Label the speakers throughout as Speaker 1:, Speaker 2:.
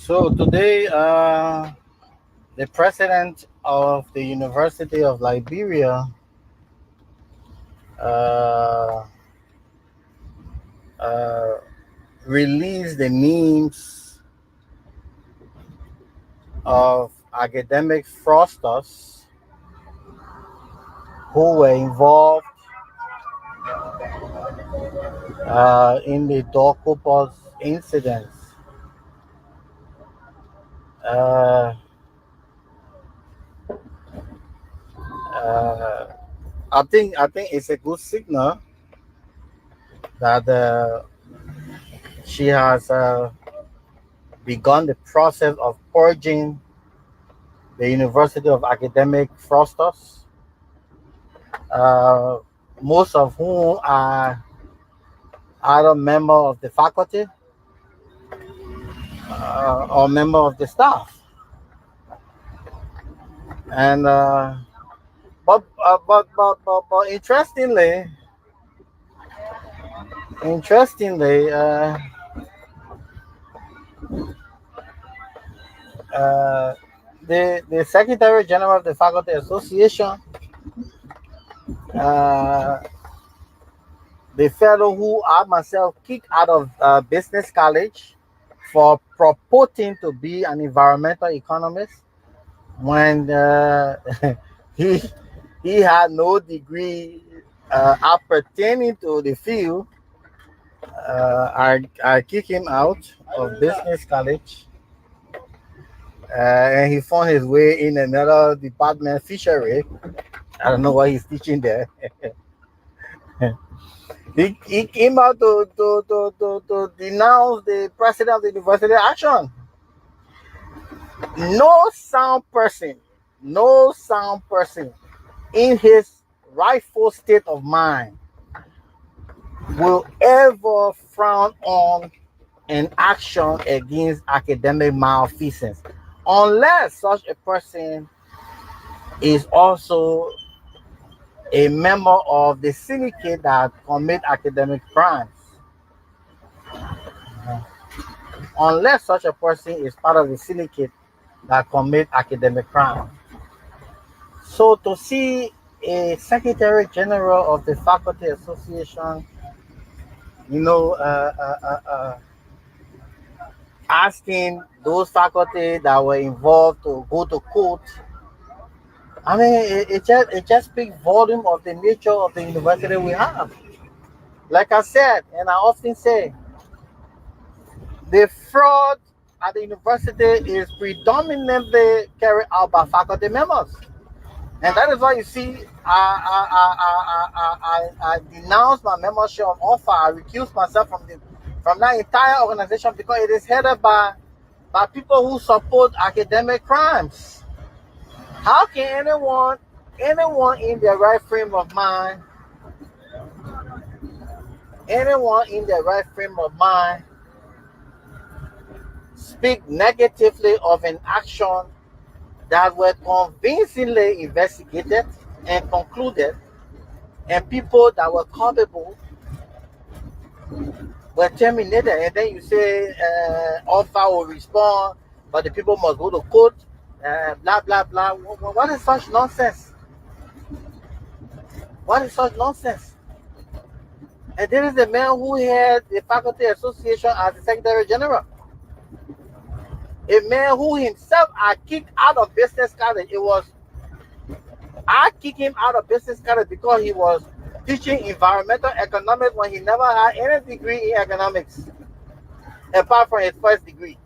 Speaker 1: So today, the president of the University of Liberia uh, uh, released the names of academic fraudsters who were involved in the Dorcopus incidents. Uh, uh, I think it's a good signal that she has begun the process of purging the University of Academic Fraudsters, uh, most of whom are either member of the faculty or member of the staff. And but interestingly, uh, the Secretary General of the Faculty Association, uh, the fellow who I myself kicked out of business college for purporting to be an environmental economist when he he had no degree appertaining to the field. I kicked him out of business college, and he found his way in another department, fishery. I don't know what he's teaching there. He came out to denounce the president of the university action. No sound person, no sound person in his rightful state of mind will ever frown on an action against academic malfeasance unless such a person is also a member of the syndicate that commit academic crimes. Unless such a person is part of the syndicate that commit academic crime. So to see a Secretary General of the Faculty Association, you know, asking those faculty that were involved to go to court, I mean, it just speaks volume of the nature of the university we have. Like I said, and I often say, the fraud at the university is predominantly carried out by faculty members. And that is why you see, I denounced my membership of offer. I recused myself from that entire organization because it is headed by people who support academic crimes. How can anyone in their right frame of mind, speak negatively of an action that were convincingly investigated and concluded, and people that were culpable were terminated, and then you say offer will respond, but the people must go to court, blah blah blah. What is such nonsense? What is such nonsense? And this is the man who had the faculty association as the Secretary General. A man who himself I kicked out of business college. I kicked him out of business college because he was teaching environmental economics when he never had any degree in economics, apart from his first degree.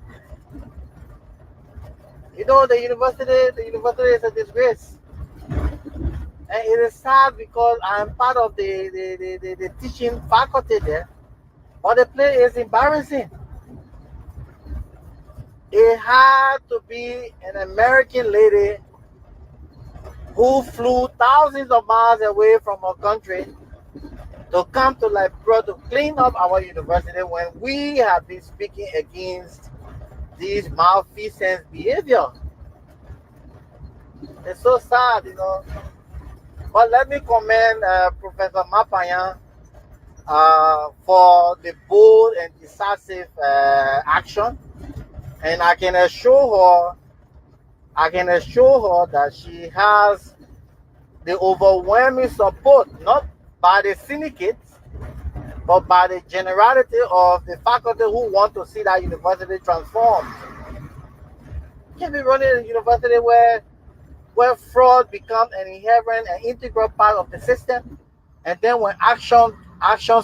Speaker 1: You know, the university is a disgrace. And it is sad because I am part of the teaching faculty there. But the place is embarrassing. It had to be an American lady who flew thousands of miles away from our country to come to Liberia to clean up our university when we have been speaking against these malfeasance behavior. It's so sad, you know. But let me commend Professor Myean for the bold and decisive action And I can assure her that she has the overwhelming support, not by the syndicates, but by the generality of the faculty who want to see that university transformed. You can't be running a university where fraud becomes an inherent and integral part of the system, and then when actions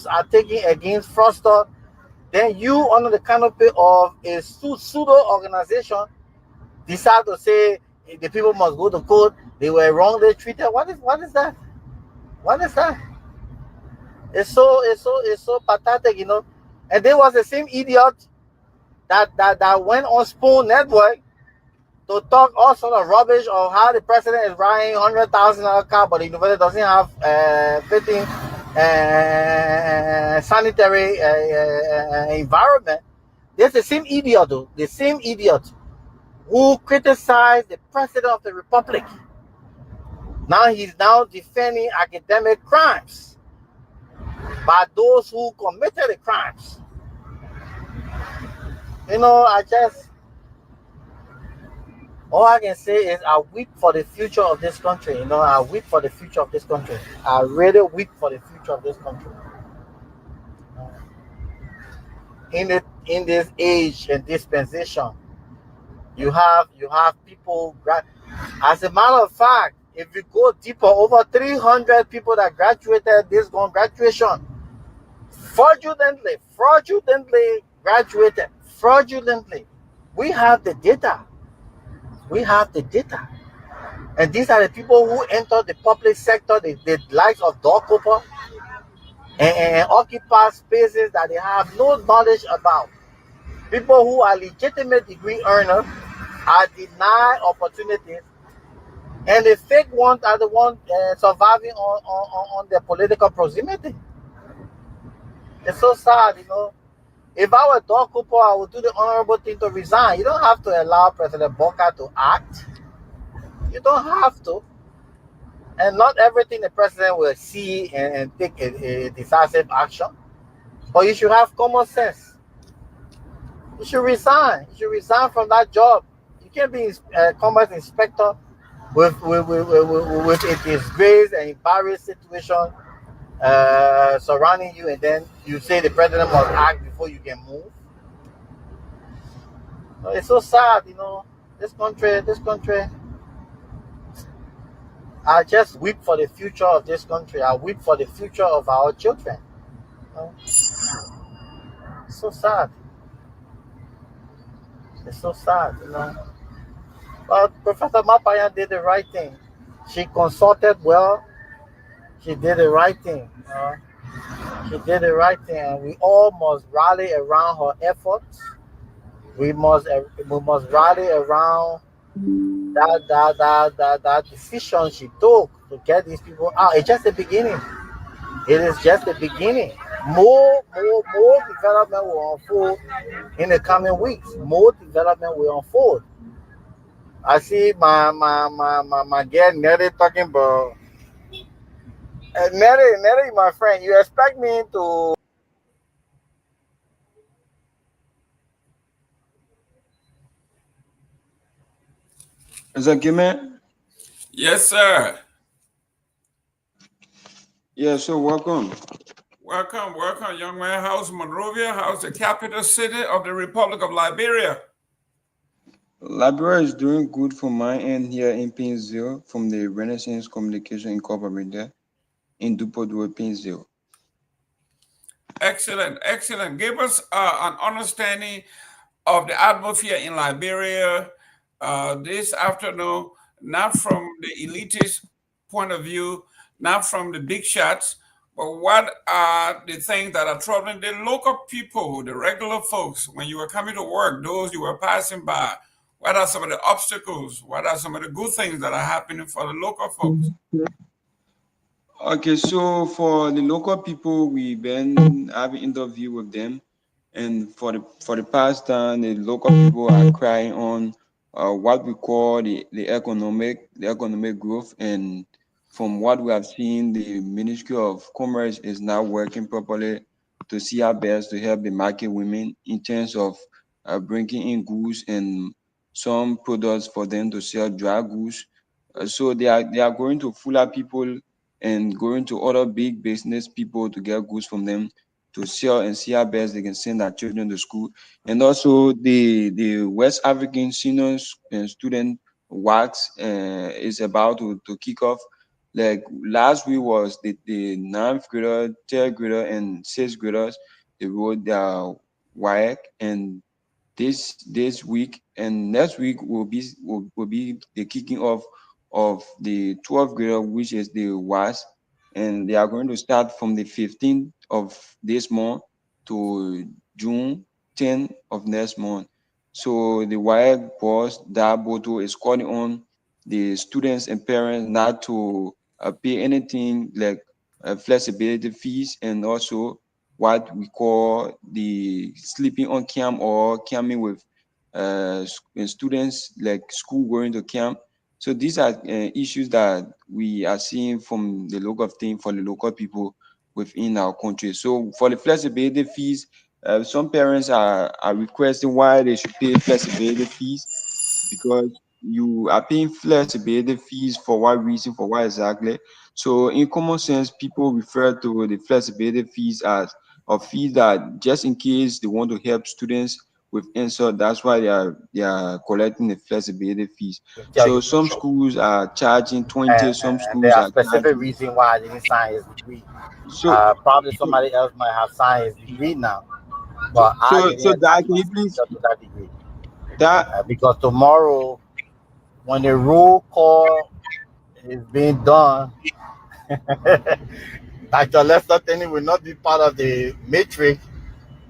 Speaker 1: are taken against fraudsters, then you, under the canopy of a pseudo organization, decide to say the people must go to court. They were wrongly treated. What is that? What is that? It's so pathetic, you know. And there was the same idiot that went on Spoon Network to talk all sort of rubbish of how the president is riding $100,000 car, but the university doesn't have fitting sanitary environment. There's the same idiot, though, the same idiot who criticized the president of the republic. Now he's now defending academic crimes by those who committed the crimes. You know, all I can say is I weep for the future of this country. You know, I weep for the future of this country. I really weep for the future of this country. In this age and dispensation, you have people. As a matter of fact, if you go deeper, over 300 people that graduated this graduation fraudulently graduated fraudulently. We have the data. And these are the people who enter the public sector, the likes of Doc Cooper, and occupy spaces that they have no knowledge about. People who are legitimate degree earners are denied opportunities, and the fake ones are the ones surviving on their political proximity. It's so sad, you know. If I were Doc Cooper, I would do the honorable thing to resign. You don't have to allow President Boka to act. You don't have to. And not everything the president will see and take a decisive action. But you should have common sense. You should resign. You should resign from that job. You can't be a commerce inspector with a disgrace and embarrassed situation surrounding you, and then you say the president must act before you can move. It's so sad, you know. This country. I just weep for the future of this country. I weep for the future of our children. You know? It's so sad. It's so sad, you know. But Professor Mapaya did the right thing. She consulted well. She did the right thing. You know? She did the right thing, and we all must rally around her efforts. We must rally around that decision she took to get these people out. It's just the beginning. It is just the beginning. More development will unfold in the coming weeks. More development will unfold. I see my girl Nelly talking about Nelly, my friend. You expect me to?
Speaker 2: Is that good, man?
Speaker 3: Yes, sir.
Speaker 2: Yeah, so welcome.
Speaker 3: Welcome, young man. How's Monrovia? How's the capital city of the Republic of Liberia?
Speaker 2: Liberia is doing good for my end here in Pinzille from the Renaissance Communication Incorporated in Dupodo, Pinzille.
Speaker 3: Excellent. Give us an understanding of the atmosphere in Liberia this afternoon, not from the elitist point of view, not from the big shots, but what are the things that are troubling the local people, the regular folks, when you were coming to work, those you were passing by? What are some of the obstacles? What are some of the good things that are happening for the local folks?
Speaker 2: Okay, so for the local people, we've been having interview with them, and for the past time, the local people are crying on what we call the economic growth, and from what we have seen, the Ministry of Commerce is not working properly to see our best to help the market women in terms of bringing in goods and some products for them to sell dry goods. So they are going to Fula people and going to other big business people to get goods from them to sell and see how best they can send their children to school. And also the West African senior student wax is about to kick off. Like last week was the ninth grader, third grader, and sixth graders. They wrote their WAEC, and this week and next week will be the kicking off of the 12th grader, which is the WAS, and they are going to start from the 15th of this month to June 10th of next month. So the WAEC boss Daboto is calling on the students and parents not to pay anything like flexibility fees, and also what we call the sleeping on camp or camping with students, like school going to camp. So these are issues that we are seeing from the local team for the local people within our country. So for the flexibility fees, some parents are requesting why they should pay flexibility fees, because you are paying flexibility fees for what reason, for what exactly. So in common sense, people refer to the flexibility fees as a fee that just in case they want to help students with insult, that's why they are collecting the flexibility fees.
Speaker 1: To tell
Speaker 2: So
Speaker 1: you the
Speaker 2: some
Speaker 1: truth.
Speaker 2: schools are charging 20, some
Speaker 1: And there
Speaker 2: schools
Speaker 1: are
Speaker 2: are
Speaker 1: specific
Speaker 2: charging.
Speaker 1: reasons why I didn't sign his degree.
Speaker 2: So
Speaker 1: Probably
Speaker 2: so
Speaker 1: somebody else might have signed his degree now, but I didn't
Speaker 2: that
Speaker 1: attach
Speaker 2: can
Speaker 1: my
Speaker 2: you please
Speaker 1: signature to that degree
Speaker 2: that
Speaker 1: because tomorrow, when the roll call is being done, Dr. Lester Tenney will not be part of the matrix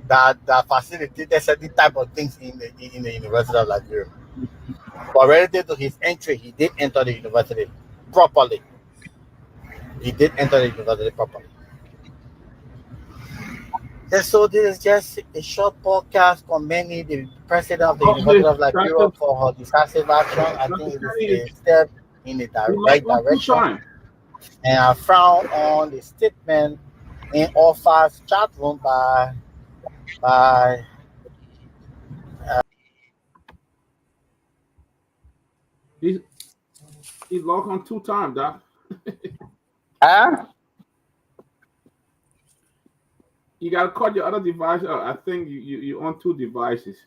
Speaker 1: that facilitated certain type of things in the University of Liberia. But relative to his entry, he did enter the university properly. He did enter the university properly. And so this is just a short podcast commending the president of the University
Speaker 4: Okay,
Speaker 1: of Liberia
Speaker 4: Dr.
Speaker 1: for her decisive action. I
Speaker 4: Dr.
Speaker 1: think it is
Speaker 4: Kenny,
Speaker 1: a step in the
Speaker 4: you might
Speaker 1: right
Speaker 4: want two
Speaker 1: direction.
Speaker 4: time.
Speaker 1: And I frown on the statement in Offa's chat room by
Speaker 4: He's he's logged on two time, Doc.
Speaker 1: huh?
Speaker 4: You gotta cut your other device. I think you on two devices.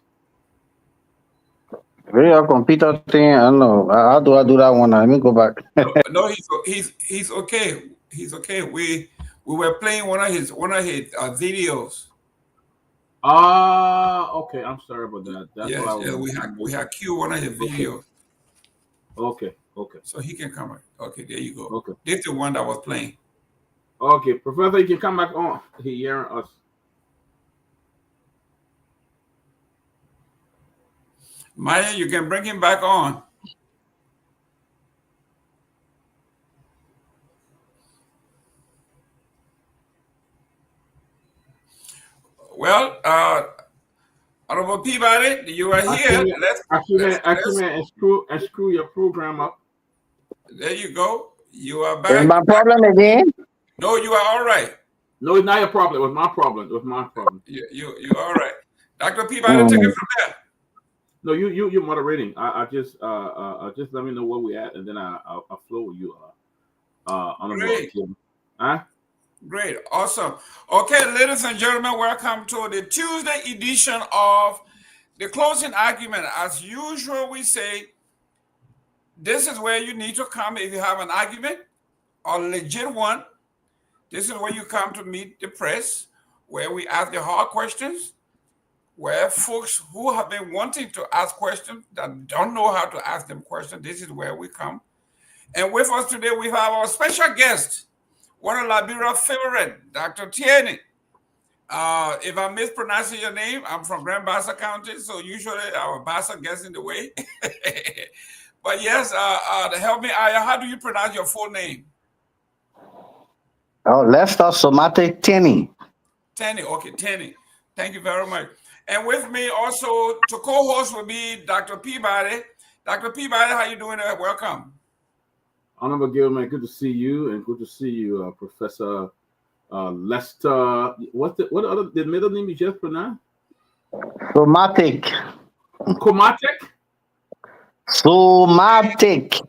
Speaker 5: Real computer thing. I don't know. How do I do that one? Let me go back.
Speaker 3: No, he's okay. He's okay. We were playing one of his videos.
Speaker 4: Okay. I'm sorry about that. That's
Speaker 3: Yes,
Speaker 4: why I
Speaker 3: yeah,
Speaker 4: was.
Speaker 3: we had Q one of his videos,
Speaker 4: Okay.
Speaker 3: so he can come. Okay, there you go.
Speaker 4: Okay.
Speaker 3: This is the one that was playing.
Speaker 4: Okay, Professor, you can come back on. He hearing us.
Speaker 3: Maya, you can bring him back on. Well, Honorable Peabody, you are here.
Speaker 4: And screw your program up.
Speaker 3: There you go. You are
Speaker 5: Is
Speaker 3: back.
Speaker 5: my problem again?
Speaker 3: No, you are all right.
Speaker 4: No, it's not your problem. It was my problem.
Speaker 3: You are all right. Dr. Peabody, take it from there.
Speaker 4: No, you're moderating. I just let me know where we at, and then I'll flow with you.
Speaker 3: Great.
Speaker 4: Huh?
Speaker 3: Great. Awesome. Okay, ladies and gentlemen, welcome to the Tuesday edition of the closing argument. As usual, we say this is where you need to come if you have an argument, a legit one. This is where you come to meet the press, where we ask the hard questions, where folks who have been wanting to ask questions that don't know how to ask them questions, this is where we come. And with us today, we have our special guest, one of Liberia's favorite, Dr. Tierney. If I'm mispronouncing your name, I'm from Grand Bassa County, so usually our Bassa gets in the way. But yes, to help me, Aya, how do you pronounce your full name?
Speaker 5: Oh, Lester Somatic Tenny.
Speaker 3: Tenny, okay, Tenny. Thank you very much. And with me also to co-host will be Dr. Peabody. Dr. Peabody, how you doing? Welcome.
Speaker 4: Honorable Gilman, good to see you, and good to see you, Professor Lester. What other the middle name you just pronounced?
Speaker 5: Somatic.
Speaker 4: Comatic?
Speaker 5: Somatic.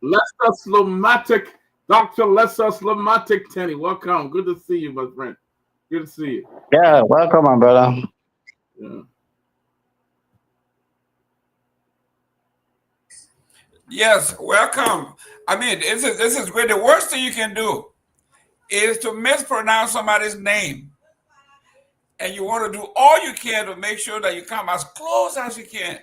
Speaker 4: Lester Slomatic. Dr. Lester Slomatic Tenny. Welcome. Good to see you, my friend. Good to see you.
Speaker 5: Yeah, welcome, my brother.
Speaker 4: Yeah.
Speaker 3: Yes, welcome. I mean, this is great. The worst thing you can do is to mispronounce somebody's name. And you want to do all you can to make sure that you come as close as you can.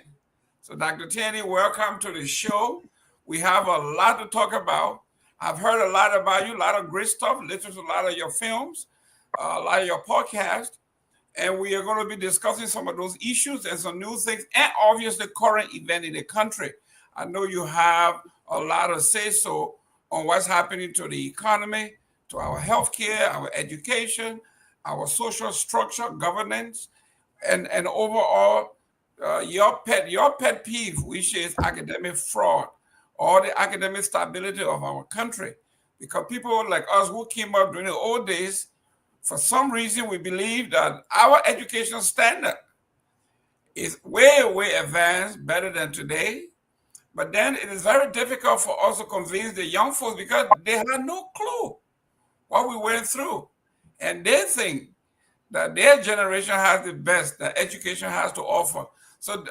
Speaker 3: So, Dr. Tenny, welcome to the show. We have a lot to talk about. I've heard a lot about you, a lot of great stuff, listened to a lot of your films, a lot of your podcasts, and we are going to be discussing some of those issues and some new things, and obviously current event in the country. I know you have a lot of say-so on what's happening to the economy, to our healthcare, our education, our social structure, governance, and overall your pet peeve, which is academic fraud or the academic stability of our country. Because people like us who came up during the old days, for some reason we believe that our education standard is way advanced, better than today. But then it is very difficult for us to convince the young folks because they have no clue what we went through. And they think that their generation has the best that education has to offer. So,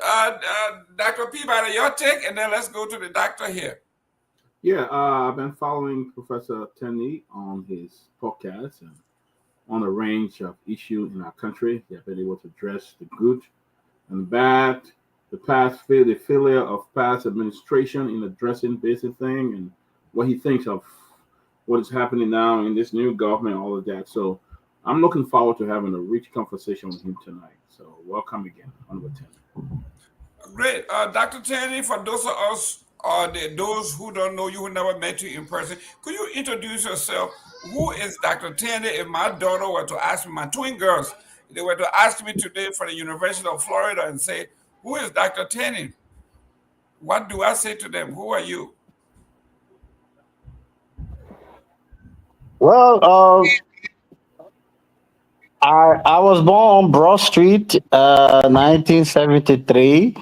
Speaker 3: Dr. Peabody, your take, and then let's go to the doctor here.
Speaker 4: Yeah, I've been following Professor Tenny on his podcast and on a range of issues in our country. He has been able to address the good and the bad, the failure of past administration in addressing basic thing, and what he thinks of what is happening now in this new government, all of that. So I'm looking forward to having a rich conversation with him tonight. So welcome again, Honorable Tenny.
Speaker 3: Great. Dr. Tenny, for those of us, those who don't know you, who never met you in person, could you introduce yourself? Who is Dr. Tenny? If my daughter were to ask me, my twin girls, they were to ask me today from the University of Florida and say, who is Dr. Tenny? What do I say to them? Who are you?
Speaker 5: Well, I was born on Broad Street, 1973,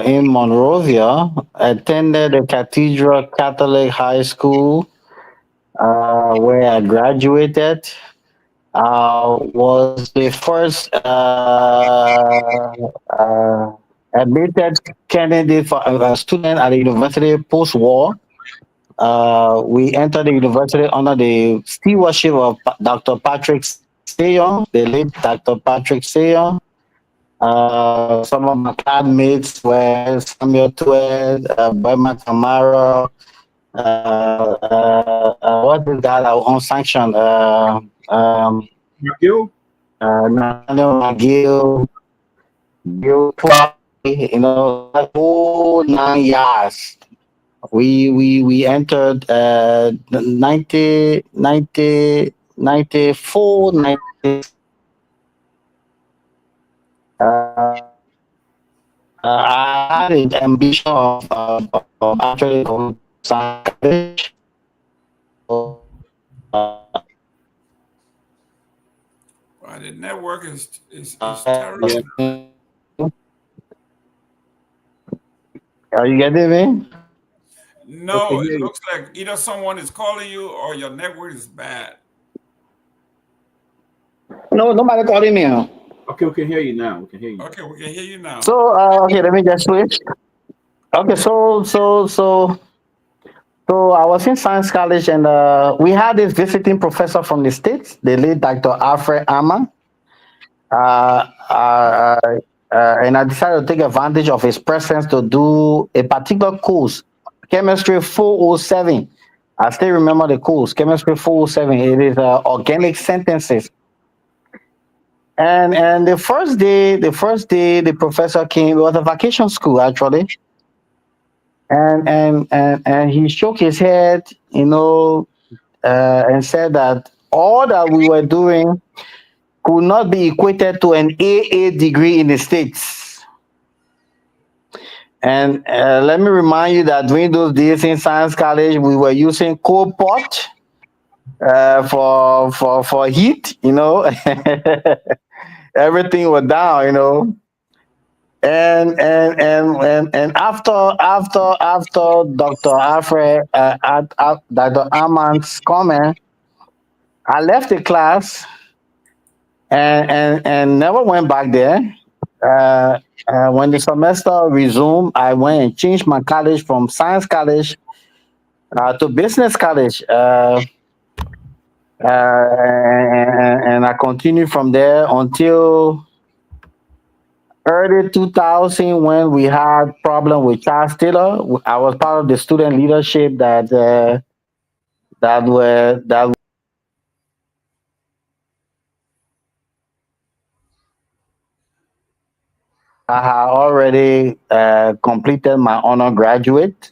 Speaker 5: in Monrovia. Attended the Cathedral Catholic High School, where I graduated. Was the first admitted candidate for a student at the university post-war. We entered the university under the stewardship of Dr. Patrick Sayon, the late Dr. Patrick Sayon. Some of my classmates were Samuel Tued, Burma Tamara, what is that? Unsanctioned.
Speaker 4: McGill?
Speaker 5: Nathaniel McGill, Bill Twali, that whole 9 years. We entered 94, 96. I had the ambition of actually going to science college.
Speaker 3: The network is terrible.
Speaker 5: Are you getting me?
Speaker 3: No, it looks like either someone is calling you or your network is bad.
Speaker 5: No, nobody calling me.
Speaker 4: Okay, we can hear you now. We can hear you.
Speaker 3: Okay, we can hear you now.
Speaker 5: So, okay, let me just switch. Okay, so I was in science college, and we had this visiting professor from the States, the late Dr. Alfred Amma. And I decided to take advantage of his presence to do a particular course, Chemistry 407. I still remember the course, Chemistry 407. It is organic synthesis. And the first day the professor came. It was a vacation school actually, and he shook his head, and said that all that we were doing could not be equated to an AA degree in the States. And let me remind you that during those days in science college, we were using coal pot for heat. Everything was down. and after Dr. Alfred, Dr. Armand's comment, I left the class and never went back there. When the semester resumed, I went and changed my college from science college to business college. And I continued from there until early 2000 when we had problem with Charles Taylor. I was part of the student leadership that I had already completed my honor graduate.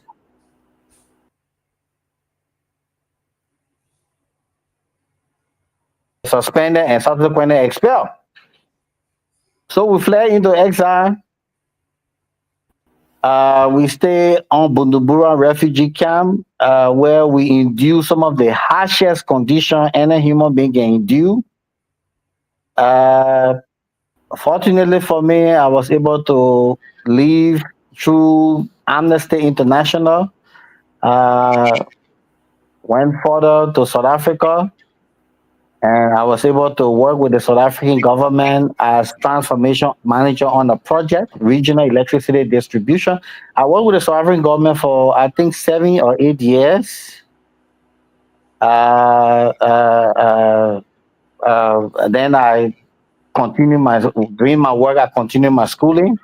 Speaker 5: Suspended and subsequently expelled. So we fled into exile. We stayed on Bundubura refugee camp, where we endured some of the harshest conditions any human being can endure. Fortunately for me, I was able to leave through Amnesty International, went further to South Africa, and I was able to work with the South African government as transformation manager on a project, regional electricity distribution. I worked with the South African government for I think 7 or 8 years. Then I continued doing my work. I continued my schooling.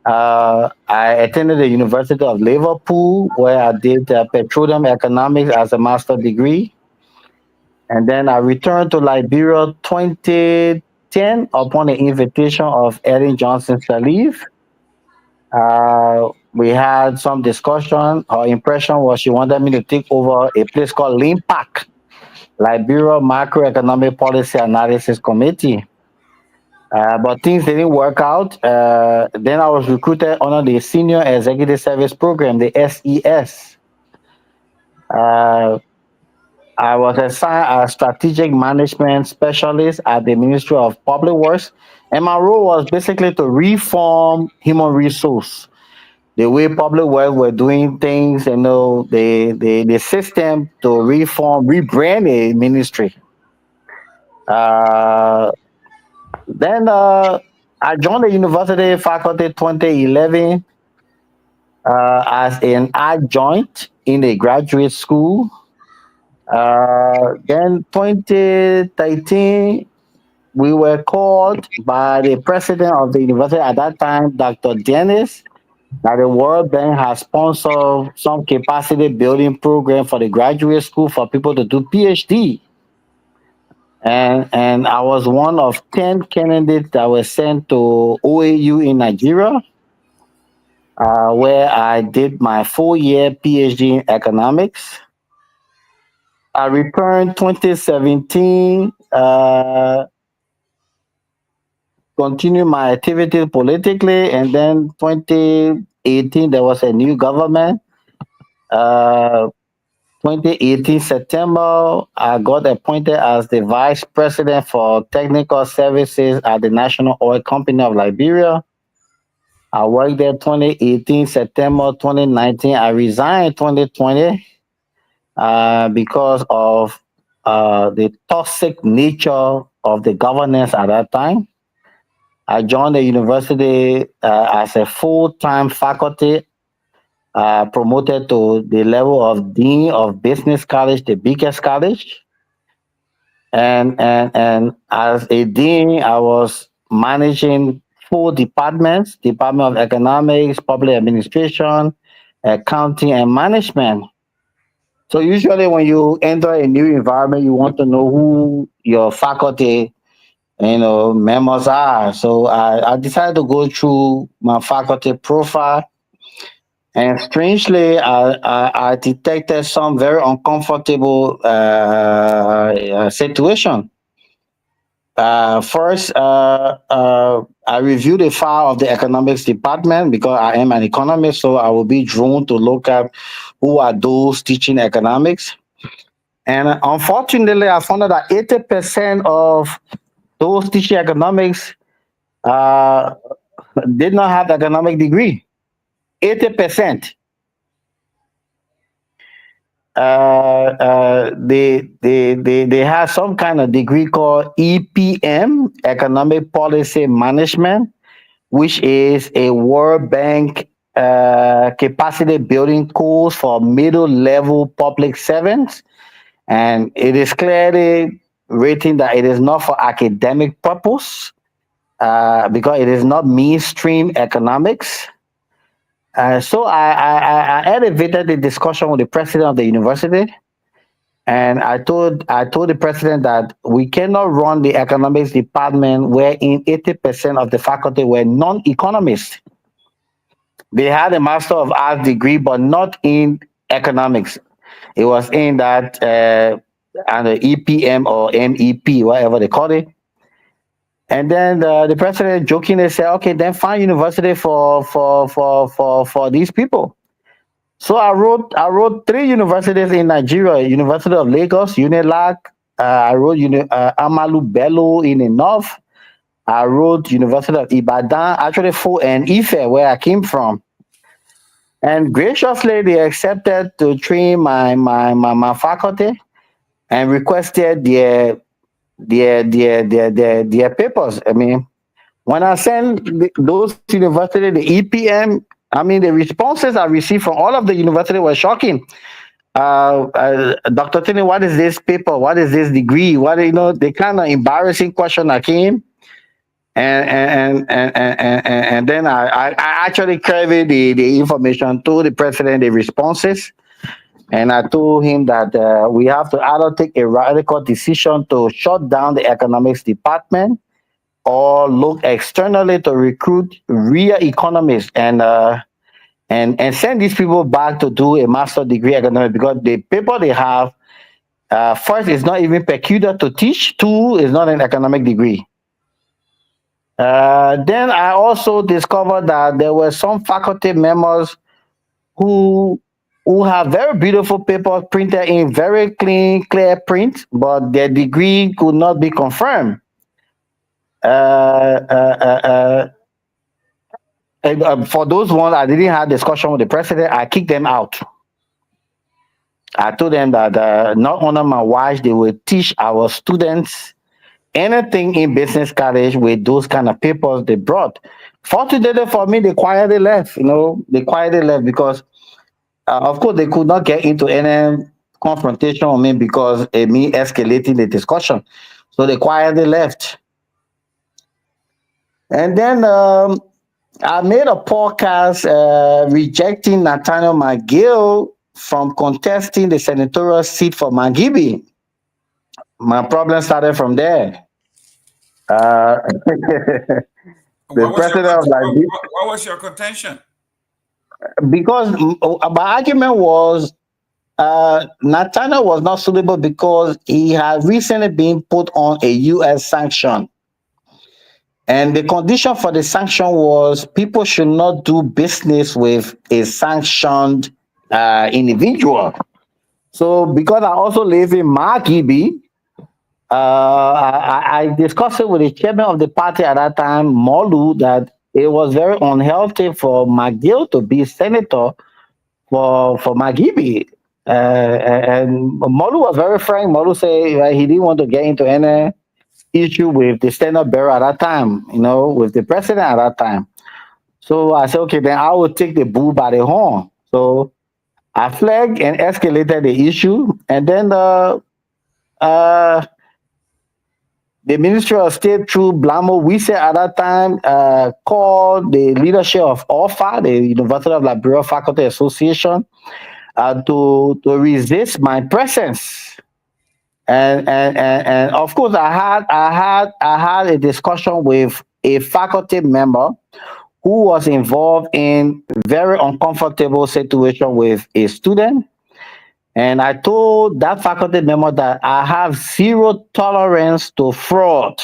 Speaker 5: I attended the University of Liverpool, where I did petroleum economics as a master's degree. And then I returned to Liberia 2010 upon the invitation of Ellen Johnson Sirleaf. We had some discussion. Her impression was she wanted me to take over a place called LIMPAC, Liberia Macroeconomic Policy Analysis Committee. But things didn't work out. Then I was recruited under the Senior Executive Service Program, the SES. I was assigned as strategic management specialist at the Ministry of Public Works, and my role was basically to reform human resource, the way public works were doing things, the system to reform, rebrand the ministry. Then I joined the university faculty 2011 as an adjunct in a graduate school. Then 2013, we were called by the president of the university at that time, Dr. Dennis, that the World Bank has sponsored some capacity building program for the graduate school for people to do PhD. And I was one of 10 candidates that were sent to OAU in Nigeria, where I did my 4-year PhD in economics. I returned 2017, continued my activity politically, and then 2018 there was a new government. 2018 September, I got appointed as the vice president for technical services at the National Oil Company of Liberia. I worked there 2018 September. 2019 I resigned 2020 because of the toxic nature of the governance at that time. I joined the university as a full-time faculty, promoted to the level of Dean of Business College, the biggest college. And as a Dean, I was managing 4 departments: Department of Economics, Public Administration, Accounting, and Management. So usually when you enter a new environment, you want to know who your faculty members are. So I decided to go through my faculty profile, and strangely, I detected some very uncomfortable situation. First, I reviewed the file of the economics department because I am an economist, so I will be drawn to look at who are those teaching economics. And unfortunately, I found out that 80% of those teaching economics did not have economic degree. 80%. They have some kind of degree called EPM, Economic Policy Management, which is a World Bank capacity building course for middle level public servants, and it is clearly written that it is not for academic purpose because it is not mainstream economics. So I elevated the discussion with the president of the university, and I told the president that we cannot run the economics department wherein 80% of the faculty were non-economists. They had a Master of Arts degree, but not in economics. It was in that and the EPM or MEP, whatever they call it. And then the president jokingly said, "Okay, then find university for these people." So I wrote 3 universities in Nigeria: University of Lagos, UNILAG. I wrote Amalu Bello in the north. I wrote University of Ibadan, actually 4, and Ife, where I came from. And graciously, they accepted to train my faculty and requested their papers. I mean, when I sent those universities the EPM, I mean, the responses I received from all of the university were shocking. Dr. Tini, what is this paper? What is this degree? What, the kind of embarrassing question that came. And then I actually carried the information to the president, the responses. And I told him that we have to either take a radical decision to shut down the economics department or look externally to recruit real economists and send these people back to do a master's degree economics, because the paper they have, first, is not even peculiar to teach. 2, is not an economic degree. Then I also discovered that there were some faculty members who have very beautiful papers printed in very clear print, but their degree could not be confirmed. For those ones, I didn't have discussion with the president. I kicked them out. I told them that not under my watch, they will teach our students anything in business college with those kind of papers they brought. Fortunately for me, they quietly left. They quietly left because, of course, they could not get into any confrontation with me because of me escalating the discussion. So they quietly left. And then I made a podcast rejecting Nathaniel McGill from contesting the senatorial seat for Magibi. My problem started from there. The president of Nigeria.
Speaker 3: What was your contention?
Speaker 5: Because my argument was Nathaniel was not suitable because he had recently been put on a U.S. sanction. And the condition for the sanction was people should not do business with a sanctioned individual. So because I also live in Magibi, I discussed it with the chairman of the party at that time, Molu, that it was very unhealthy for McGill to be senator for Magibi. And Molu was very frank. Molu said he didn't want to get into any issue with the standard bearer at that time, with the president at that time. So I said, okay, then I will take the bull by the horn. So I flagged and escalated the issue. And then the Ministry of State, through Blamo Wise at that time, called the leadership of OFA, the University of Liberia Faculty Association, to resist my presence. And of course, I had a discussion with a faculty member who was involved in very uncomfortable situation with a student. And I told that faculty member that I have zero tolerance to fraud,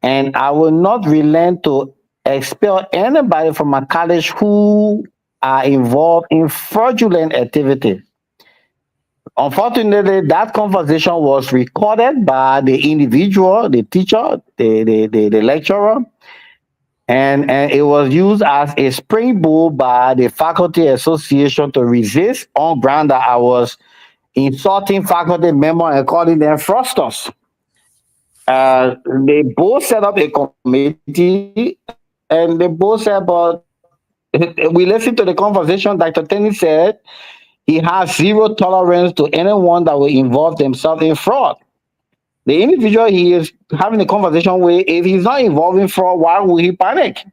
Speaker 5: and I will not relent to expel anybody from my college who are involved in fraudulent activity. Unfortunately, that conversation was recorded by the individual, the teacher, the lecturer. and it was used as a springboard by the faculty association to resist on ground that I was insulting faculty members and calling them fraudsters. They both set up a committee and they both said, but we listened to the conversation. Dr. Tenney said he has zero tolerance to anyone that will involve themselves in fraud. The individual he is having a conversation with, if he's not involved in fraud, why would he panic?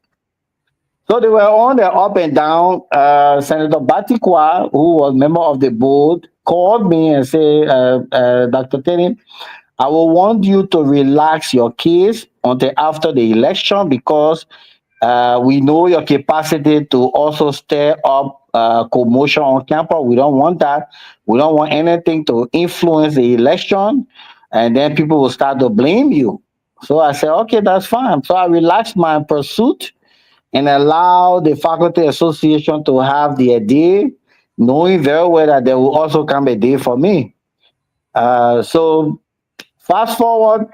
Speaker 5: So they were on their up and down. Senator Batikwa, who was member of the board, called me and said, Dr. Tenney, I will want you to relax your case until after the election because we know your capacity to also stir up commotion on campus. We don't want that. We don't want anything to influence the election, and then people will start to blame you. So I said, okay, that's fine. So I relaxed my pursuit and allowed the faculty association to have their day, knowing very well that there will also come a day for me. So fast forward,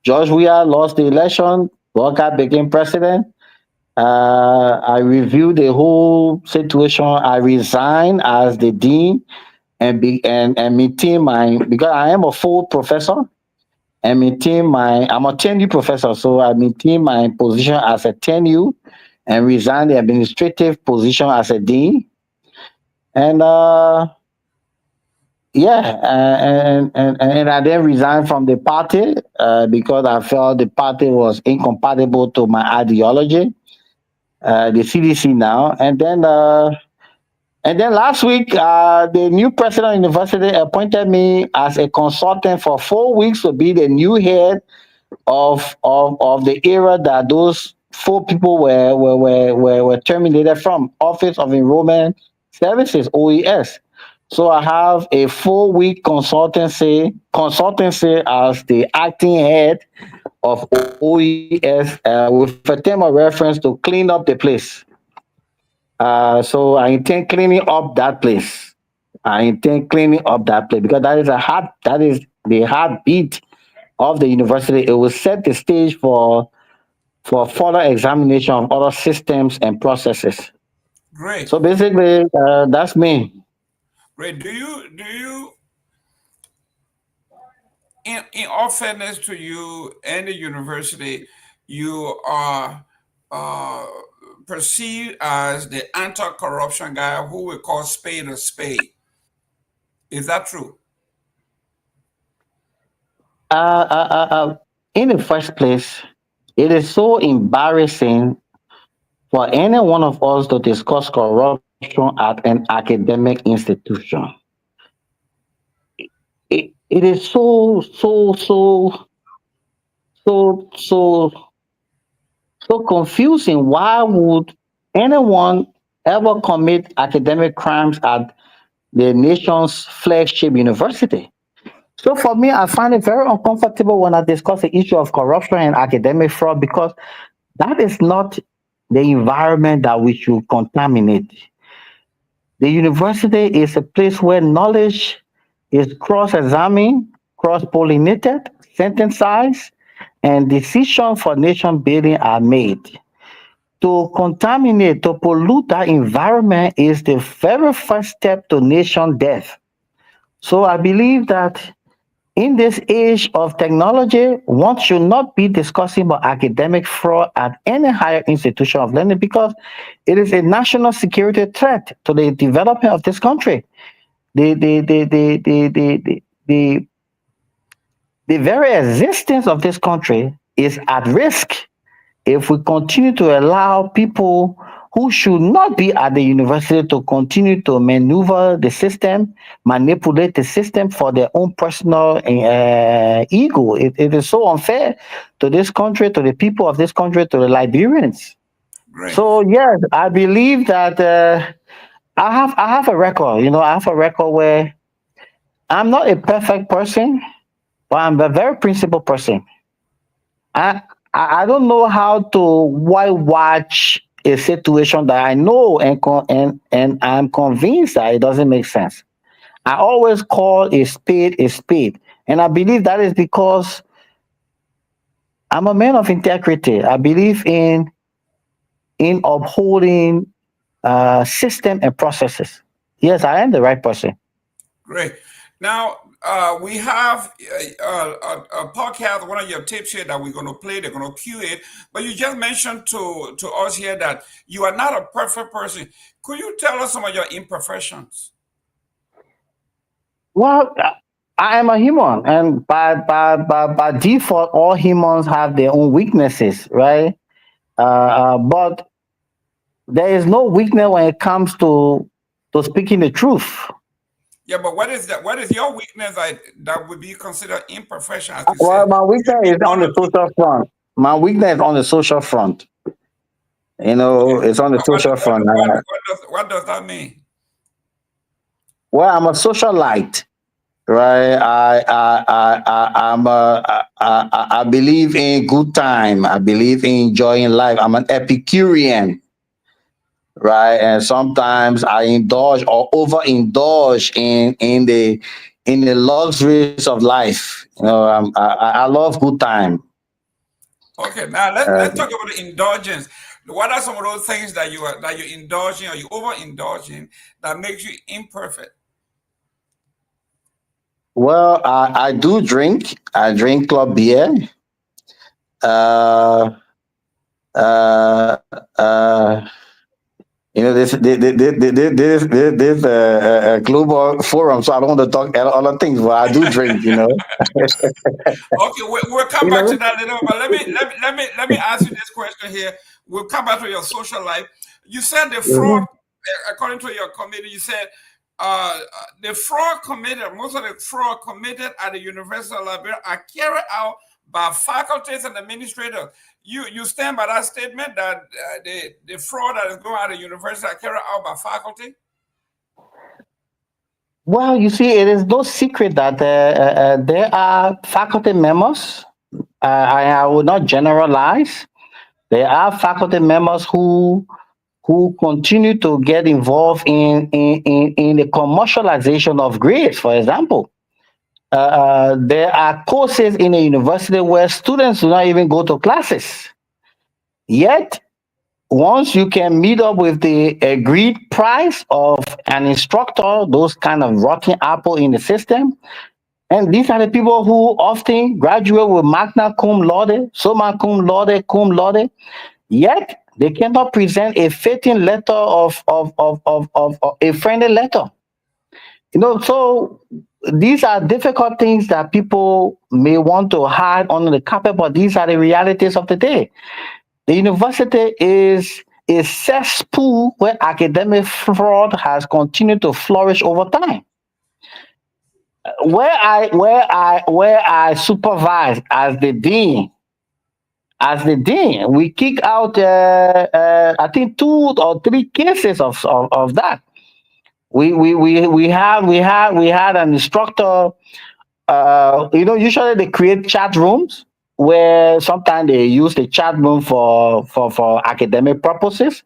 Speaker 5: George Weah lost the election. Walker became president. I reviewed the whole situation. I resigned as the dean and maintain my because I am a full professor and maintain my I'm a tenure professor, so I maintain my position as a tenure and resign the administrative position as a dean. And yeah, and I then resigned from the party because I felt the party was incompatible to my ideology. The CDC now, and then last week, the new president of the university appointed me as a consultant for 4 weeks to be the new head of the era that those four people were terminated from Office of Enrollment Services (OES). So I have a 4 week consultancy as the acting head of OES with a term of reference to clean up the place. So I intend cleaning up that place. I intend cleaning up that place because that is the heartbeat of the university. It will set the stage for further examination of other systems and processes.
Speaker 3: Great.
Speaker 5: So basically, that's me.
Speaker 3: Great. Do you in all fairness to you and the university, you are uh, perceived as the anti-corruption guy who we call spade a spade. Is that true?
Speaker 5: In the first place, it is so embarrassing for any one of us to discuss corruption at an academic institution. It is so so confusing. Why would anyone ever commit academic crimes at the nation's flagship university? So for me, I find it very uncomfortable when I discuss the issue of corruption and academic fraud because that is not the environment that we should contaminate. The university is a place where knowledge is cross-examined, cross-pollinated, synthesized, and decisions for nation building are made. To contaminate, to pollute that environment is the very first step to nation death. So I believe that in this age of technology, one should not be discussing about academic fraud at any higher institution of learning because it is a national security threat to the development of this country. The the the the the the, the, the, the very existence of this country is at risk if we continue to allow people who should not be at the university to continue to maneuver the system, manipulate the system for their own personal ego. It is so unfair to this country, to the people of this country, to the Liberians.
Speaker 3: Great.
Speaker 5: So yes, I believe that I have a record. I have a record where I'm not a perfect person, but I'm a very principled person. I I don't know how to whitewash a situation that I know and I'm convinced that it doesn't make sense. I always call a spade, and I believe that is because I'm a man of integrity. I believe in in upholding system and processes. Yes, I am the right person.
Speaker 3: Great. Now, we have a podcast, one of your tips here that we're going to play. They're going to cue it. But you just mentioned to us here that you are not a perfect person. Could you tell us some of your imperfections?
Speaker 5: Well, I am a human, and by default, all humans have their own weaknesses, right? But there is no weakness when it comes to speaking the truth.
Speaker 3: Yeah, but what is that? What is your weakness that would be considered imperfection? As you
Speaker 5: Well,
Speaker 3: said?
Speaker 5: my weakness is on the social front. My weakness is on the social front. You know,
Speaker 3: Okay.
Speaker 5: it's on the social front.
Speaker 3: What does that mean?
Speaker 5: Well, I'm a socialite, right? I believe in good time. I believe in enjoying life. I'm an Epicurean, right? And sometimes I indulge or overindulge in the luxuries of life. You know, I love good time.
Speaker 3: Okay, now let's talk about the indulgence. What are some of those things that you indulge in or you overindulge in that makes you imperfect?
Speaker 5: Well, I do drink. I drink club beer. Uh, uh, uh, you know, this global forum, so I don't want to talk other things, but I do drink. You know,
Speaker 3: Okay, we'll come
Speaker 5: you
Speaker 3: back to
Speaker 5: know.
Speaker 3: that later. But let me ask you this question here. We'll come back to your social life. You said the fraud,
Speaker 5: Mhm.
Speaker 3: according to your committee, you said the fraud committed, most of the fraud committed at the University of Liberia are carried out by faculties and administrators. You stand by that statement that the fraud that is going on at the university are carried out by faculty?
Speaker 5: Well, you see, it is no secret that there are faculty members. I will not generalize. There are faculty members who continue to get involved in the commercialization of grades, for example. There are courses in a university where students do not even go to classes. Yet, once you can meet up with the agreed price of an instructor, those kind of rotten apple in the system, and these are the people who often graduate with magna cum laude, summa cum laude, yet they cannot present a fitting letter of a friendly letter. You know, so these are difficult things that people may want to hide under the carpet, but these are the realities of the day. The university is a cesspool where academic fraud has continued to flourish over time. Where I supervise as the dean, we kick out I think 2 or 3 cases of that. We had an instructor. You know, usually they create chat rooms where sometimes they use the chat room for academic purposes.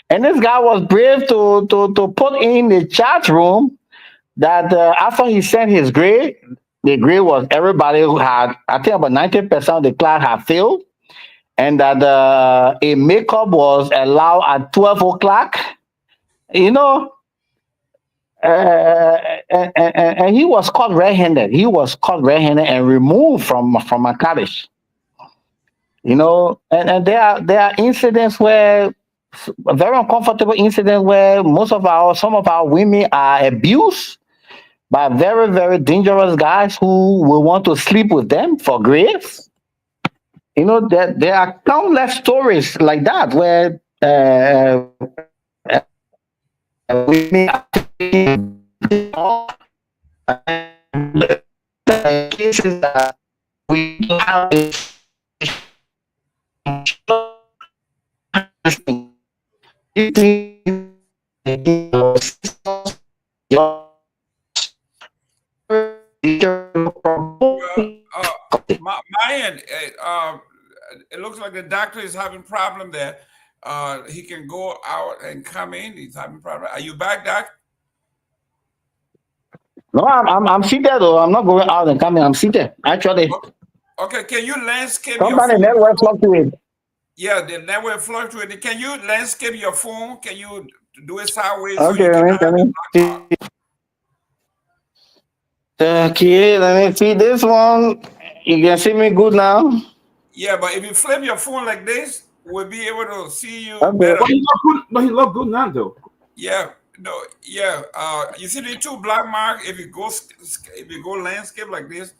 Speaker 5: And this guy was brave to put in the chat room that after he sent his grade, the grade was everybody who had, I think about 90% of the class had failed, and that a makeup was allowed at 12 o'clock. You know, and he was caught red-handed. He was caught red-handed and removed from a college. You know, and there are incidents where very uncomfortable incidents where some of our women are abused by very, very dangerous guys who will want to sleep with them for grades. You know, there are countless stories like that where women are cases that we don't have
Speaker 3: Myean, it looks like the doctor is having problem there. He can go out and come in. He's having problem. Are you back, Doc?
Speaker 5: No, I'm seated though. I'm not going out and coming. I'm seated. Actually,
Speaker 3: Okay, can you landscape your
Speaker 5: somebody
Speaker 3: phone?
Speaker 5: network fluctuate.
Speaker 3: Yeah, the network fluctuating. Can you landscape your phone? Can you do it sideways so
Speaker 5: Okay,
Speaker 3: you can have
Speaker 5: let
Speaker 3: the
Speaker 5: me
Speaker 3: black
Speaker 5: see.
Speaker 3: mark?
Speaker 5: Okay, let me see this one. You can see me good now.
Speaker 3: Yeah, but if you flip your phone like this, we'll be able to see you
Speaker 5: Okay.
Speaker 3: better.
Speaker 4: But he looked good now, though.
Speaker 3: Yeah, no, yeah. You see the two black mark. If you go landscape like this,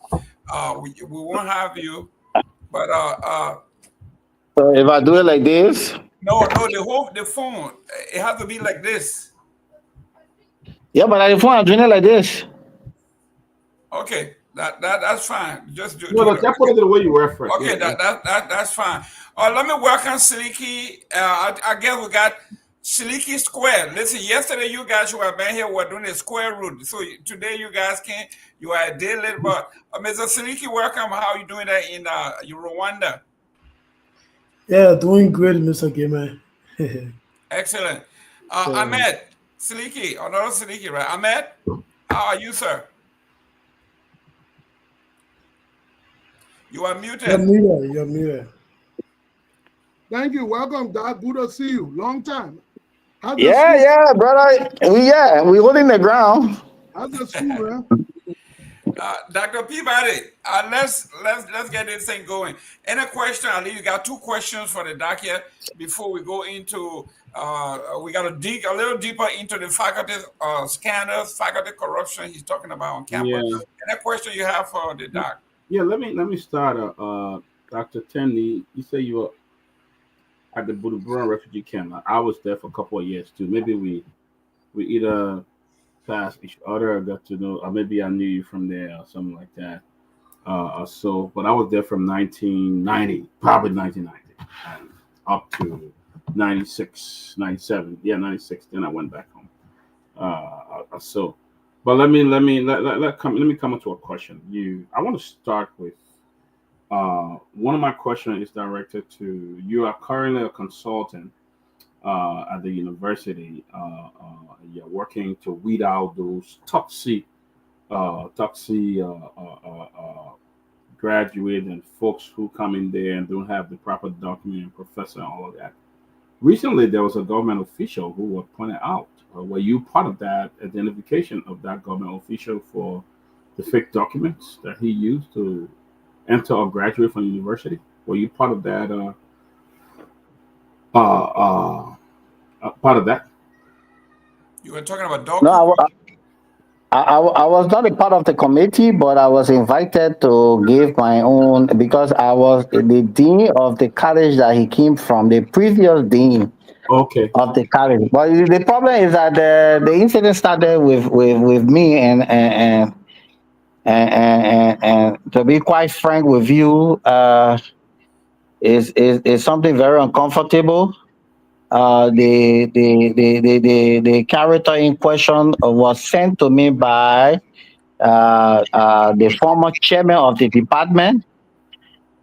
Speaker 3: we won't have you. But
Speaker 5: So if I do it like this,
Speaker 3: no, the phone it has to be like this.
Speaker 5: yeah, but I phone I'm doing it like this.
Speaker 3: Okay, that's fine. Just
Speaker 4: No,
Speaker 3: do that.
Speaker 4: just put it the way you were first.
Speaker 3: Okay,
Speaker 4: Yeah.
Speaker 3: that's fine. Let me welcome Siliki. I guess we got Siliki Square. Listen, yesterday you guys who have been here were doing a square root. So today you guys can. You are a day late, but Mr. Siliki, welcome. How are you doing that in Rwanda?
Speaker 6: Yeah, doing great, Mr. Gamer.
Speaker 3: Excellent.
Speaker 6: So,
Speaker 3: Ahmed Siliki, another Siliki, right? Ahmed, how are you, sir? You are muted.
Speaker 6: you're muted.
Speaker 7: Thank you. Welcome, Doc. Good to see you. Long time. How's the
Speaker 5: Yeah,
Speaker 7: school?
Speaker 5: yeah, brother. We holding the ground.
Speaker 7: How's the school, man?
Speaker 3: Dr. Peabody, let's get this thing going. Any question? I think you got two questions for the doc here before we go into. We got to dig a little deeper into the faculty scandals, faculty corruption he's talking about on campus.
Speaker 4: Yeah.
Speaker 3: Any question you have for the doc?
Speaker 4: Yeah. Let me start. Dr. Tenley, you say you were at the Buduburan refugee camp. I was there for a couple of years too. Maybe we either passed each other or got to know, or maybe I knew you from there or something like that. Or so, but I was there from 1990, probably 1990, and up to 96, 97. Yeah, 96. Then I went back home. So, but let me come into a question. I want to start with one of my questions is directed to you. Are currently a consultant at the university. You're working to weed out those toxic graduate and folks who come in there and don't have the proper document and professor and all of that. Recently, there was a government official who was pointed out. Were you part of that identification of that government official for the fake documents that he used to enter or graduate from the university? Were you part of that? Part of that?
Speaker 3: You were talking about
Speaker 5: No,
Speaker 3: document.
Speaker 5: I was not a part of the committee, but I was invited to give my own because I was the dean of the college that he came from, the previous dean
Speaker 4: Okay.
Speaker 5: of the college. But the problem is that the incident started with me and to be quite frank with you, is something very uncomfortable. The character in question was sent to me by the former chairman of the department,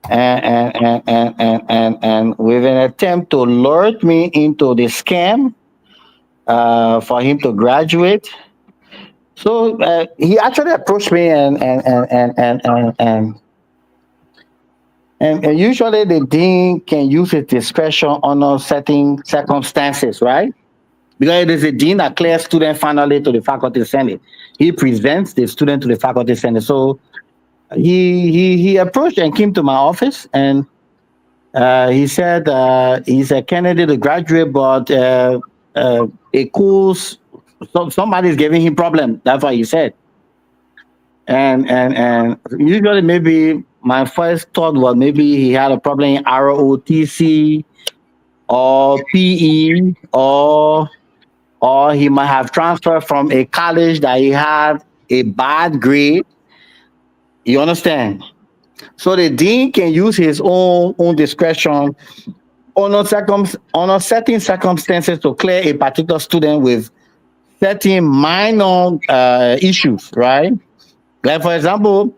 Speaker 5: and with an attempt to lure me into the scam for him to graduate. So he actually approached me and usually the dean can use his discretion under certain circumstances, right? Because it is the dean that clears student finally to the faculty senate. He presents the student to the faculty senate. So he approached and came to my office and he said he's a candidate to graduate, but a course somebody's giving him problem. That's what he said. And usually maybe my first thought was maybe he had a problem in ROTC or PE or he might have transferred from a college that he had a bad grade. You understand? So the dean can use his own discretion on certain circumstances to clear a particular student with certain minor issues, right? Like for example,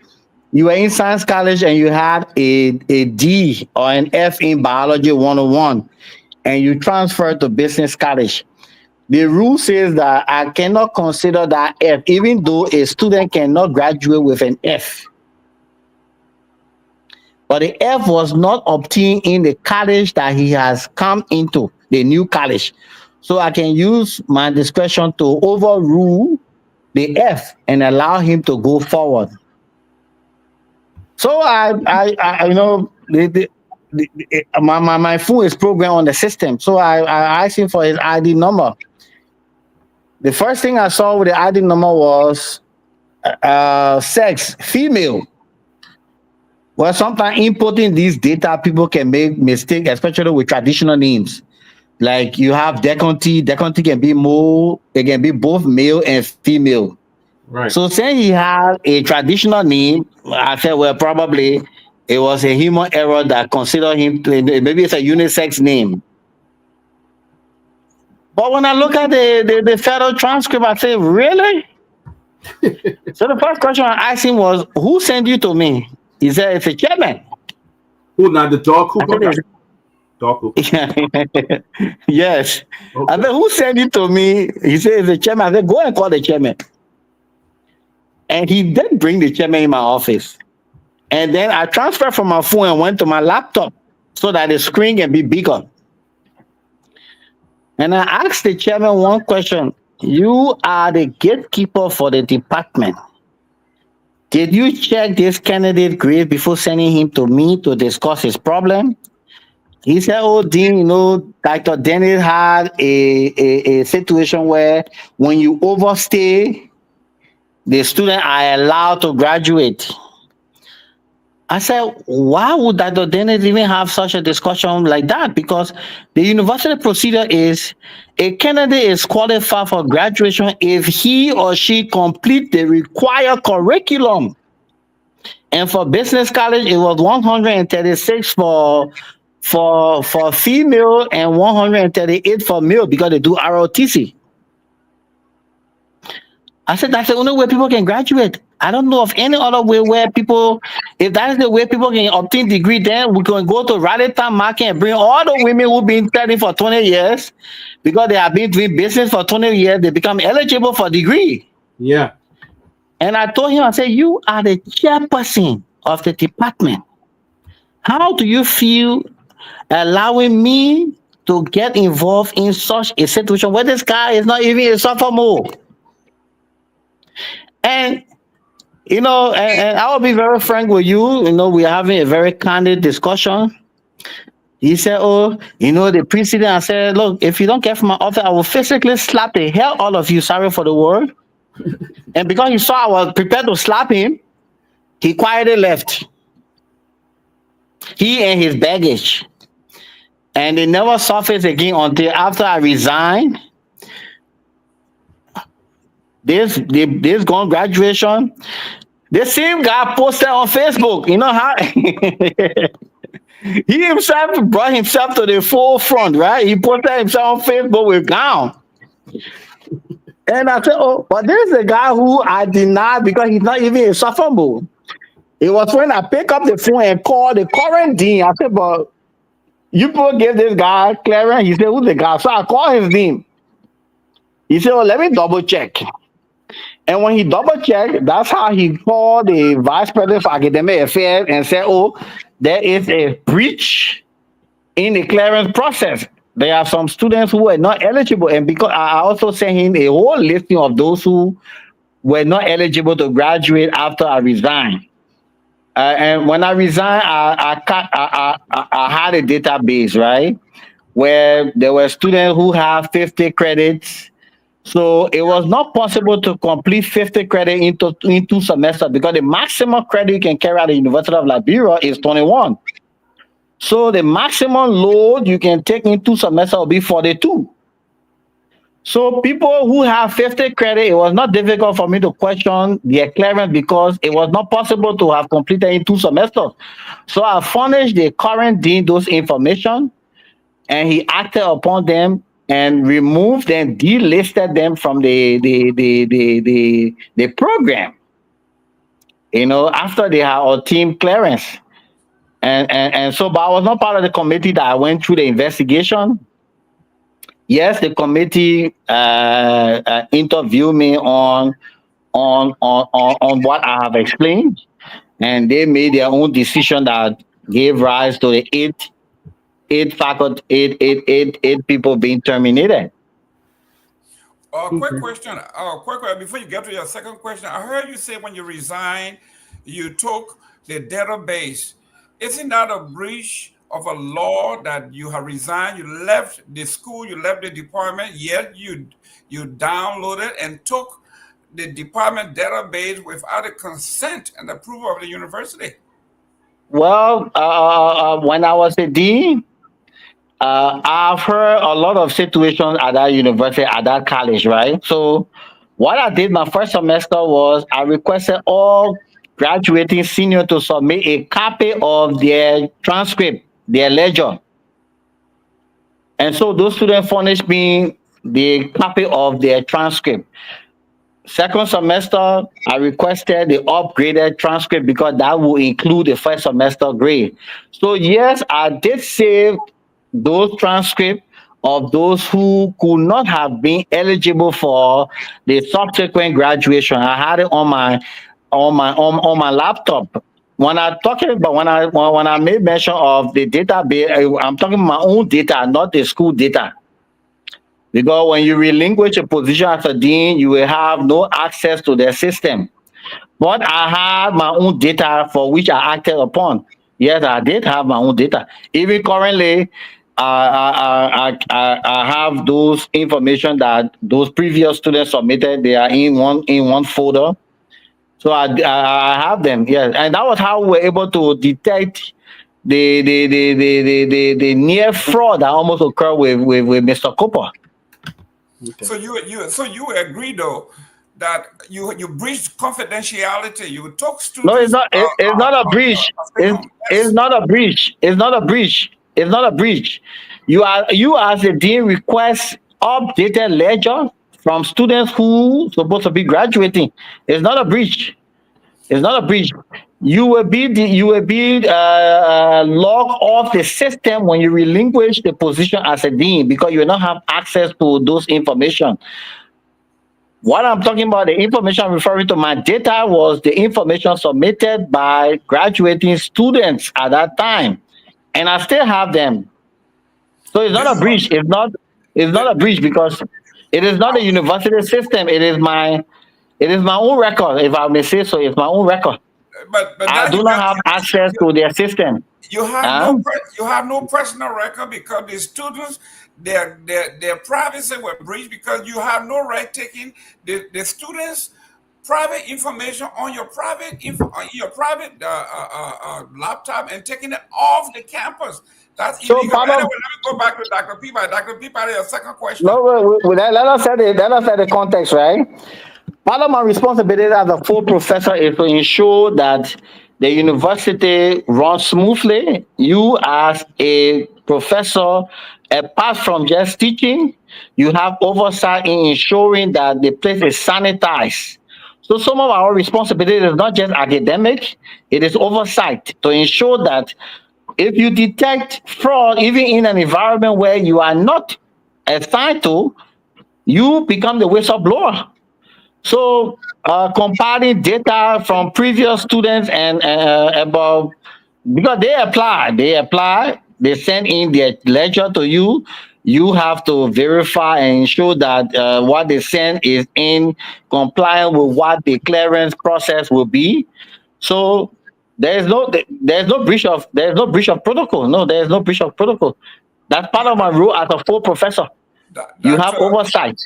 Speaker 5: you were in science college and you had a D or an F in biology 101 and you transferred to business college. The rule says that I cannot consider that F, even though a student cannot graduate with an F. but the F was not obtained in the college that he has come into, the new college. So I can use my discretion to overrule the F and allow him to go forward. So I you know, my phone is programmed on the system. So I asked him for his ID number. The first thing I saw with the ID number was sex, female. Well, sometimes inputting these data, people can make mistakes, especially with traditional names. Like you have Deconti. Deconti can be more, it can be both male and female.
Speaker 4: Right.
Speaker 5: So saying he had a traditional name, I said, well, probably it was a human error that considered him to, maybe it's a unisex name. But when I look at the federal transcript, I say, really? So the first question I asked him was, who sent you to me? He said, it's a chairman.
Speaker 4: Who, not the dog Cooper? Dog Cooper.
Speaker 5: Yes.
Speaker 4: Okay.
Speaker 5: I said, who sent you to me? He said, it's a chairman. I said, go and call the chairman. And he did bring the chairman in my office. And then I transferred from my phone and went to my laptop so that the screen can be bigger. And I asked the chairman one question. You are the gatekeeper for the department. Did you check this candidate grade before sending him to me to discuss his problem? He said, oh, Dean, you know, Dr. Dennis had a situation where when you overstay, the student are allowed to graduate. I said, why would Dr. Dennis even have such a discussion like that? Because the university procedure is a candidate is qualified for graduation if he or she complete the required curriculum. And for business college, it was 136 for female and 138 for male because they do ROTC. I said, that's the only way people can graduate. I don't know of any other way where people, if that is the way people can obtain degree, then we can go to Raleigh Town Market and bring all the women who've been studying for 20 years because they have been doing business for 20 years, they become eligible for degree.
Speaker 4: Yeah.
Speaker 5: And I told him, I said, you are the chairperson of the department. How do you feel allowing me to get involved in such a situation where this guy is not even a sophomore? And you know, and I will be very frank with you. You know, we're having a very candid discussion. He said, oh, you know, the president, I said, look, if you don't get from my office, I will physically slap the hell out of you. Sorry for the word. And because he saw I was prepared to slap him, he quietly left. He and his baggage. And they never surfaced again until after I resigned. This gone graduation. The same guy posted on Facebook. You know how he himself brought himself to the forefront, right? He posted himself on Facebook with gown. And I said, oh, but there's a guy who I denied because he's not even a sophomore. It was when I picked up the phone and called the current dean. I said, but you people give this guy clearance. He said, who's the guy? So I called his name. He said, oh, let me double check. And when he double checked, that's how he called the vice president for academic affairs and said, oh, there is a breach in the clearance process. There are some students who were not eligible. And because I also sent him a whole listing of those who were not eligible to graduate after I resigned. And when I resigned, I had a database, right, where there were students who have 50 credits. So it was not possible to complete 50 credit in 2 semesters because the maximum credit you can carry at the University of Liberia is 21. So the maximum load you can take in 2 semesters will be 42. So people who have 50 credit, it was not difficult for me to question their clearance because it was not possible to have completed in 2 semesters. So I furnished the current dean those information, and he acted upon them and removed and delisted them from the program. You know, after they had obtained clearance. And so, but I was not part of the committee that I went through the investigation. Yes, the committee interviewed me on what I have explained, and they made their own decision that gave rise to the eight faculty, eight people being terminated.
Speaker 3: Quick question. Before you get to your second question, I heard you say when you resigned, you took the database. Isn't that a breach of a law that you have resigned? You left the school, you left the department, yet you downloaded and took the department database without the consent and approval of the university.
Speaker 5: Well, when I was a dean, I've heard a lot of situations at that university, at that college, right? So, what I did my first semester was I requested all graduating seniors to submit a copy of their transcript, their ledger. And so those students furnished me the copy of their transcript. Second semester, I requested the upgraded transcript because that will include the first semester grade. So yes, I did save those transcripts of those who could not have been eligible for the subsequent graduation. I had it on my laptop. When I made mention of the database, I'm talking my own data, not the school data. Because when you relinquish a position as a dean, you will have no access to their system. But I have my own data for which I acted upon. Yes, I did have my own data. Even currently, I have those information that those previous students submitted. They are in one folder. So I have them. Yes, and that was how we were able to detect the near fraud that almost occurred with Mr. Cooper.
Speaker 3: Okay. So you agree though that you breached confidentiality. You took students.
Speaker 5: No, it's not. It's not a breach. It's not a breach. It's not a breach. It's not a breach. You as a dean request updated ledger from students who supposed to be graduating. It's not a breach. It's not a breach. You will be logged off the system when you relinquish the position as a dean because you will not have access to those information. What I'm talking about, the information I'm referring to, my data was the information submitted by graduating students at that time, and I still have them. So it's not a breach. It's not a breach because it is not a university system. It is my own record, if I may say so. It's my own record.
Speaker 3: But
Speaker 5: I do not have access to their system.
Speaker 3: You have no personal record because the students, their privacy were breached because you have no right taking the students' private information on your private laptop and taking it off the campus. That's illegal. Anyway, let me go back to Dr. Peabody. Dr. Peabody, your second question.
Speaker 5: No, let us set the context, right? Part of my responsibility as a full professor is to ensure that the university runs smoothly. You as a professor, apart from just teaching, you have oversight in ensuring that the place is sanitized. So some of our responsibility is not just academic, it is oversight to ensure that if you detect fraud, even in an environment where you are not assigned to, you become the whistleblower. So compiling data from previous students and about, because they apply, they send in their ledger to you. You have to verify and ensure that what they send is in compliance with what the clearance process will be. So there's no breach of protocol. No, there's no breach of protocol. That's part of my role as a full professor. You have oversight.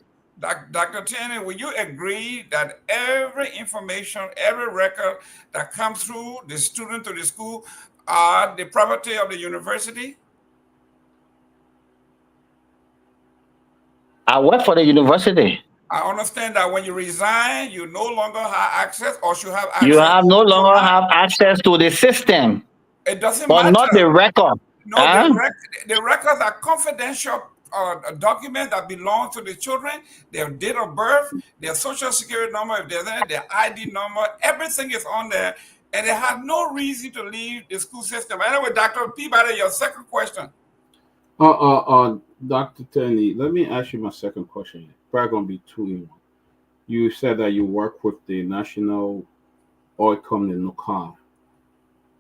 Speaker 3: Dr. Tierney, will you agree that every information, every record that comes through the student to the school are the property of the university?
Speaker 5: I work for the university.
Speaker 3: I understand that when you resign, you no longer have access, or should have access.
Speaker 5: You have no longer have access to the system.
Speaker 3: It doesn't
Speaker 5: matter. But not the record.
Speaker 3: No, the records are confidential documents that belong to the children, their date of birth, their social security number, if there's any, their ID number, everything is on there, and they have no reason to leave the school system. Anyway, Dr. Peabody, your second question.
Speaker 4: Dr. Tierney, let me ask you my second question. Probably going to be two in one. You said that you work with the National Oil Company in Nukam,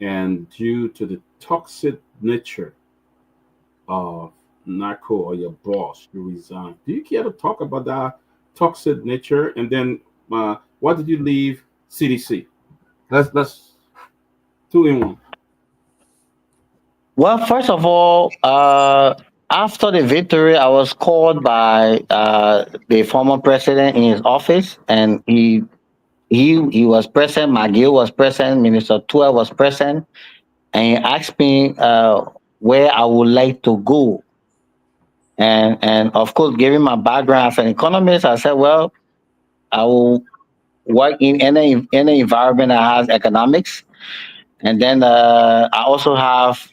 Speaker 4: and due to the toxic nature of narco or your boss, you resign. Do you care to talk about that toxic nature? And then why did you leave CDC? Let's 2 in 1.
Speaker 5: Well, first of all, after the victory, I was called by the former president in his office, and he was present. McGill was present. Minister Tua was present, and he asked me where I would like to go. And of course, given my background as an economist, I said, well, I will work in any environment that has economics, and then I also have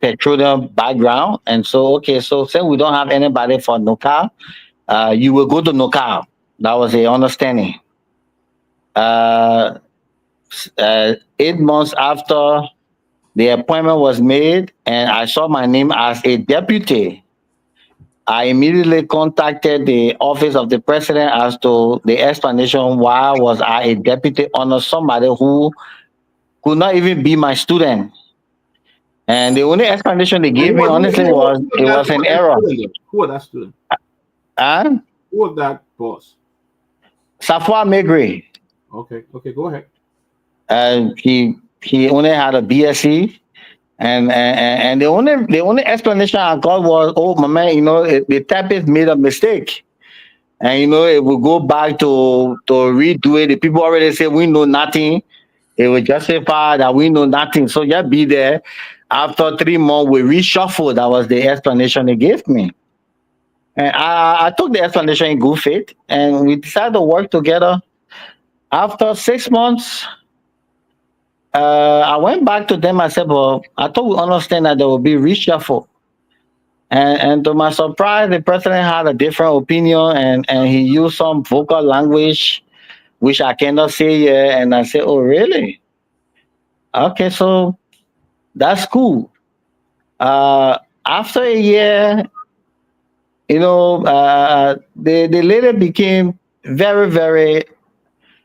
Speaker 5: petroleum background. And so, okay, so since we don't have anybody for NOCAL, you will go to NOCAL. That was the understanding. 8 months after the appointment was made and I saw my name as a deputy, I immediately contacted the office of the president as to the explanation why was I a deputy under somebody who could not even be my student. And the only explanation they gave me, honestly, was it was an error.
Speaker 4: Who was that student?
Speaker 5: Huh?
Speaker 4: Who was that boss?
Speaker 5: Safwa Megri.
Speaker 4: Okay, go ahead.
Speaker 5: He only had a BSc, and the only explanation I got was, oh my man, the typist made a mistake, and it will go back to redo it. The people already say we know nothing. It will justify that we know nothing. So just be there. After 3 months, we reshuffled. That was the explanation they gave me. And I took the explanation in good faith, and we decided to work together. After 6 months, I went back to them. I said, well, I thought we understand that there will be reshuffle. And to my surprise, the president had a different opinion, and he used some vocal language, which I cannot say here. And I said, oh, really? Okay, so that's cool. After a year, the lady became very, very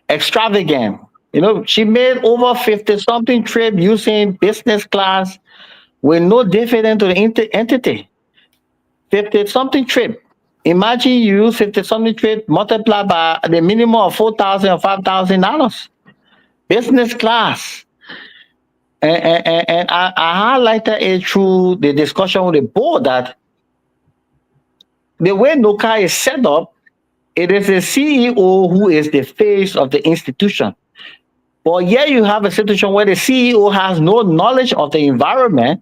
Speaker 5: extravagant. She made over 50-something trip using business class with no dividend to the entity. 50-something trip. Imagine you use 50-something trip multiplied by the minimum of $4,000 or $5,000. Business class. And I highlighted it through the discussion with the board that the way NOCA is set up, it is the CEO who is the face of the institution. But yet you have a situation where the CEO has no knowledge of the environment,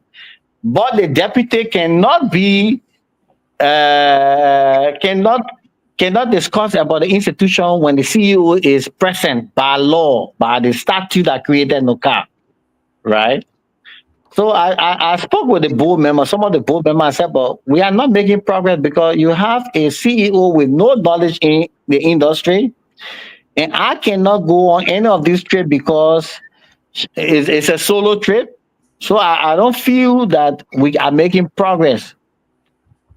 Speaker 5: but the deputy cannot discuss about the institution when the CEO is present by law, by the statute that created NOCA, right? So I spoke with the board members, some of the board members. I said, but we are not making progress because you have a CEO with no knowledge in the industry, and I cannot go on any of these trips because it's a solo trip. So I don't feel that we are making progress.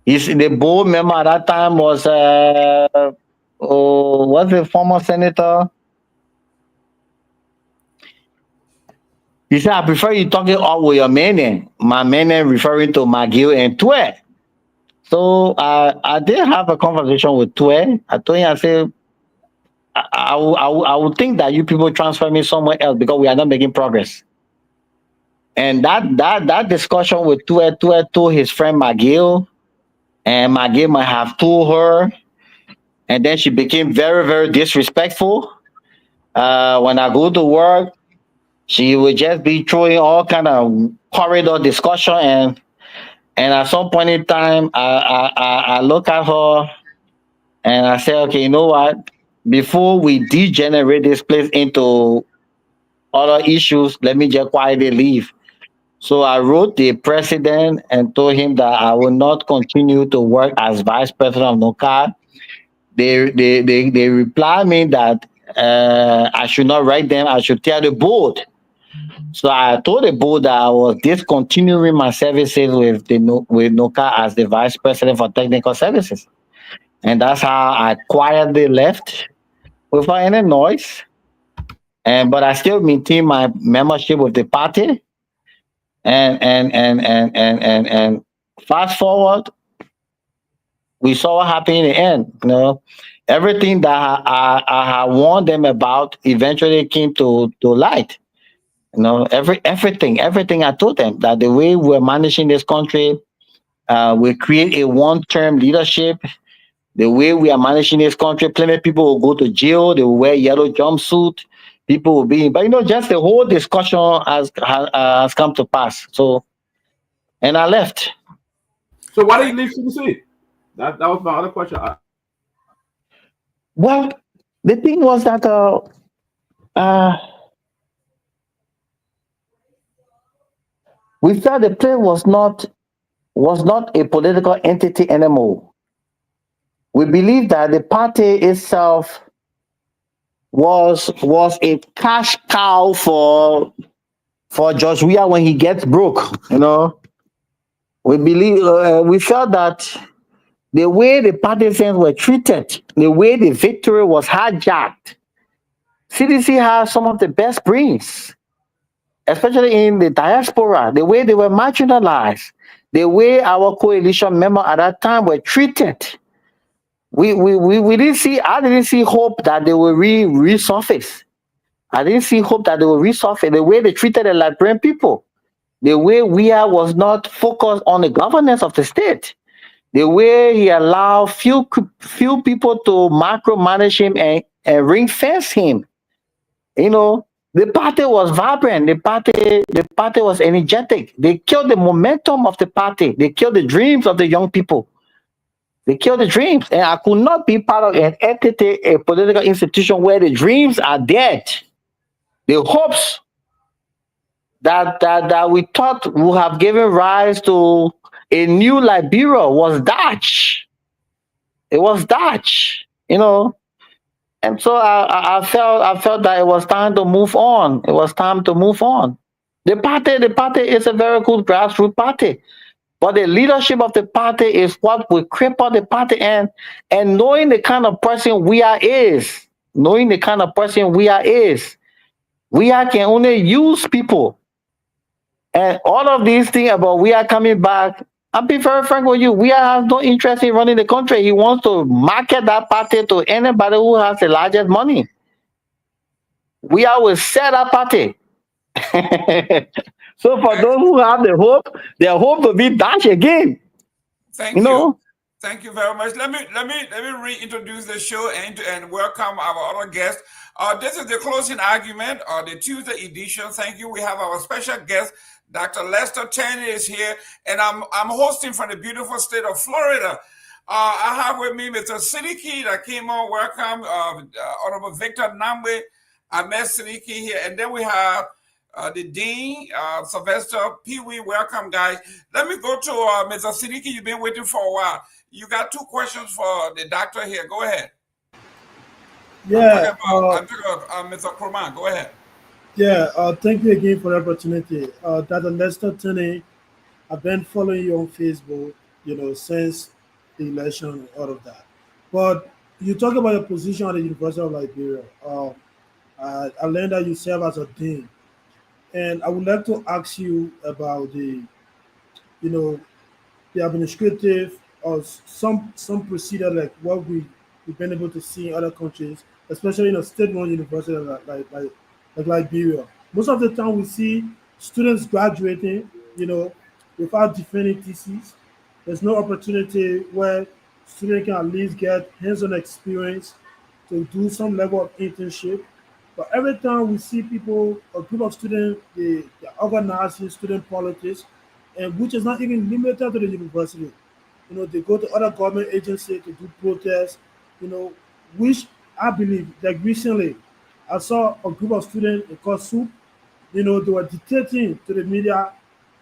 Speaker 5: The board member at that time was, what's the former senator? He said, I prefer you talking all with your Myean. My Myean referring to McGill and Tue. So I did have a conversation with Tue. I told him, I said, I would think that you people transfer me somewhere else because we are not making progress. And that discussion with Tue told his friend McGill, and McGill might have told her, and then she became very, very disrespectful. When I go to work, she would just be throwing all kind of corridor discussion, and at some point in time, I look at her and I say, okay, you know what? Before we degenerate this place into other issues, let me just quietly leave. So I wrote the president and told him that I will not continue to work as vice president of NOCA. They replied me that I should not write them. I should tell the board. So I told the board that I was discontinuing my services with NOCA as the vice president for technical services. And that's how I quietly left without any noise. But I still maintain my membership with the party. And fast forward, we saw what happened in the end. Everything that I warned them about eventually came to light. Everything I told them, that the way we're managing this country, we create a one-term leadership. The way we are managing this country, plenty of people will go to jail. They will wear yellow jumpsuit. People will be, but just the whole discussion has come to pass. So, and I left.
Speaker 4: So why did you leave CDC? That was my other question.
Speaker 5: Well, the thing was that we felt the place was not a political entity anymore. We believe that the party itself was a cash cow for George Weah when he gets broke. We felt that the way the partisans were treated, the way the victory was hijacked. CDC has some of the best brains, especially in the diaspora, the way they were marginalized, the way our coalition members at that time were treated. We didn't see, I didn't see hope that they will resurface. I didn't see hope that they will resurface. The way they treated the Liberian people, the way Weah was not focused on the governance of the state, the way he allowed few people to micromanage him and ring fence him. The party was vibrant. The party was energetic. They killed the momentum of the party. They killed the dreams of the young people. They killed the dreams. And I could not be part of an entity, a political institution where the dreams are dead. The hopes that we thought would have given rise to a new Liberia was Dutch. It was Dutch, And so I felt that it was time to move on. It was time to move on. The party is a very good grassroots party. But the leadership of the party is what will cripple the party. And knowing the kind of person Weah is, Weah can only use people. And all of these things about Weah coming back, I'll be very frank with you, Weah has no interest in running the country. He wants to market that party to anybody who has the largest money. Weah will sell that party. So for those who have the hope, their hope will be dashed again.
Speaker 3: Thank you. Thank you very much. Let me reintroduce the show and welcome our other guest. This is the closing argument, the Tuesday edition. Thank you. We have our special guest, Dr. Lester Pewee is here, and I'm hosting from the beautiful state of Florida. I have with me Mr. Siddiqui that came on. Welcome, Honorable Victor Namwe. I met Siddiqui here, and then we have the Dean, Sylvester Pewee. Welcome, guys. Let me go to Mr. Siddiqui. You've been waiting for a while. You got 2 questions for the doctor here. Go ahead.
Speaker 6: Yeah.
Speaker 3: I'm talking about Mr. Kroman. Go ahead.
Speaker 6: Yeah. Thank you again for the opportunity. Dr. Lester Pewee, I've been following you on Facebook, since the election and all of that. But you talk about your position at the University of Liberia. I learned that you serve as a dean. And I would like to ask you about the administrative or some procedure like what we've been able to see in other countries, especially in a state-run university like Liberia. Most of the time we see students graduating, without defending theses. There's no opportunity where students can at least get hands-on experience to do some level of internship. But every time we see people, a group of students, they're organizing student politics, and which is not even limited to the university. They go to other government agencies to do protests, which I believe, like recently, I saw a group of students in Kosovo, they were dictating to the media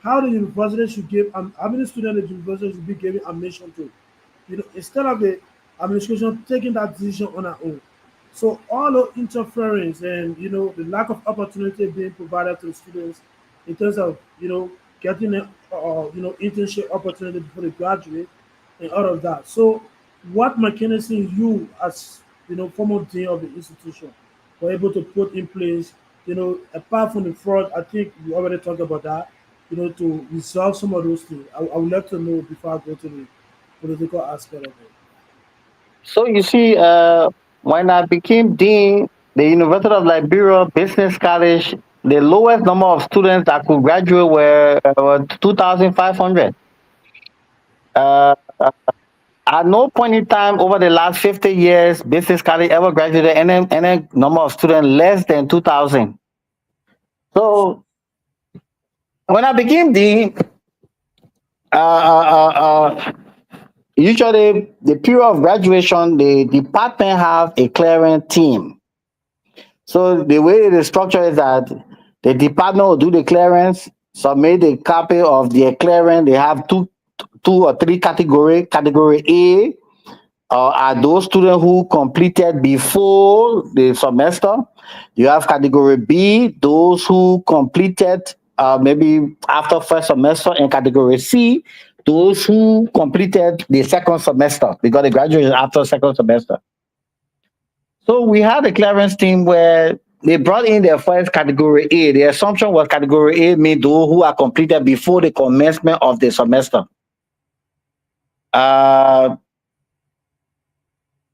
Speaker 6: how the university should give, how many students the university should be giving admission to. Instead of the administration taking that decision on our own. So all the interference and the lack of opportunity being provided to the students in terms of getting a internship opportunity before they graduate and all of that. So what mechanism you as former dean of the institution were able to put in place, apart from the fraud, I think we already talked about that, to resolve some of those things? I would like to know before I go to the political aspect of it.
Speaker 5: So you see, when I became dean, the University of Liberia Business College, the lowest number of students that could graduate were 2,500. Uh, at no point in time over the last 50 years, Business College ever graduated any number of students less than 2,000. So when I became dean, uh, uh, uh, usually the period of graduation, the department have a clearing team. So the way it is structured is that the department will do the clearance, submit a copy of their clearance. They have two or three category. Category A are those students who completed before the semester. You have category B, those who completed maybe after first semester, and category C, those who completed the second semester because they graduated after second semester. So we had a clearance team where they brought in their first category A. The assumption was category A means those who are completed before the commencement of the semester.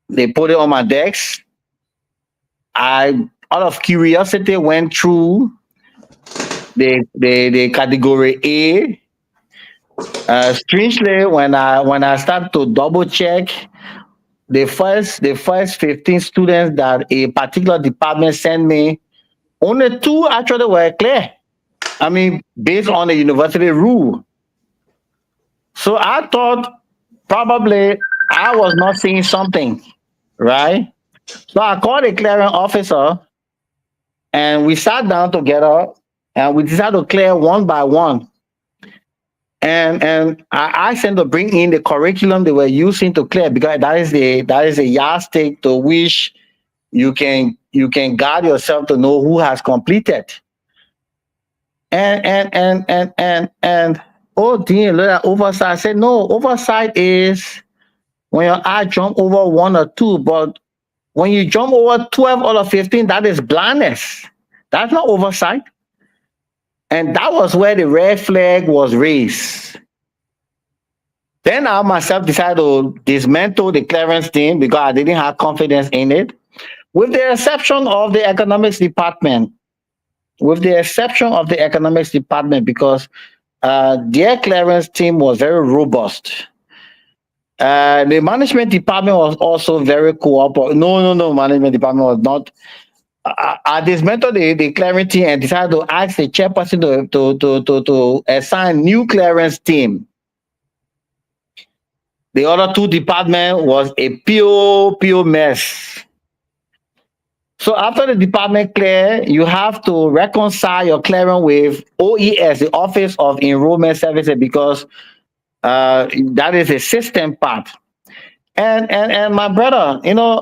Speaker 5: They put it on my desk. I, out of curiosity, went through the category A. Strangely, when I started to double check, the first 15 students that a particular department sent me, only 2 actually were clear. I mean, based on the university rule. So I thought probably I was not seeing something, right? So I called the clearing officer and we sat down together and we decided to clear one by one. And I asked them to bring in the curriculum they were using to clear because that is a yardstick to which you can guide yourself to know who has completed. And oh dear, look at oversight. I said no, oversight is when your eye jump over 1 or 2, but when you jump over 12 or 15, that is blindness. That's not oversight. And that was where the red flag was raised. Then I myself decided to dismantle the clearance team because I didn't have confidence in it, with the exception of the economics department. Because their clearance team was very robust. The management department was also very cooperative. No, management department was not. I dismantled the clearance team and decided to ask the chairperson to assign new clearance team. The other 2 departments was a pure mess. So after the department clear, you have to reconcile your clearance with OES, the Office of Enrollment Services, because that is a system part. And my brother,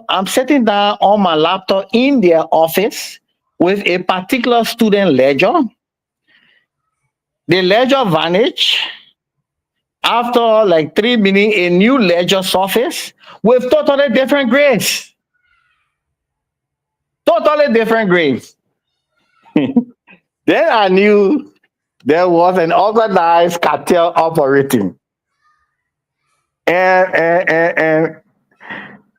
Speaker 5: I'm sitting down on my laptop in their office with a particular student ledger. The ledger vanished. After like 3 minutes, a new ledger surfaced with totally different grades. Totally different grades. Then I knew there was an organized cartel operating. And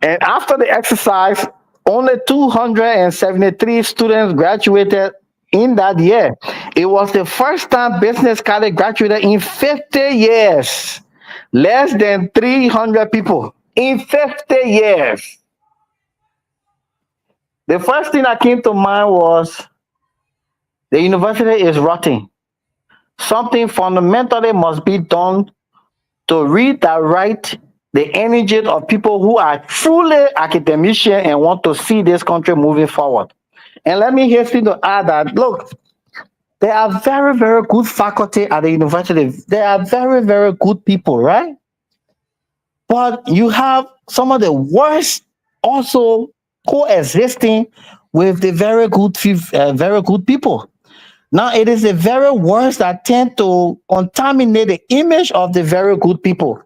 Speaker 5: after the exercise, only 273 students graduated in that year. It was the first time business college graduated in 50 years. Less than 300 people in 50 years. The first thing that came to mind was the university is rotting. Something fundamentally must be done to redirect the energy of people who are truly academicians and want to see this country moving forward. And let me hasten to add that, look, there are very, very good faculty at the university. There are very, very good people, right? But you have some of the worst also coexisting with the very good people. Now, it is the very worst that tend to contaminate the image of the very good people.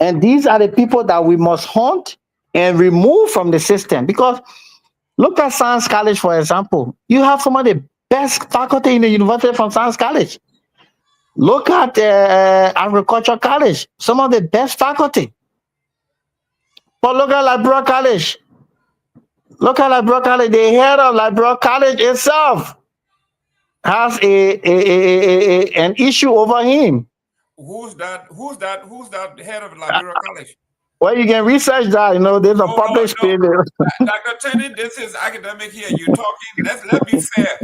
Speaker 5: And these are the people that we must hunt and remove from the system. Because look at Science College, for example. You have some of the best faculty in the university from Science College. Look at Agriculture College, some of the best faculty. But look at Liberia College. Look at Liberia College. The head of Liberia College itself has an issue over him.
Speaker 3: Who's that? Who's that? Who's that head of Liberia College?
Speaker 5: Well, you can research that. You know, there's a public space.
Speaker 3: Dr. Tenney, this is academic here. You're talking. Let's be fair.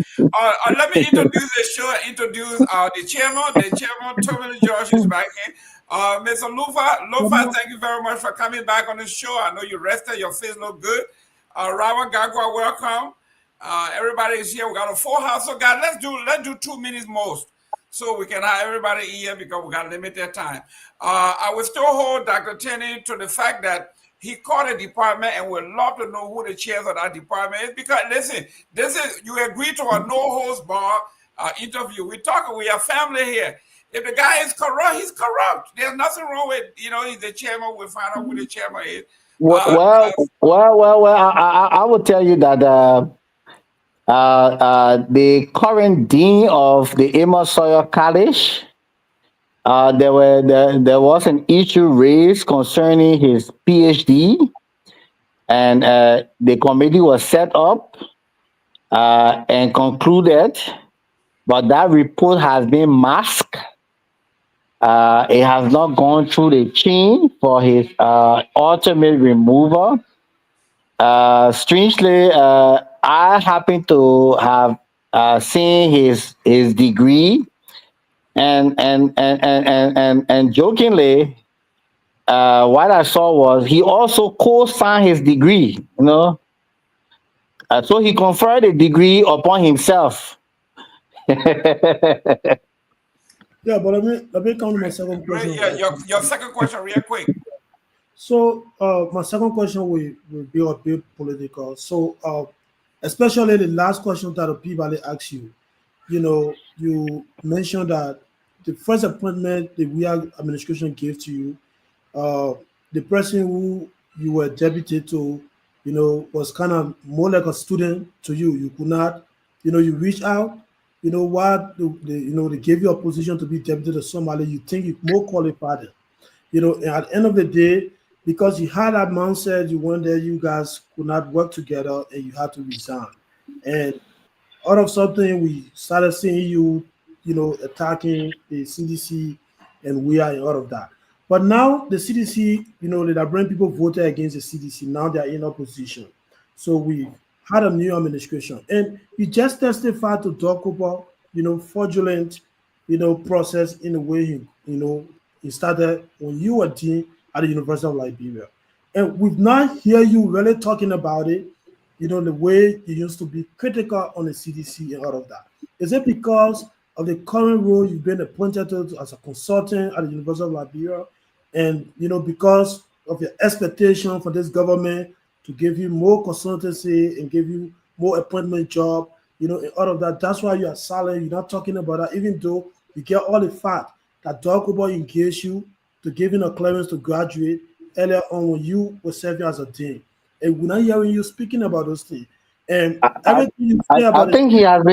Speaker 3: Let me introduce the show. Introduce the chairman. The chairman, Tomalin George, is back in. Mr. Lofa, thank you very much for coming back on the show. I know you rested. Your face look good. Robert Garguah, welcome. Everybody is here. We got a full house. So, guys, let's do 2 minutes most, so we can have everybody here because we got limited time. I will still hold Dr. Tenney to the fact that he called a department and would love to know who the chairs of that department is. Because listen, you agree to a no-holds bar interview. We are family here. If the guy is corrupt, he's corrupt. There's nothing wrong with, he's the chairman. We'll find out who the chairman is.
Speaker 5: Well, I will tell you that the current dean of the Amos Sawyer College, there was an issue raised concerning his PhD, and the committee was set up and concluded, but that report has been masked. It has not gone through the chain for his ultimate removal. Strangely, I happen to have seen his degree, and jokingly, what I saw was he also co-signed his degree. So he conferred a degree upon himself.
Speaker 6: Yeah, but let me come to my second question.
Speaker 3: Yeah, your second question, real quick.
Speaker 6: So my second question will be a bit political. So especially the last question that Peabody asked you, you mentioned that the first appointment the Guar administration gave to you, the person who you were deputy to, was kind of more like a student to you. You could not, you reached out. They gave you a position to be deputy to somebody you think you're more qualified. And at the end of the day, because you had that mindset, you went there, you guys could not work together and you had to resign. And out of something, we started seeing you, attacking the CDC and we are and all of that. But now the CDC, the Liberian people voted against the CDC. Now they are in opposition. So we had a new administration. And you just testified to Dokoba, fraudulent, process in the way he started when you were dean at the University of Liberia. And we've not hear you really talking about it, the way you used to be critical on the CDC and all of that. Is it because of the current role you've been appointed to as a consultant at the University of Liberia, and because of your expectation for this government to give you more consultancy and give you more appointment job, and all of that? That's why you are silent. You're not talking about that, even though you get all the fact that Dokoba engaged you to giving a clearance to graduate earlier on when you were serving as a dean. And we're not hearing you speaking about those things. And everything you say about
Speaker 5: I think he has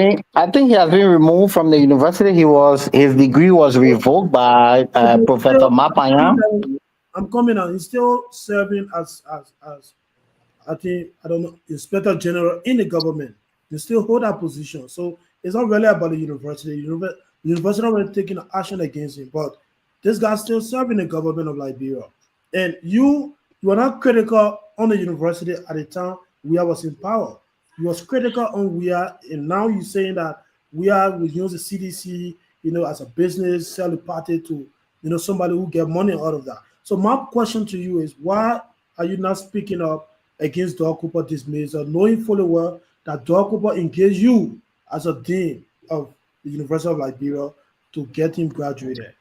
Speaker 5: been removed from the university. His degree was revoked by Professor Myean.
Speaker 6: I'm coming out. He's still serving as Inspector General in the government. You still hold that position. So it's not really about the university. The university already taking action against him, but this guy's still serving the government of Liberia. And you are not critical on the university at the time Guar was in power. You was critical on Guar, and now you're saying that Guar will use the CDC, as a business, sell the party to, somebody who get money out of that. So my question to you is, why are you not speaking up against Dokoba dismissal, knowing fully well that Dokoba engaged you as a dean of the University of Liberia to get him graduated?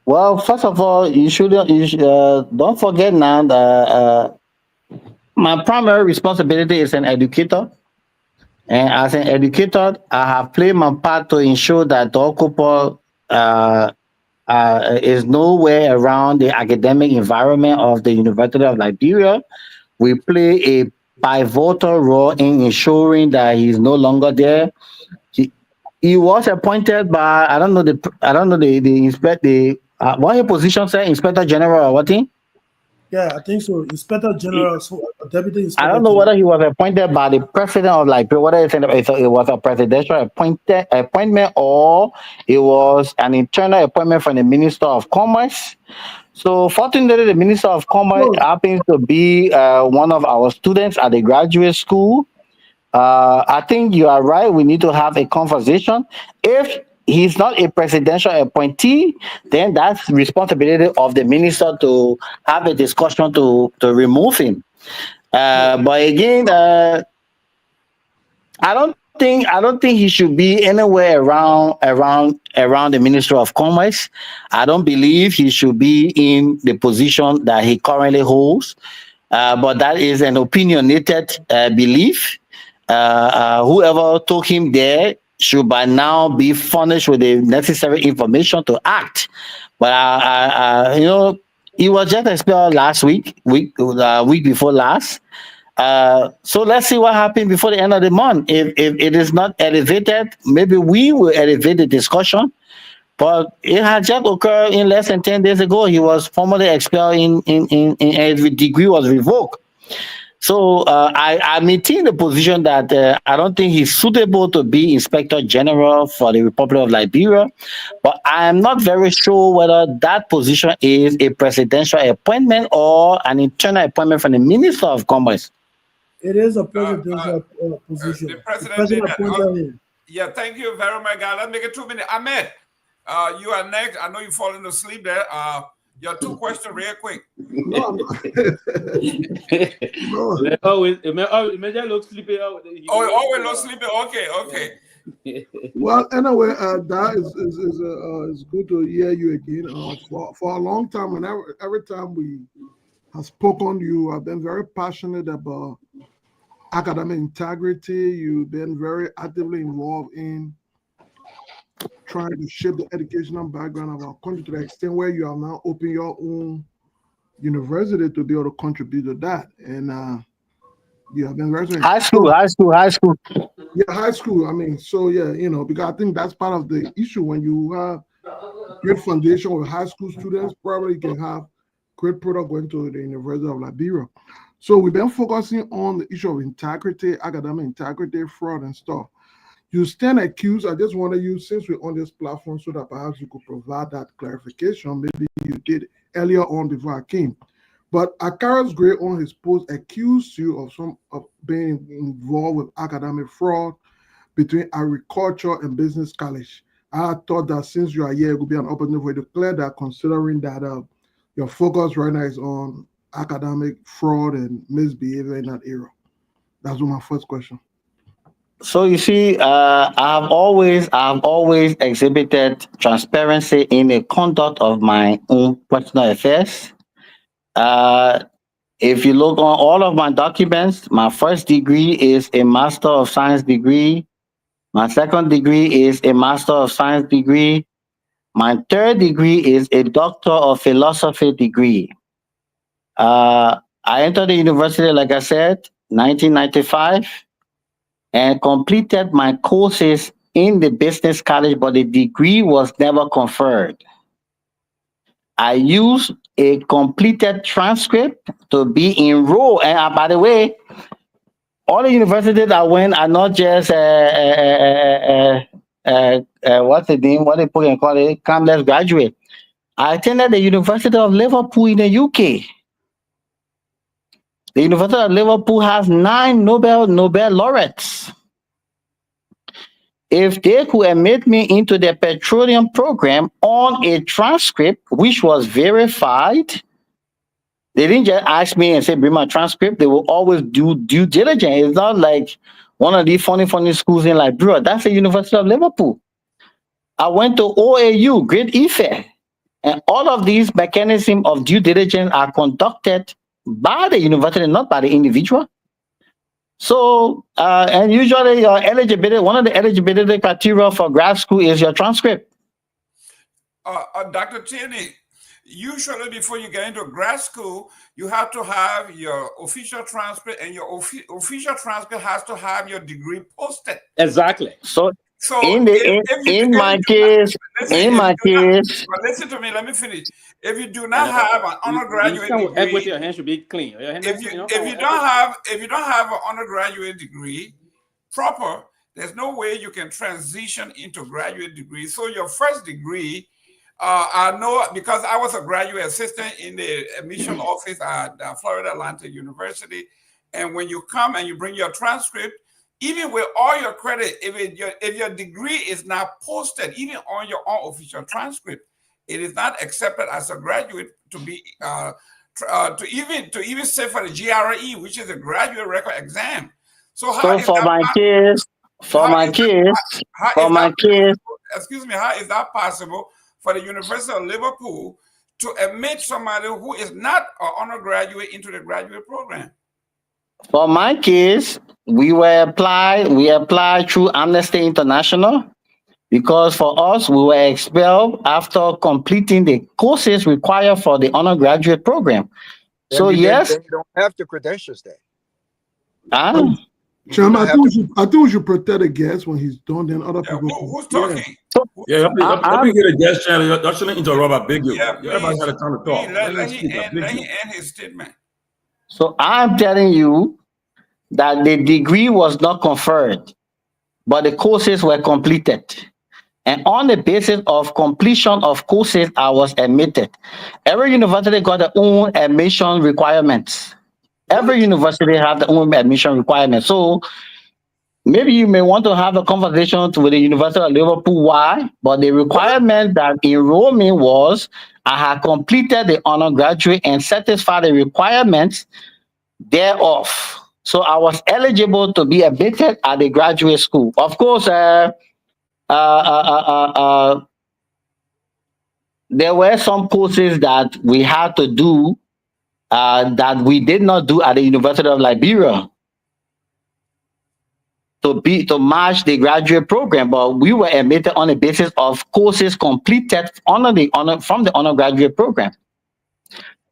Speaker 5: Well, first of all, you don't forget now that my primary responsibility is an educator. And as an educator, I have played my part to ensure that Dokoba is nowhere around the academic environment of the University of Liberia. We play a pivotal role in ensuring that he's no longer there. he was appointed by I don't know the what his position say, Inspector General or what thing?
Speaker 6: Yeah, I think so. Inspector General, so Deputy
Speaker 5: I
Speaker 6: Inspector
Speaker 5: don't know
Speaker 6: General.
Speaker 5: whether he was appointed by the president of Liberia, whether it was a presidential appointment or it was an internal appointment from the Minister of Commerce. So fortunately, the Minister of Commerce
Speaker 6: No,
Speaker 5: happens to be one of our students at the graduate school. I think you are right. We need to have a conversation. If he's not a presidential appointee, then that's responsibility of the minister to have a discussion to remove him. But again, I don't think he should be anywhere around the Ministry of Commerce. I don't believe he should be in the position that he currently holds. But that is an opinionated belief. Whoever took him there should by now be furnished with the necessary information to act. But he was just expelled last week before last. So let's see what happens before the end of the month. If it is not elevated, maybe we will elevate the discussion. But it had just occurred in less than 10 days ago. He was formally expelled in his degree was revoked. So I maintain the position that I don't think he's suitable to be Inspector General for the Republic of Liberia. But I am not very sure whether that position is a presidential appointment or an internal appointment from the Minister of Commerce.
Speaker 6: it is a presidential position.
Speaker 3: The
Speaker 6: The
Speaker 3: president
Speaker 6: president
Speaker 3: did that.
Speaker 6: appointed him.
Speaker 3: Yeah, thank you very much, guys. Let's make it 2 minutes. Ahmed, you are next. I know you're falling asleep there. Your 2 questions real quick.
Speaker 7: No, I'm not. No.
Speaker 8: Imagine look sleepy.
Speaker 3: Always not sleeping. Okay.
Speaker 7: Well, anyway, that is good to hear you again. For a long time, whenever every time we have spoken, you have been very passionate about academic integrity. You've been very actively involved in trying to shape the educational background of our country to the extent where you have now opened your own university to be able to contribute to that. And you have been very
Speaker 5: High school.
Speaker 7: Yeah, high school. I mean, so yeah, because I think that's part of the issue when you have great foundation with high school students, probably you can have great product going to the University of Liberia. So we've been focusing on the issue of integrity, academic integrity, fraud, and stuff. You stand accused. I just wanted you, since we're on this platform, so that perhaps you could provide that clarification. Maybe you did earlier on before I came. But Akaras Gray on his post accused you of being involved with academic fraud between agriculture and business college. I thought that since you are here, it would be an opportunity for you to clear that, considering that your focus right now is on academic fraud and misbehavior in that era. That's my first question.
Speaker 5: So you see, I've always exhibited transparency in the conduct of my own personal affairs. If you look on all of my documents, my first degree is a Master of Science degree. My second degree is a Master of Science degree. My third degree is a Doctor of Philosophy degree. I entered the university, like I said, 1995, and completed my courses in the business college, but the degree was never conferred. I used a completed transcript to be enrolled. And by the way, all the universities I went are not just what's the name? What they put and call it? Campus graduate. I attended the University of Liverpool in the UK. The University of Liverpool has 9 Nobel laureates. If they could admit me into the petroleum program on a transcript which was verified, they didn't just ask me and say, bring my transcript. They will always do due diligence. It's not like one of these funny schools in Liberia. That's the University of Liverpool. I went to OAU, Great Ife, and all of these mechanisms of due diligence are conducted by the university, not by the individual. So, and usually your eligibility, one of the eligibility criteria for grad school is your transcript.
Speaker 3: Dr. Tierney, usually before you get into grad school, you have to have your official transcript, and your official transcript has to have your degree posted.
Speaker 8: Exactly.
Speaker 5: So
Speaker 3: So
Speaker 5: in my case,
Speaker 3: but listen to me, let me finish. If you do not have an undergraduate degree,
Speaker 8: your hand should be clean.
Speaker 3: if you don't have an undergraduate degree proper, there's no way you can transition into graduate degree. So your first degree, I know because I was a graduate assistant in the admission office at Florida Atlantic University, and when you come and you bring your transcript, even with all your credit, if your degree is not posted, even on your own official transcript, it is not accepted as a graduate to be to even say for the GRE, which is a graduate record exam. So
Speaker 5: for my kids,
Speaker 3: excuse me, how is that possible for the University of Liverpool to admit somebody who is not an undergraduate into the graduate program?
Speaker 5: For my case, we applied through Amnesty International because for us, we were expelled after completing the courses required for the undergraduate program. So yes,
Speaker 9: then you don't have the credentials there.
Speaker 7: Chairman, I think we should protect the guest when he's done. Then other people.
Speaker 3: Who's talking?
Speaker 10: Yeah, let me get a guest channel. Y'all shouldn't interrupt. I beg you.
Speaker 3: Yeah,
Speaker 10: everybody had a time to talk.
Speaker 3: Let him end his statement.
Speaker 5: So I'm telling you that the degree was not conferred, but the courses were completed. And on the basis of completion of courses, I was admitted. Every university got their own admission requirements. Every university have their own admission requirements. So maybe you may want to have a conversation with the University of Liverpool why, but the requirement that enrolled me was I had completed the undergraduate and satisfied the requirements thereof. So I was eligible to be admitted at the graduate school. Of course, there were some courses that we had to do that we did not do at the University of Liberia to match the graduate program, but we were admitted on the basis of courses completed from the undergraduate program.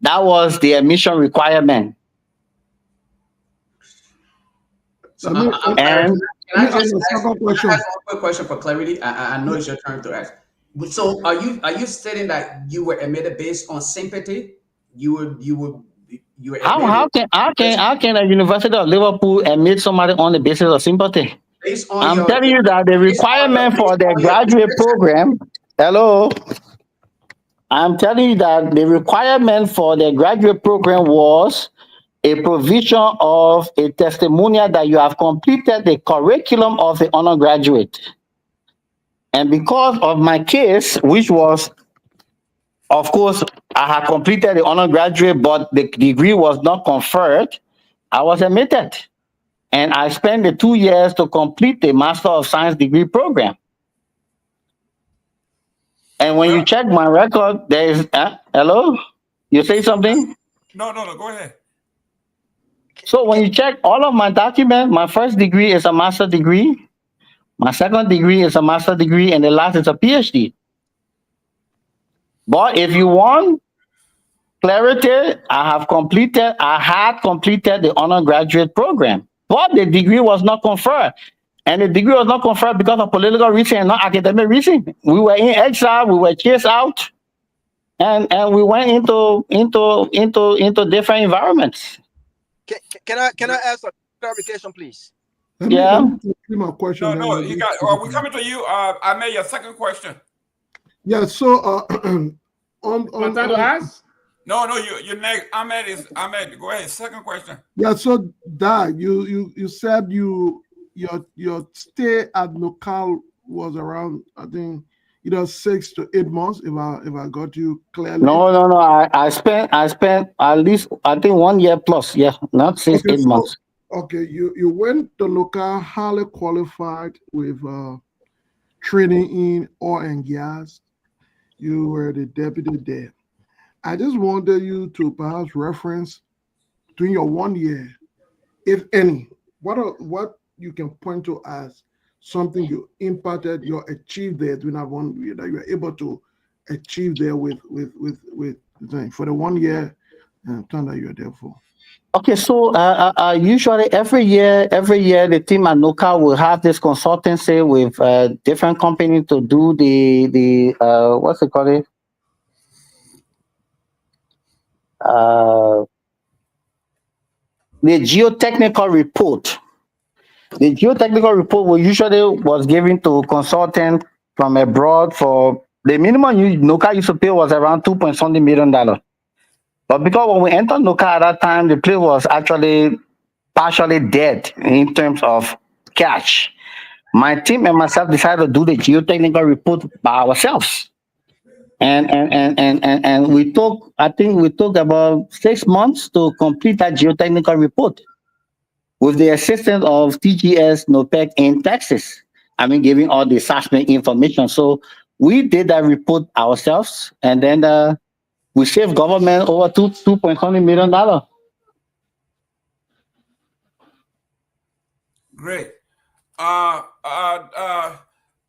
Speaker 5: That was the admission requirement.
Speaker 11: So can I just ask one quick question for clarity? I know it's your turn to ask. So are you stating that you were admitted based on sympathy? You were
Speaker 5: how can a University of Liverpool admit somebody on the basis of sympathy? I'm telling you that the requirement for the graduate program. Hello. I'm telling you that the requirement for the graduate program was a provision of a testimonial that you have completed the curriculum of the undergraduate. And because of my case, which was, of course, I had completed the undergraduate, but the degree was not conferred, I was admitted. And I spent the 2 years to complete the Master of Science degree program. And when you check my record, there is, hello? You say something?
Speaker 3: No, go ahead.
Speaker 5: So when you check all of my documents, my first degree is a master degree, my second degree is a master degree, and the last is a PhD. But if you want clarity, I had completed the undergraduate program, but the degree was not conferred. And the degree was not conferred because of political reason and not academic reason. We were in exile, we were chased out, and we went into different environments.
Speaker 9: Can I ask a clarification, please?
Speaker 5: Yeah.
Speaker 7: My question.
Speaker 3: No, we coming to you. I made your second question.
Speaker 7: Yeah. So
Speaker 8: on to ask?
Speaker 3: No, you next. Ahmed. Go ahead. Second question.
Speaker 7: Yeah. So that you said your stay at local was around, I think, 6 to 8 months. If I got you clearly.
Speaker 5: No. I spent at least, I think, 1 year plus. Yeah, not 6, 8 months.
Speaker 7: Okay, you went to local, highly qualified with training in oil and gas. You were the deputy there. I just wanted you to perhaps reference during your 1 year, if any, what you can point to as something you imparted, you achieved there during that 1 year that you were able to achieve there with for the 1 year time that you were there for.
Speaker 5: Okay, so usually every year, the team at NOCA will have this consultancy with different companies to do the what's it called? The geotechnical report. The geotechnical report was given to consultant from abroad for the minimum NOCA used to pay was around $2.something million. But because when we entered NOCA at that time, the place was actually partially dead in terms of cash. My team and myself decided to do the geotechnical report by ourselves. And we took, I think we took about 6 months to complete that geotechnical report with the assistance of TGS NOPEC in Texas. I mean, giving all the assessment information. So we did that report ourselves, and then we saved government over $2.something million.
Speaker 3: Great.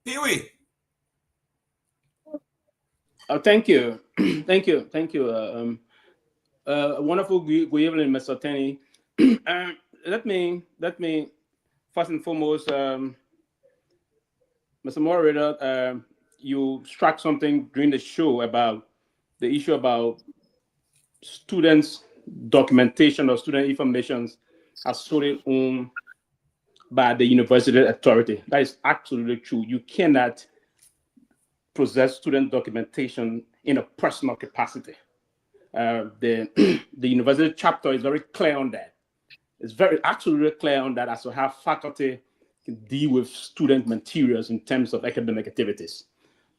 Speaker 3: Pewee.
Speaker 8: Thank you. Thank you. Wonderful. Good evening, Mr. Tenney. Let me first and foremost, Mr. Moderator, you struck something during the show about the issue about students' documentation or student information are solely owned by the university authority. That is absolutely true. You cannot possess student documentation in a personal capacity. The university chapter is very clear on that. It's very absolutely clear on that as to how faculty can deal with student materials in terms of academic activities.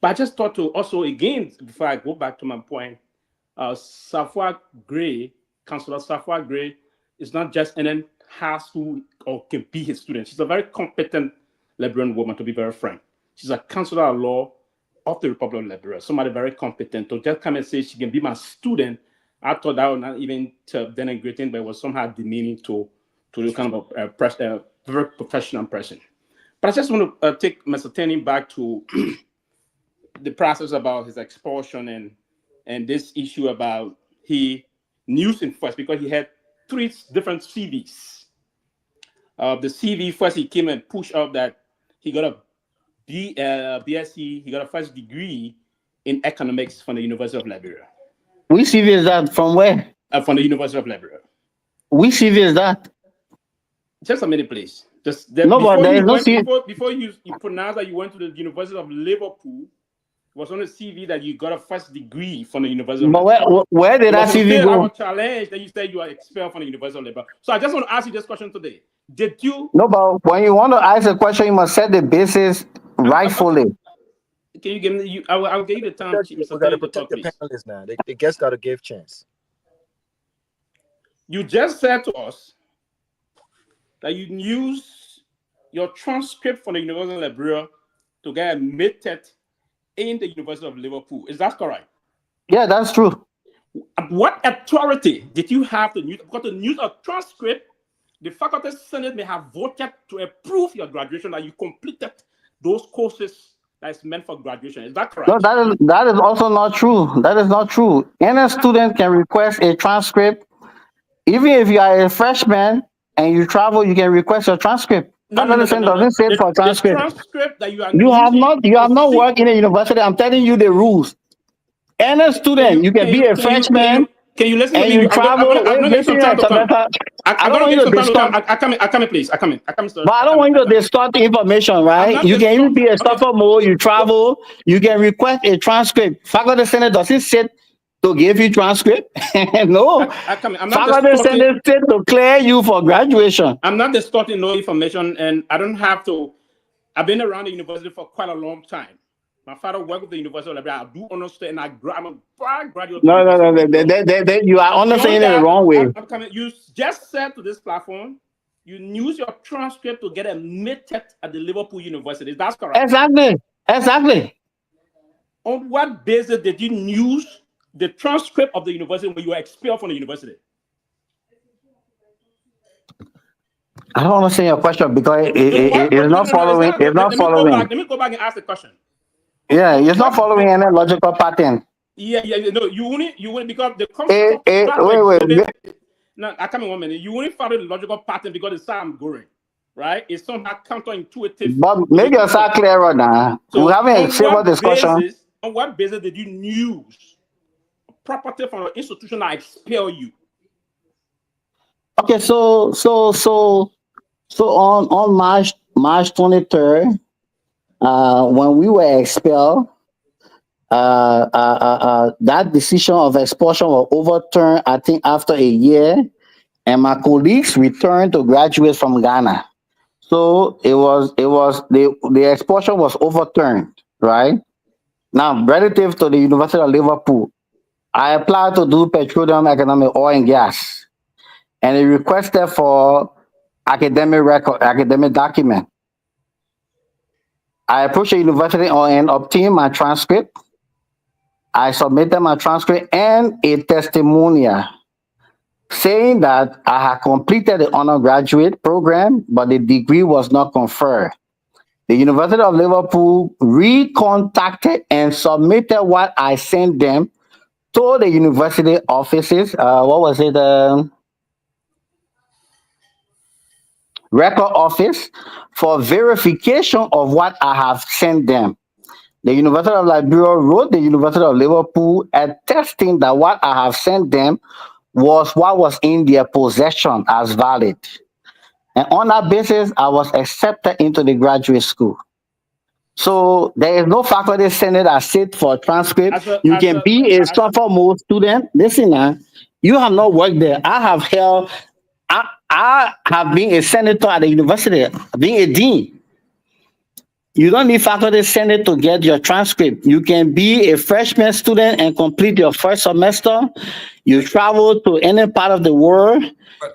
Speaker 8: But I just thought to also, again, before I go back to my point, Safwa Gray, Councillor Safwa Gray, is not just an high school or can be his student. She's a very competent Liberian woman, to be very frank. She's a councillor of law of the Republic of Liberia, somebody very competent. To just come and say she can be my student, I thought that was not even denigrating, but it was somehow demeaning to the kind of a very professional person. But I just want to take Mr. Tenney back to the process about his expulsion and this issue about he news in first, because he had 3 different CVs. The CV first, he came and pushed up that he got a BSc, he got a first degree in economics from the University of Liberia.
Speaker 5: Which CV is that? From where?
Speaker 8: From the University of Liberia.
Speaker 5: Which CV is that?
Speaker 8: Just a minute, please.
Speaker 5: No, but there is no CV.
Speaker 8: Before you pronounce that you went to the University of Liverpool, it was on the CV that you got a first degree from the University of Liberia.
Speaker 5: But where did that CV go?
Speaker 8: I was challenged that you said you are expelled from the University of Liberia. So I just want to ask you this question today. Did you?
Speaker 5: No, but when you want to ask a question, you must set the basis rightfully.
Speaker 8: Can you give me? I will give you the time.
Speaker 9: We got to protect the panelists now. The guests got to give chance.
Speaker 8: You just said to us that you use your transcript from the University of Liberia to get admitted in the University of Liverpool. Is that correct?
Speaker 5: Yeah, that's true.
Speaker 8: What authority did you have to use? Because to use a transcript, the faculty senate may have voted to approve your graduation, that you completed those courses that is meant for graduation. Is that correct?
Speaker 5: No, that is also not true. That is not true. Any student can request a transcript. Even if you are a freshman and you travel, you can request a transcript.
Speaker 8: The
Speaker 5: transcript that you have not worked in a university. I'm telling you the rules. Any student, you can be a freshman.
Speaker 8: Can you listen
Speaker 5: and
Speaker 8: to me?
Speaker 5: You travel.
Speaker 8: I don't want you to
Speaker 5: But I don't want you to distort the information, right? You can even be a sophomore. You travel. You can request a transcript. Faculty Senate doesn't sit to give you transcript. No. Faculty Senate sit to clear you for graduation.
Speaker 8: I'm not distorting no information, and I don't have to. I've been around the university for quite a long time. My father worked with the University of Liberia. I do understand. I'm a graduate.
Speaker 5: No. You are understanding it the wrong way.
Speaker 8: You just said to this platform, you use your transcript to get admitted at the Liverpool University. That's correct.
Speaker 5: Exactly.
Speaker 8: On what basis did you use the transcript of the university when you were expelled from the university?
Speaker 5: I don't understand your question because it's not following. It's not following.
Speaker 8: Let me go back and ask the question.
Speaker 5: Yeah, it's not following any logical pattern.
Speaker 8: Yeah. No, you won't because the No, I come in 1 minute. You wouldn't follow the logical pattern because it's Sam Goring, right? It's somehow counterintuitive.
Speaker 5: But make yourself clearer now.
Speaker 8: So
Speaker 5: We're having a civil discussion.
Speaker 8: On what basis did you use property from an institution that expel you?
Speaker 5: Okay, so on March 23rd, when we were expelled, that decision of expulsion was overturned, I think, after a year, and my colleagues returned to graduate from Ghana. So the expulsion was overturned, right? Now, relative to the University of Liverpool, I applied to do petroleum economic oil and gas, and they requested for academic document. I approached the university and obtained my transcript. I submitted my transcript and a testimonial saying that I had completed the undergraduate program, but the degree was not conferred. The University of Liverpool recontacted and submitted what I sent them to the university offices. What was it? Record office for verification of what I have sent them. The University of Liberia wrote the University of Liverpool attesting that what I have sent them was what was in their possession as valid. And on that basis, I was accepted into the graduate school. So there is no faculty senate that sit for transcript. You can be a sophomore student. Listen now, you have not worked there. I have been a senator at the university, being a dean. You don't need faculty senate to get your transcript. You can be a freshman student and complete your first semester. You travel to any part of the world.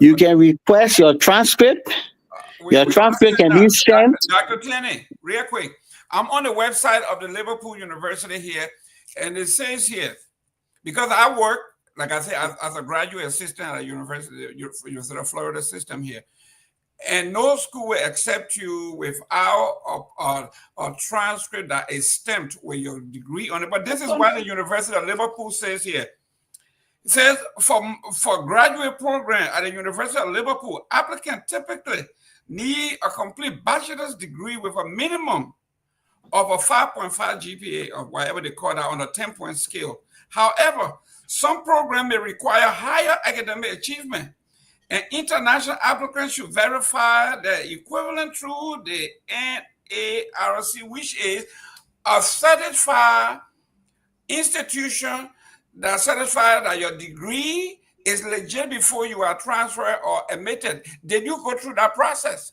Speaker 5: You can request your transcript. Your transcript can be sent.
Speaker 3: Dr. Clenny, real quick. I'm on the website of the Liverpool University here, and it says here, because I work, like I say, as a graduate assistant at the University of Florida system here, and no school will accept you without a transcript that is stamped with your degree on it. But this is what the University of Liverpool says here. It says for graduate program at the University of Liverpool, applicant typically need a complete bachelor's degree with a minimum of a 5.5 GPA or whatever they call that on a 10-point scale. However, some programs may require higher academic achievement, and international applicants should verify the equivalent through the NARC, which is a certified institution that certifies that your degree is legit before you are transferred or admitted. Did you go through that process?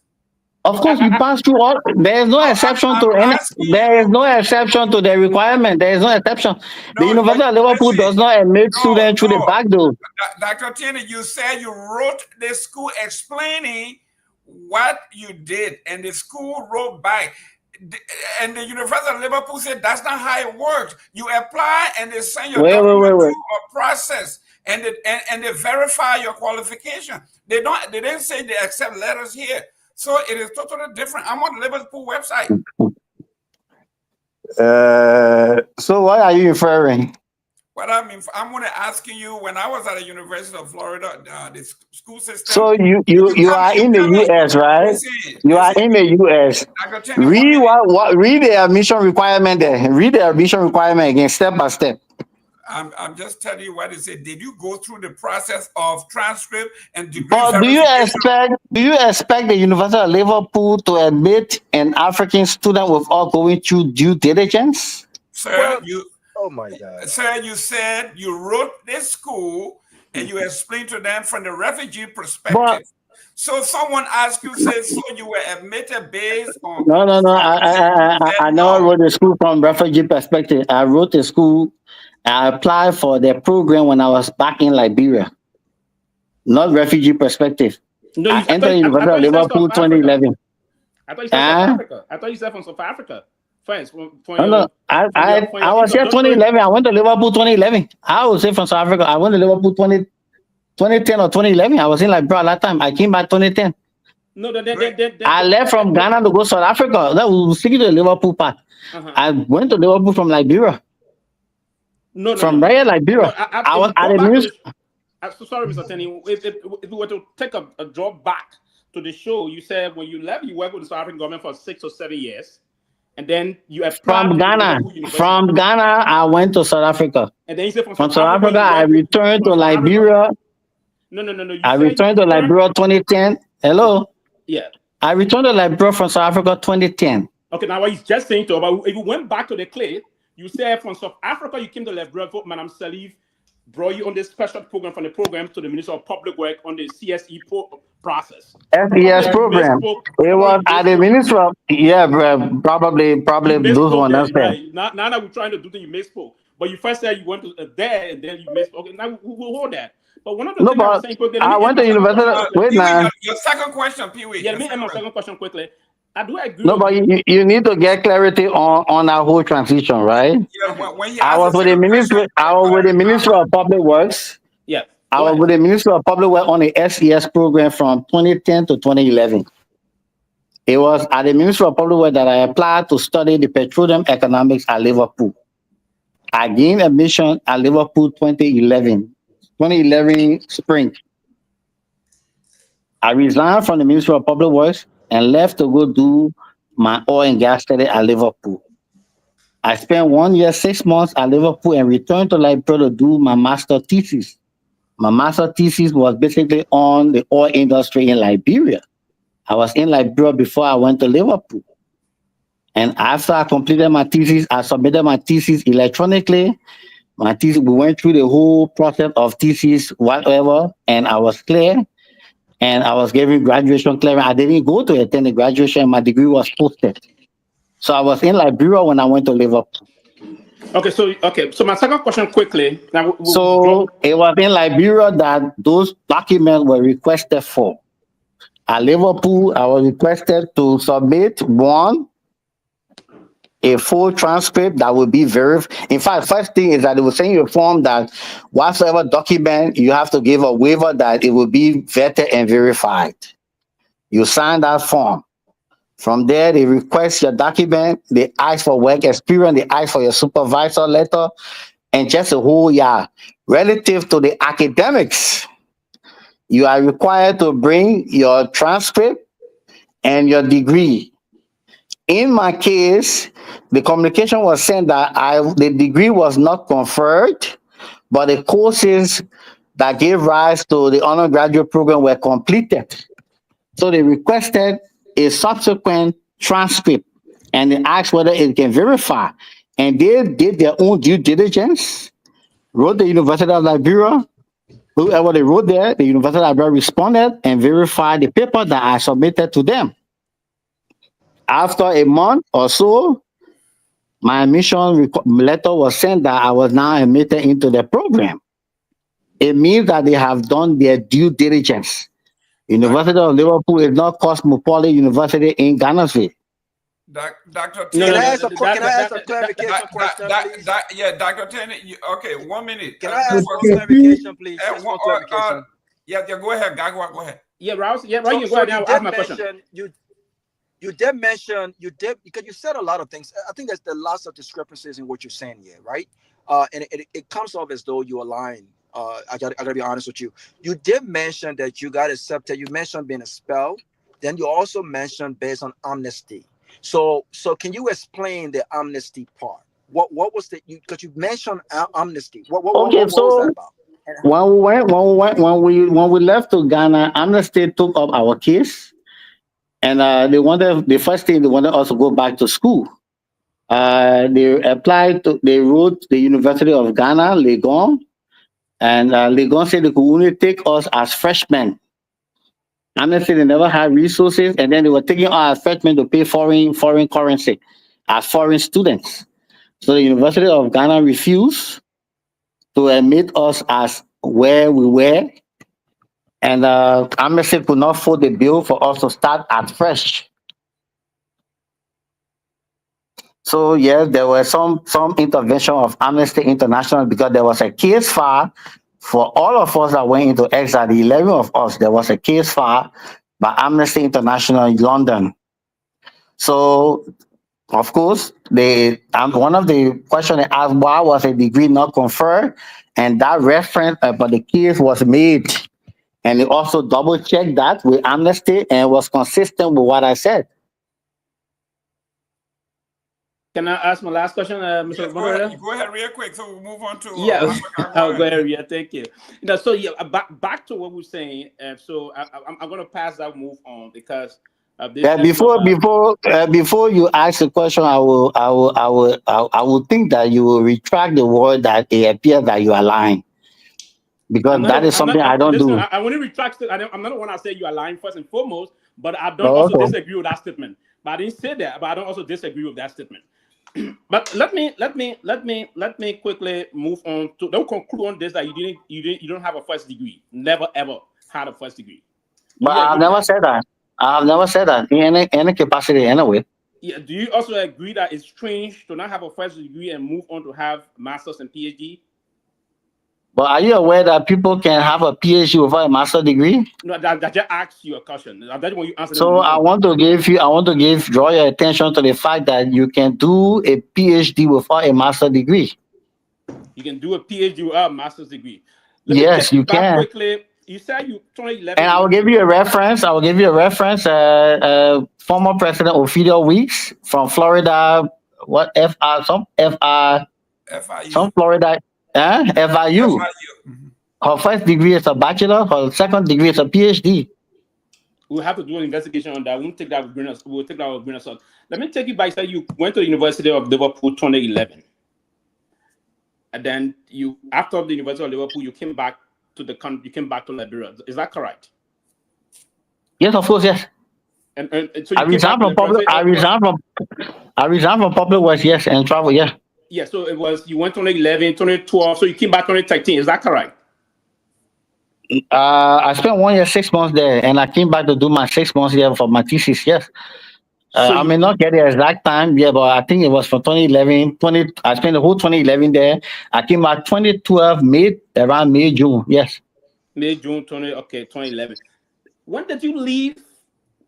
Speaker 5: Of course, you pass through all. There is no exception to any. There is no exception to the requirement. There is no exception. The University of Liverpool does not admit students through the back door.
Speaker 3: Dr. Tierney, you said you wrote the school explaining what you did, and the school wrote back. And the University of Liverpool said that's not how it works. You apply, and they send your document through a process, and they verify your qualification. They didn't say they accept letters here. So it is totally different. I'm on the Liverpool website.
Speaker 5: So what are you referring?
Speaker 3: What I mean, I'm going to ask you. When I was at the University of Florida, the school system.
Speaker 5: So you are in the U.S., right? You are in the U.S. Read the admission requirement there. Read the admission requirement again, step by step.
Speaker 3: I'm just telling you what it said. Did you go through the process of transcript and degree?
Speaker 5: But do you expect the University of Liverpool to admit an African student without going through due diligence?
Speaker 3: Sir,
Speaker 9: oh my God.
Speaker 3: Sir, you said you wrote this school and you explained to them from the refugee perspective. So someone asked you, says, so you were admitted based on...
Speaker 5: No. I never wrote the school from refugee perspective. I wrote the school. I applied for the program when I was back in Liberia, not refugee perspective.
Speaker 8: No,
Speaker 5: I entered the University of Liverpool 2011.
Speaker 8: I thought you said from Africa. I thought you said from South Africa. Friends,
Speaker 5: No. I was here 2011. I went to Liverpool 2011. I was here from South Africa. I went to Liverpool 2010 or 2011. I was in Liberia that time. I came back 2010.
Speaker 8: No,
Speaker 5: I left from Ghana to go to South Africa. That was sticking to the Liverpool part. I went to Liverpool from Liberia. From Liberia. I was at the
Speaker 8: So sorry, Mr. Tenney. If we were to take a drop back to the show, you said when you left, you worked with the South African government for 6 or 7 years, and then you applied
Speaker 5: From
Speaker 8: to
Speaker 5: Ghana.
Speaker 8: Liverpool University.
Speaker 5: From Ghana, I went to South Africa.
Speaker 8: And then you said
Speaker 5: from South Africa, I returned to Liberia.
Speaker 8: No.
Speaker 5: I returned to Liberia 2010. Hello.
Speaker 8: Yeah.
Speaker 5: I returned to Liberia from South Africa 2010.
Speaker 8: Okay, now what he's just saying to about if you went back to the clay, you said from South Africa you came to Liberia, Madam Salif brought you on this special program from the program to the Minister of Public Work on the CSE process.
Speaker 5: SES program. It was at the Minister of probably those one that's
Speaker 8: right. Now that we're trying to do things, you misspoke. But you first said you went to there and then you misspoke. Okay, now we'll hold that. But one of the things I was saying quickly,
Speaker 5: I went to university. Wait now.
Speaker 3: Your second question, Pewee.
Speaker 8: Yeah, let me end my second question quickly. I do agree.
Speaker 5: No, but you need to get clarity on our whole transition, right?
Speaker 3: Yeah, when you
Speaker 5: I was with the ministry. I was with the Ministry of Public Works.
Speaker 8: Yeah.
Speaker 5: I was with the Ministry of Public Works on the SES program from 2010 to 2011. It was at the Ministry of Public Works that I applied to study the petroleum economics at Liverpool. I gained admission at Liverpool 2011 spring. I resigned from the Ministry of Public Works and left to go do my oil and gas study at Liverpool. I spent 1 year, 6 months at Liverpool and returned to Liberia to do my master thesis. My master thesis was basically on the oil industry in Liberia. I was in Liberia before I went to Liverpool. And after I completed my thesis, I submitted my thesis electronically. My thesis, we went through the whole process of thesis, whatever, and I was clear. And I was given graduation clearance. I didn't go to attend the graduation. My degree was posted. So I was in Liberia when I went to Liverpool.
Speaker 8: Okay, so my second question quickly. Now
Speaker 5: it was in Liberia that those documents were requested for. At Liverpool, I was requested to submit a full transcript that will be verified. In fact, first thing is that they will send you a form that whatsoever document, you have to give a waiver that it will be vetted and verified. You sign that form. From there, they request your document, they ask for work experience, they ask for your supervisor letter, and just a whole year. Relative to the academics, you are required to bring your transcript and your degree. In my case, the communication was sent that the degree was not conferred, but the courses that gave rise to the undergraduate program were completed. So they requested a subsequent transcript and they asked whether it can verify. And they did their own due diligence, wrote the University of Liberia. Whoever they wrote there, the University of Liberia responded and verified the paper that I submitted to them. After a month or so, my admission letter was sent that I was now admitted into the program. It means that they have done their due diligence. University of Liverpool is not Cosmopolitan University in Ghana.
Speaker 3: Dr.
Speaker 9: Can I ask a clarification question, please?
Speaker 3: Yeah, Dr. Tenney, okay, 1 minute.
Speaker 9: Can I ask for clarification, please?
Speaker 3: Yeah, go ahead, Garguah, go ahead.
Speaker 8: Yeah, Rouse, yeah, right, you go ahead now, ask my question.
Speaker 9: You did mention, because you said a lot of things. I think there's lots of discrepancies in what you're saying here, right? And it comes off as though you align. I gotta be honest with you. You did mention that you got accepted. You mentioned being expelled. Then you also mentioned based on amnesty. So can you explain the amnesty part? What was because you mentioned amnesty. What was that about?
Speaker 5: When we left to Ghana, Amnesty took up our case. And the first thing they wanted us to go back to school. They wrote the University of Ghana, Legon, and Legon said they could only take us as freshmen. Amnesty, they never had resources, and then they were taking us as freshmen to pay foreign currency as foreign students. So the University of Ghana refused to admit us as where we were. And Amnesty could not foot the bill for us to start at fresh. So yes, there was some intervention of Amnesty International because there was a case filed for all of us that went into exile. The 11 of us, there was a case filed by Amnesty International in London. So Of course, one of the questions they asked why was a degree not conferred, and that reference about the case was made, and they also double checked that with amnesty and was consistent with what I said.
Speaker 8: Can I ask my last question, Mr.
Speaker 3: Yes,
Speaker 8: Moderator?
Speaker 3: go ahead real quick so we'll move on to
Speaker 8: I'll go ahead. Yeah, thank you. So back to what we're saying. So I'm going to pass that move on because
Speaker 5: before you ask the question, I will think that you will retract the word that it appears that you are lying, because that is something I don't do.
Speaker 8: I want to retract it. I'm not the one that said you are lying first and foremost, but I don't also disagree with that statement. But I didn't say that. But I don't also disagree with that statement. But let me quickly move on to don't conclude on this that you don't have a first degree. Never ever had a first degree.
Speaker 5: But I've never said that. I've never said that in any capacity anyway.
Speaker 8: Yeah. Do you also agree that it's strange to not have a first degree and move on to have masters and PhD?
Speaker 5: But are you aware that people can have a PhD without a master's degree?
Speaker 8: No, that just asks you a question. That's when you answer.
Speaker 5: So I want to draw your attention to the fact that you can do a PhD without a master's degree.
Speaker 8: You can do a PhD without a master's degree.
Speaker 5: Yes, you can.
Speaker 8: Quickly, you said you 2011.
Speaker 5: And I will give you a reference. Former President Ophelia Weeks from Florida. Florida. FIU. Her first degree is a bachelor. Her second degree is a PhD.
Speaker 8: We'll have to do an investigation on that. We'll take that with grain of salt. Let me take you back. So you went to the University of Liverpool 2011, and then after the University of Liverpool, you came back to the country. You came back to Liberia. Is that correct?
Speaker 5: Yes, of course, yes.
Speaker 8: And so
Speaker 5: I resigned from public. I resigned from public works. Yes, and travel. Yeah.
Speaker 8: Yeah, so it was you went 2011, 2012, so you came back 2013. Is that correct?
Speaker 5: I spent 1 year, 6 months there, and I came back to do my 6 months here for my thesis. Yes. I may not get the exact time, but I think it was from 2011. I spent the whole 2011 there. I came back 2012, around May, June. Yes.
Speaker 8: May, June 2011. When did you leave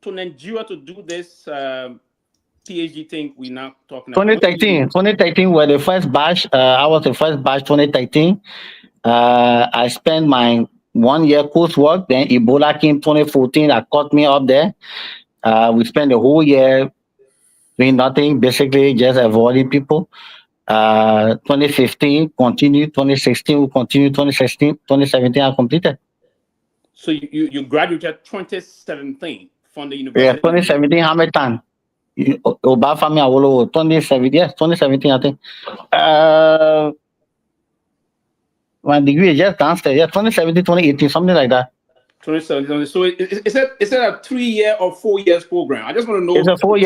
Speaker 8: to Nigeria to do this PhD thing we're now talking about?
Speaker 5: 2013 were the first batch. I was the first batch 2013. I spent my 1 year coursework. Then Ebola came 2014. That caught me up there. We spent the whole year doing nothing, basically just avoiding people. 2015 continued. 2016 we continued. 2017 I completed.
Speaker 8: So you graduated 2017 from the university?
Speaker 5: Yeah, 2017 Hamilton. Obafemi Awolowo 2017, I think. My degree is just downstairs. Yeah, 2017, 2018, something like that.
Speaker 8: 2017. So is it a 3 year or 4 years program? I just want to know.
Speaker 5: It's a 4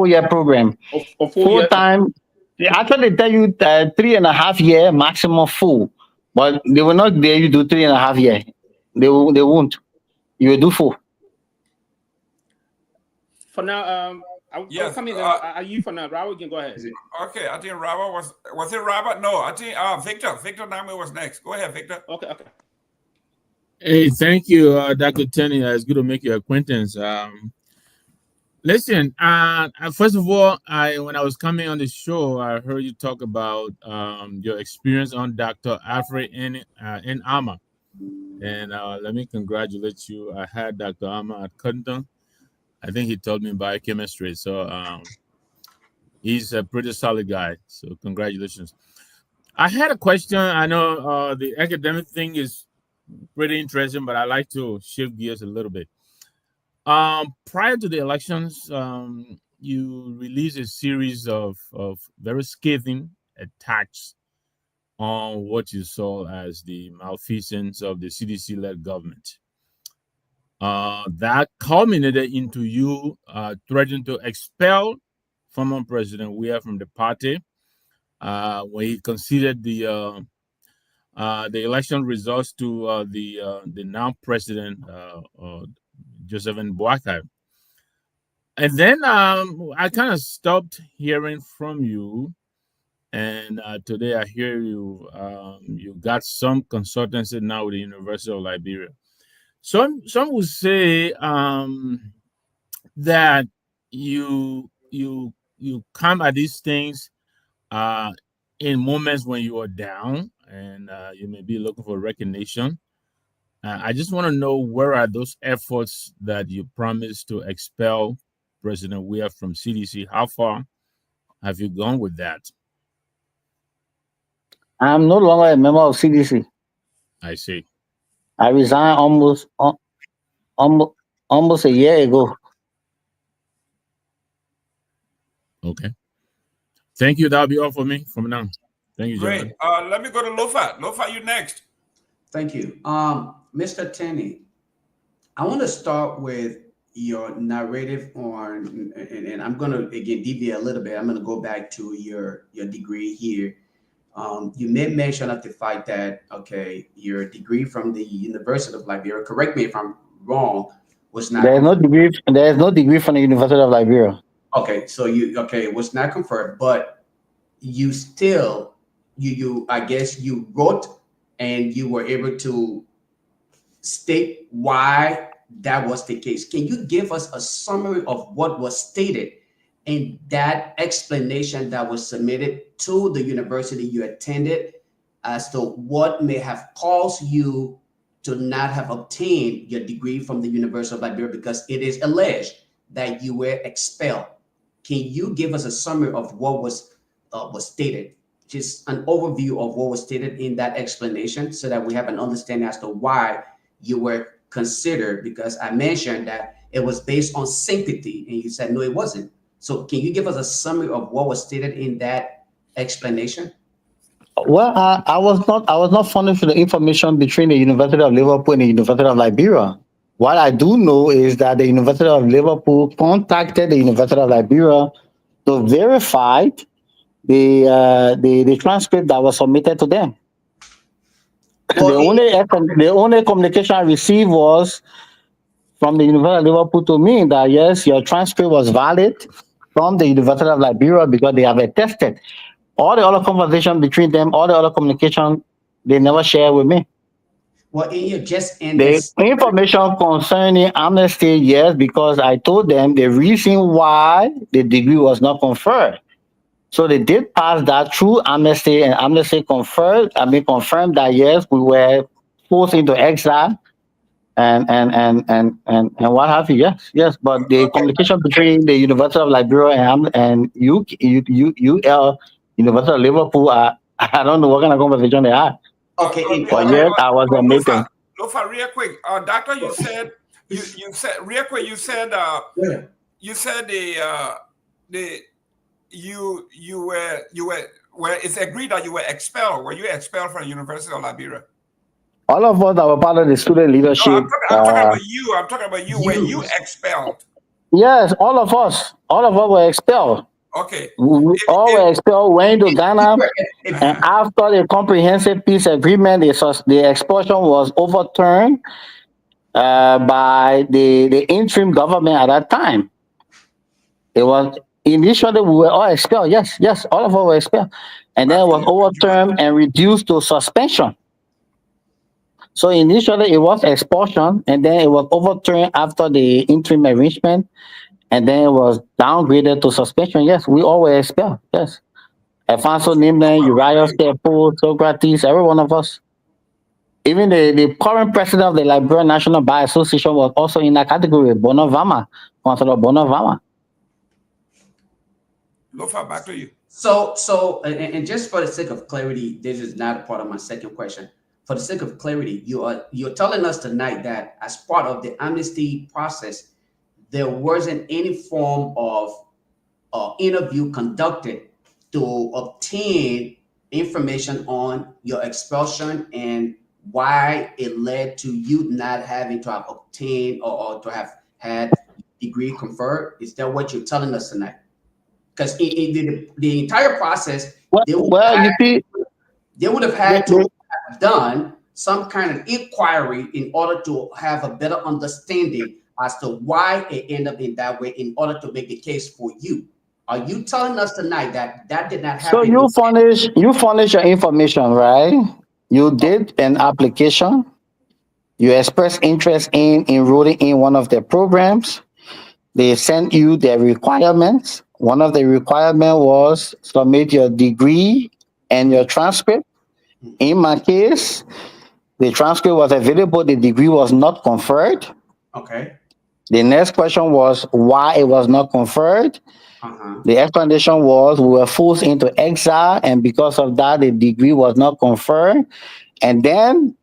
Speaker 5: year program. Full time. Actually, they tell you 3.5 year maximum full, but they will not dare you do 3.5 year. They won't. You will do full.
Speaker 8: For now, I'll come in. Are you for now? Robert, you can go ahead.
Speaker 3: Okay, I think Robert was it Robert? No, I think Victor Name was next. Go ahead, Victor.
Speaker 8: Okay.
Speaker 12: Hey, thank you, Dr. Tenney. It's good to make your acquaintance. Listen, first of all, when I was coming on the show, I heard you talk about your experience on Dr. Alfred N. Ama. And let me congratulate you. I had Dr. Ama at Cotton. I think he taught me biochemistry. So he's a pretty solid guy. So congratulations. I had a question. I know the academic thing is pretty interesting, but I like to shift gears a little bit. Prior to the elections, you released a series of very scathing attacks on what you saw as the malfeasance of the CDC-led government. That culminated into you threatening to expel former President Weah from the party when he conceded the election results to the now president Joseph Boakai. And then I kind of stopped hearing from you, and today I hear you. You got some consultancy now with the University of Liberia. Some would say that you come at these things in moments when you are down and you may be looking for recognition. I just want to know, where are those efforts that you promised to expel President Weah from CDC? How far have you gone with that?
Speaker 5: I'm no longer a member of CDC.
Speaker 12: I see.
Speaker 5: I resigned almost a year ago.
Speaker 3: Okay.
Speaker 12: Thank you. That'll be all for me from now. Thank you,
Speaker 3: Great.
Speaker 12: gentlemen.
Speaker 3: Let me go to Lofa. Lofa, you next.
Speaker 11: Thank you. Mr. Tenney, I want to start with your narrative on, and I'm going to, again, deviate a little bit. I'm going to go back to your degree here. You made mention of the fact that, okay, your degree from the University of Liberia, correct me if I'm wrong, was not.
Speaker 5: There's no degree from the University of Liberia.
Speaker 11: Okay, so it was not conferred, but you still, I guess you wrote and you were able to state why that was the case. Can you give us a summary of what was stated in that explanation that was submitted to the university you attended as to what may have caused you to not have obtained your degree from the University of Liberia, because it is alleged that you were expelled? Can you give us a summary of what was stated? Just an overview of what was stated in that explanation so that we have an understanding as to why you were considered, because I mentioned that it was based on sympathy and you said, no, it wasn't. So can you give us a summary of what was stated in that explanation?
Speaker 5: Well, I was not furnished with the information between the University of Liverpool and the University of Liberia. What I do know is that the University of Liverpool contacted the University of Liberia to verify the transcript that was submitted to them.
Speaker 11: Well,
Speaker 5: the only communication I received was from the University of Liverpool to me that yes, your transcript was valid from the University of Liberia because they have attested. All the other conversation between them, all the other communication, they never share with me.
Speaker 11: Well,
Speaker 5: the information concerning amnesty, yes, because I told them the reason why the degree was not conferred. So they did pass that through amnesty, and amnesty confirmed that yes, we were forced into exile and what have you. Yes. But the communication between the University of Liberia and UL University of Liverpool, I don't know what kind of conversation they had.
Speaker 11: Okay,
Speaker 5: but yes, I was a meeting.
Speaker 3: Lofa, real quick, doctor, you said you said real quick. You said you were it's agreed that you were expelled. Were you expelled from the University of Liberia?
Speaker 5: All of us that were part of the student leadership.
Speaker 3: No, I'm talking about you. I'm talking about you. Were you expelled?
Speaker 5: Yes, all of us were expelled.
Speaker 3: Okay.
Speaker 5: We all were expelled, went to Ghana, and after the comprehensive peace agreement, the expulsion was overturned by the interim government at that time. It was initially we were all expelled. Yes, all of us were expelled, and then it was overturned and reduced to suspension. So initially it was expulsion, and then it was overturned after the interim arrangement, and then it was downgraded to suspension. Yes, we all were expelled. Yes. Alfonso Nimlan, Uriah Stepo, Socrates, every one of us. Even the current president of the Liberian National Bar Association was also in that category, Bonavama, Councilor Bonavama.
Speaker 3: Lofa, back to you.
Speaker 11: So, and just for the sake of clarity, this is not a part of my second question. For the sake of clarity, you're telling us tonight that as part of the amnesty process, there wasn't any form of interview conducted to obtain information on your expulsion and why it led to you not having to have obtained or to have had degree conferred. Is that what you're telling us tonight? Because in the entire process, they would have had to have done some kind of inquiry in order to have a better understanding as to why it ended up in that way in order to make the case for you. Are you telling us tonight that did not happen?
Speaker 5: So you furnish your information, right? You did an application. You expressed interest in enrolling in one of their programs. They sent you their requirements. one of the requirements was submit your degree and your transcript. In my case, the transcript was available, the degree was not conferred.
Speaker 11: Okay.
Speaker 5: The next question was why it was not conferred. The explanation was we were forced into exile, and because of that, the degree was not conferred. And then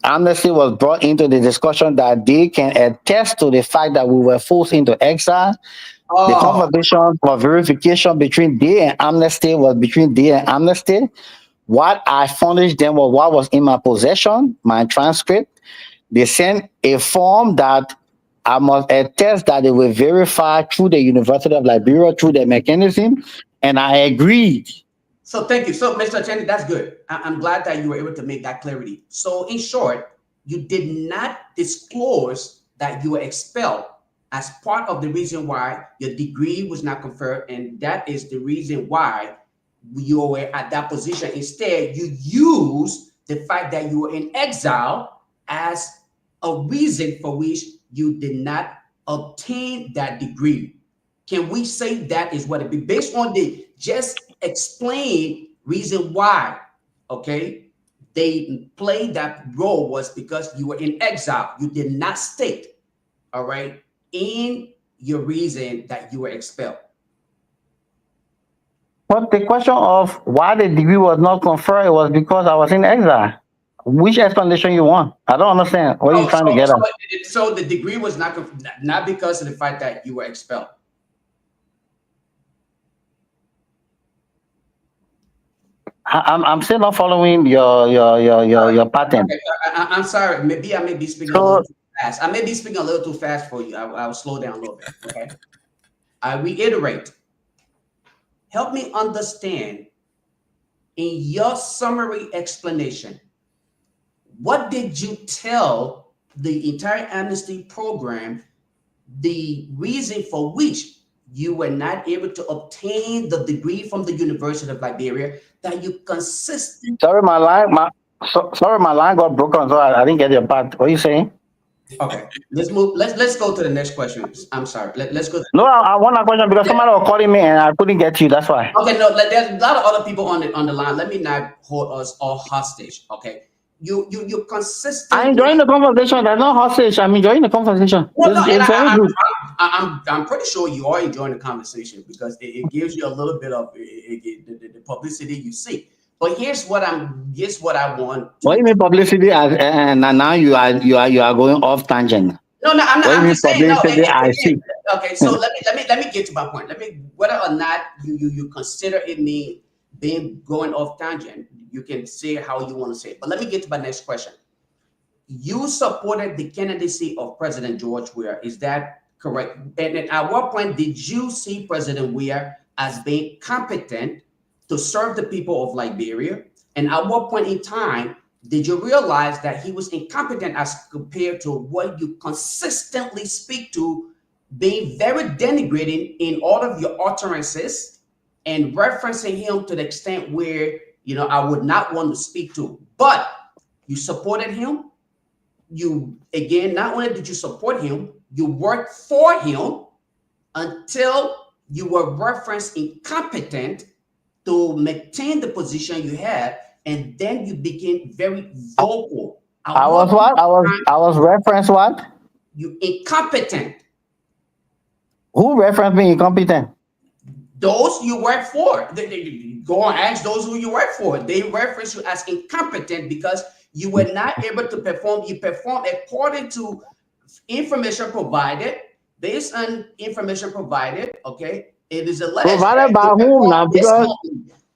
Speaker 5: amnesty was brought into the discussion that they can attest to the fact that we were forced into exile. The conversation for verification between they and amnesty was between they and amnesty. What I furnished them was what was in my possession, my transcript. They sent a form that I must attest that they were verified through the University of Liberia, through the mechanism, and I agreed.
Speaker 11: So thank you. So Mr. Cheney, that's good. I'm glad that you were able to make that clarity. So in short, you did not disclose that you were expelled as part of the reason why your degree was not conferred, and that is the reason why you were at that position. Instead, you used the fact that you were in exile as a reason for which you did not obtain that degree. Can we say that is what it be based on the just explain reason why, okay, they played that role was because you were in exile. You did not state, all right, in your reason that you were expelled.
Speaker 5: But the question of why the degree was not conferred was because I was in exile. Which explanation you want? I don't understand. What are you trying to get at?
Speaker 11: So the degree was not because of the fact that you were expelled.
Speaker 5: I'm still not following your pattern.
Speaker 11: Okay. I'm sorry. Maybe I may be speaking a little too fast. I may be speaking a little too fast for you. I'll slow down a little bit. Okay. I reiterate. Help me understand in your summary explanation. What did you tell the entire amnesty program the reason for which you were not able to obtain the degree from the University of Liberia that you consistently...
Speaker 5: Sorry, my line got broken, so I didn't get your part. What are you saying?
Speaker 11: Okay, let's move. Let's go to the next question. I'm sorry. Let's go.
Speaker 5: No, I want a question because somebody was calling me and I couldn't get you. That's why.
Speaker 11: Okay, no, there's a lot of other people on the line. Let me not hold us all hostage. Okay, you consistently...
Speaker 5: I'm enjoying the conversation. There's no hostage. I'm enjoying the conversation.
Speaker 11: Well,
Speaker 5: it's very good.
Speaker 11: I'm pretty sure you are enjoying the conversation because it gives you a little bit of the publicity you seek. But here's what I want.
Speaker 5: What do you mean publicity? And now you are going off tangent.
Speaker 11: No, I'm not. I'm just saying. No,
Speaker 5: I see.
Speaker 11: Okay, so let me get to my point. Whether or not you consider it me being going off tangent, you can say how you want to say it. But let me get to my next question. You supported the candidacy of President George Weah. Is that correct? And at what point did you see President Weah as being competent to serve the people of Liberia? And at what point in time did you realize that he was incompetent as compared to what you consistently speak to, being very denigrating in all of your utterances and referencing him to the extent where, I would not want to speak to, but you supported him. You, again, not only did you support him, you worked for him until you were referenced incompetent to maintain the position you had, and then you became very vocal.
Speaker 5: I was referenced what?
Speaker 11: You incompetent.
Speaker 5: Who referenced me incompetent?
Speaker 11: Those you work for. Go and ask those who you work for. They reference you as incompetent because you were not able to perform. You performed according to information provided, based on information provided. Okay, it is alleged.
Speaker 5: Provided by whom now? Because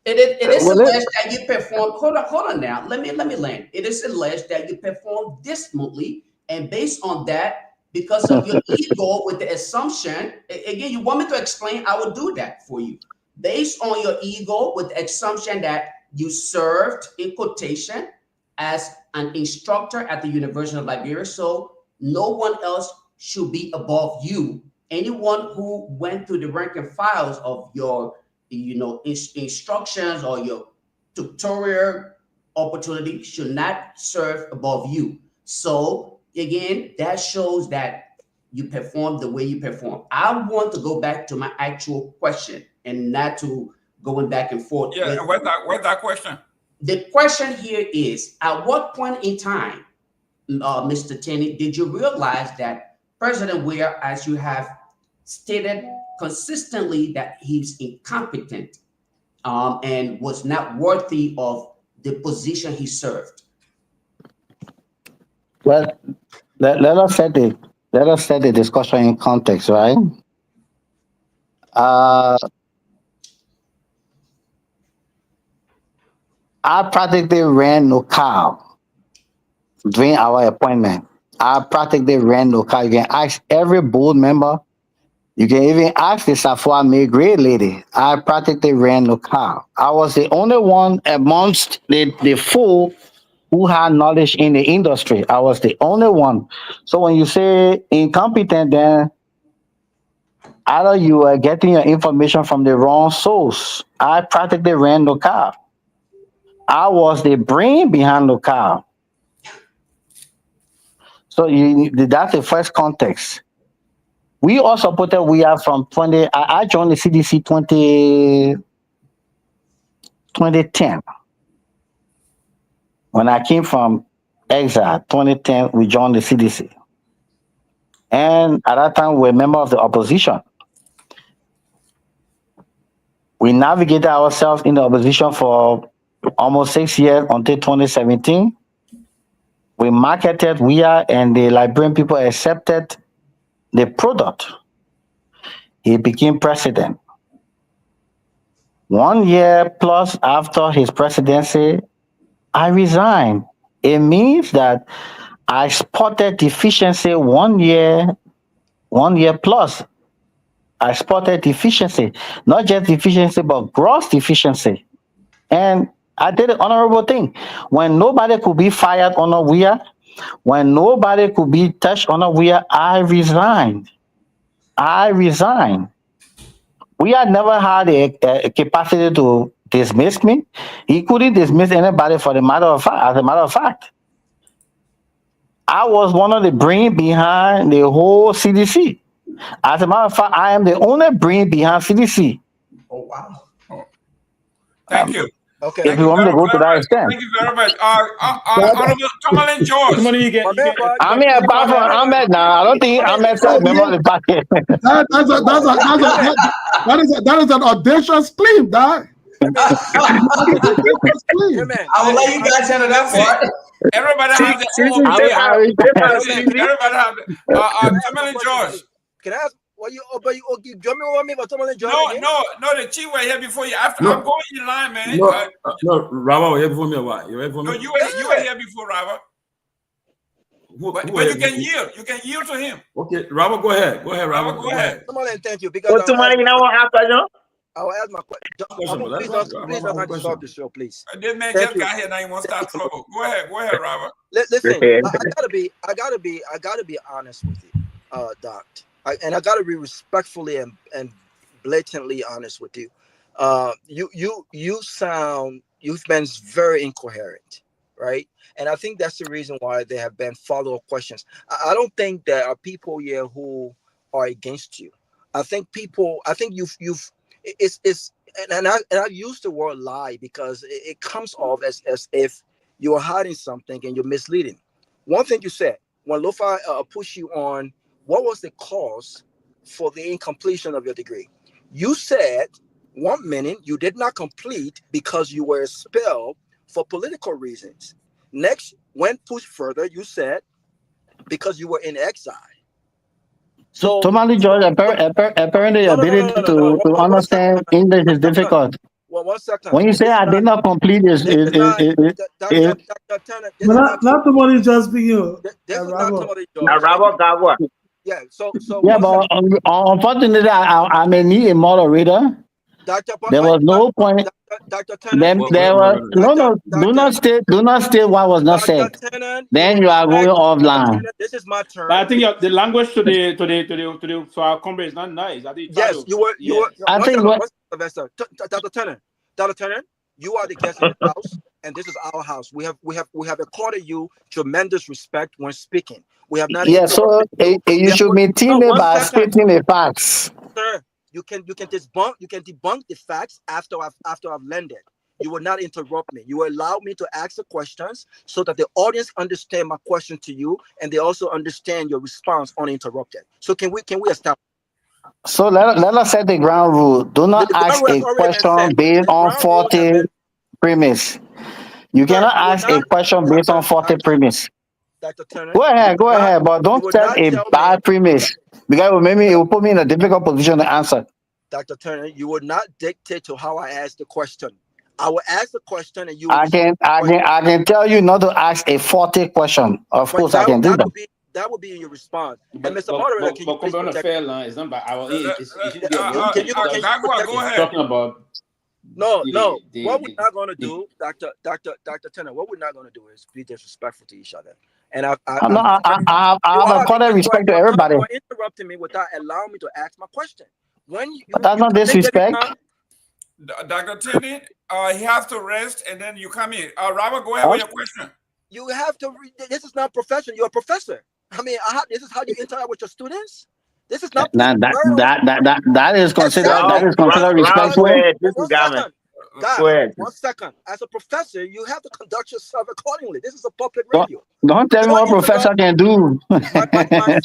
Speaker 11: it is alleged that you performed. Hold on now. Let me land. It is alleged that you performed dismally, and based on that, because of your ego, with the assumption, again, you want me to explain, I will do that for you. Based on your ego, with the assumption that you served, in quotation, as an instructor at the University of Liberia, so no one else should be above you. Anyone who went through the rank and files of your, instructions or your tutorial opportunity should not serve above you. So again, that shows that you perform the way you perform. I want to go back to my actual question and not to going back and forth.
Speaker 3: Yeah, where's that question?
Speaker 11: The question here is, at what point in time, Mr. Tenney, did you realize that President Weah, as you have stated consistently, that he's incompetent and was not worthy of the position he served?
Speaker 5: Well, let us set the discussion in context, right? I practically ran no car during our appointment. I practically ran no car. You can ask every board member. You can even ask the Safwa May grade lady. I practically ran no car. I was the only one amongst the four who had knowledge in the industry. I was the only one. So when you say incompetent, then either you are getting your information from the wrong source. I practically ran the car. I was the brain behind the car. So that's the first context. We also supported from 20. I joined the CDC 2010. When I came from exile, 2010, we joined the CDC. And at that time, we were a member of the opposition. We navigated ourselves in the opposition for almost 6 years until 2017. We marketed and the Liberian people accepted the product. He became president. 1 year plus after his presidency, I resigned. It means that I spotted deficiency 1 year plus. I spotted deficiency, not just deficiency, but gross deficiency. And I did an honorable thing. When nobody could be fired on a WIA, when nobody could be touched on a WIA, I resigned. We had never had a capacity to dismiss me. He couldn't dismiss anybody for the matter of fact. As a matter of fact, I was one of the brain behind the whole CDC. As a matter of fact, I am the only brain behind CDC.
Speaker 11: Oh, wow.
Speaker 3: Thank you.
Speaker 9: Okay.
Speaker 5: If you want me to go to that extent.
Speaker 3: Thank you very much. Honorable Tomalin George.
Speaker 5: I mean, apart from Ahmed now, I don't think Ahmed said member of the party.
Speaker 7: That is an audacious claim, dog.
Speaker 11: I will let you guys handle that part.
Speaker 3: Everybody have their own opinion. Everybody have Tomalin George.
Speaker 9: Can I ask? Do you want me about Tomalin George?
Speaker 3: No, the chief were here before you. I'm going in line, man.
Speaker 10: No, Rava was here before me. What? You were here before me?
Speaker 3: No, you were here before, Rava. But you can yield. You can yield to him.
Speaker 10: Okay, Rava, go ahead. Go ahead, Rava. Go ahead.
Speaker 9: Tomalin, thank you. Because
Speaker 13: Tomalin, you know what happened, no?
Speaker 9: I will ask my question. Please don't stop the show, please.
Speaker 3: This man just got here now. He wants to start trouble. Go ahead, Robert.
Speaker 9: Listen, I gotta be honest with you, Doc. I gotta be respectfully and blatantly honest with you. You've been very incoherent, right? And I think that's the reason why there have been follow-up questions. I don't think there are people here who are against you. I think I've used the word lie because it comes off as if you are hiding something and you're misleading. One thing you said, when Lofa pushed you on, what was the cause for the incompletion of your degree? You said 1 minute you did not complete because you were expelled for political reasons. Next, when pushed further, you said because you were in exile. So,
Speaker 5: Tomalin George, apparently the ability to understand English is difficult.
Speaker 9: Well, 1 second.
Speaker 5: When you say I did not complete
Speaker 6: not Tomalin just speaking.
Speaker 9: This is not Tomalin George.
Speaker 13: Now, Rava Garguah.
Speaker 9: Yeah. So
Speaker 5: yeah, but unfortunately, I may need a moderator. There was no point.
Speaker 9: Dr.
Speaker 5: There was do not state what was not said. Then you are going offline.
Speaker 9: This is my turn.
Speaker 8: But I think the language to our comrades is not nice.
Speaker 9: Yes, you were.
Speaker 5: I think
Speaker 9: Dr. Turner, you are the guest in the house, and this is our house. We have accorded you tremendous respect when speaking. We have not
Speaker 5: Yeah, so
Speaker 9: interrupted you.
Speaker 5: you should maintain it
Speaker 9: One
Speaker 5: by
Speaker 9: second,
Speaker 5: stating the facts.
Speaker 9: sir. You can debunk the facts after I've landed. You will not interrupt me. You will allow me to ask the questions so that the audience understand my question to you, and they also understand your response uninterrupted. So can we establish?
Speaker 5: So let us set the ground rule. Do not
Speaker 9: The ground
Speaker 5: ask
Speaker 9: rule has
Speaker 5: a
Speaker 9: already been
Speaker 5: question
Speaker 9: set.
Speaker 5: based
Speaker 9: The
Speaker 5: on
Speaker 9: ground rules have
Speaker 5: faulty
Speaker 9: been,
Speaker 5: premise. You
Speaker 9: sir.
Speaker 5: cannot
Speaker 9: You will
Speaker 5: ask a
Speaker 9: not,
Speaker 5: question based on faulty premise.
Speaker 9: Dr. Turner.
Speaker 5: Go ahead, but
Speaker 9: You
Speaker 5: don't
Speaker 9: would
Speaker 5: set
Speaker 9: not
Speaker 5: a
Speaker 9: tell me,
Speaker 5: bad premise because it will put me in a difficult position to answer.
Speaker 9: Dr. Turner. You would not dictate to how I ask the question. I will ask the question, and you will
Speaker 5: I
Speaker 9: respond.
Speaker 5: can tell you not to ask a faulty question. Of
Speaker 9: But
Speaker 5: course, I can do that.
Speaker 9: that would be in your response. And Mr.
Speaker 8: But
Speaker 9: Moderator, can you
Speaker 8: come
Speaker 9: please
Speaker 8: on a
Speaker 9: protect?
Speaker 8: fair line. It's not by our age. It shouldn't be on your
Speaker 9: Can
Speaker 8: age.
Speaker 9: you
Speaker 3: Garguah,
Speaker 9: protect
Speaker 3: go
Speaker 9: me?
Speaker 3: ahead.
Speaker 8: Talking about
Speaker 9: No. What we're
Speaker 8: the
Speaker 9: not going to do, Dr. Turner, what we're not going to do is be disrespectful to each other. And I
Speaker 5: have accorded respect to everybody.
Speaker 9: You are interrupting me without allowing me to ask my question. When you
Speaker 5: That's not disrespect.
Speaker 3: Dr. Tenney, he has to rest, and then you come in. Robert, go ahead with your question.
Speaker 9: You have to. This is not profession. You're a professor. I mean, this is how you interact with your students. This is not.
Speaker 5: That is considered respectful.
Speaker 9: One second. As a professor, you have to conduct yourself accordingly. This is a public radio.
Speaker 5: Don't tell me what professor can do.
Speaker 9: my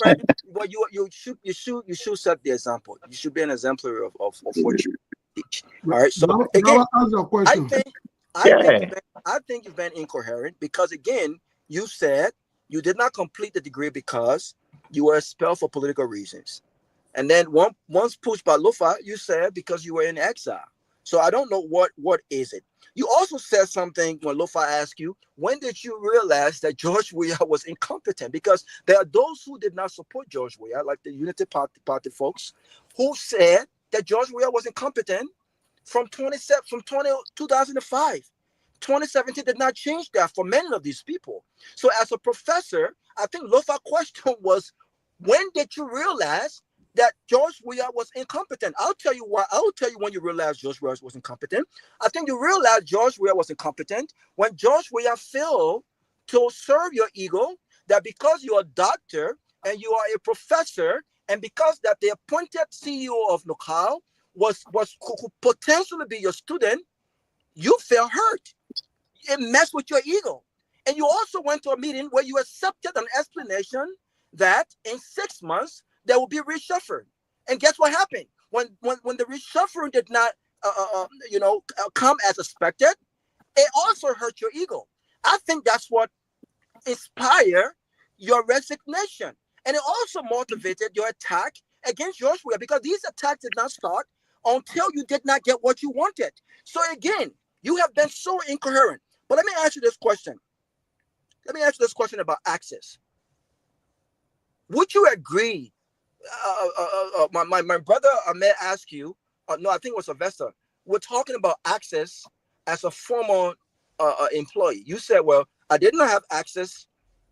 Speaker 9: friend, well, you should set the example. You should be an exemplary of what you teach. All right. So again, I think you've been incoherent because again, you said you did not complete the degree because you were expelled for political reasons, and then once pushed by Lofa, you said because you were in exile. So I don't know what is it. You also said something when Lofa asked you, when did you realize that George Weah was incompetent? Because there are those who did not support George Weah, like the Unity Party folks, who said that George Weah was incompetent from 2005. 2017 did not change that for many of these people. So as a professor, I think Lofa's question was, when did you realize that George Weah was incompetent? I'll tell you why. I will tell you when you realize George Weah was incompetent. I think you realize George Weah was incompetent when George Weah failed to serve your ego, that because you're a doctor and you are a professor, and because that the appointed CEO of NOCAL could potentially be your student, you felt hurt. It messed with your ego. And you also went to a meeting where you accepted an explanation that in 6 months, there will be reshuffling. And guess what happened? When the reshuffling did not come as expected, it also hurt your ego. I think that's what inspired your resignation. And it also motivated your attack against George Weah, because these attacks did not start until you did not get what you wanted. So again, you have been so incoherent. But let me ask you this question. Let me ask you this question about access. Would you agree? My brother Ahmed asked you, no, I think it was Sylvester. We're talking about access as a former employee. You said, well, I did not have access,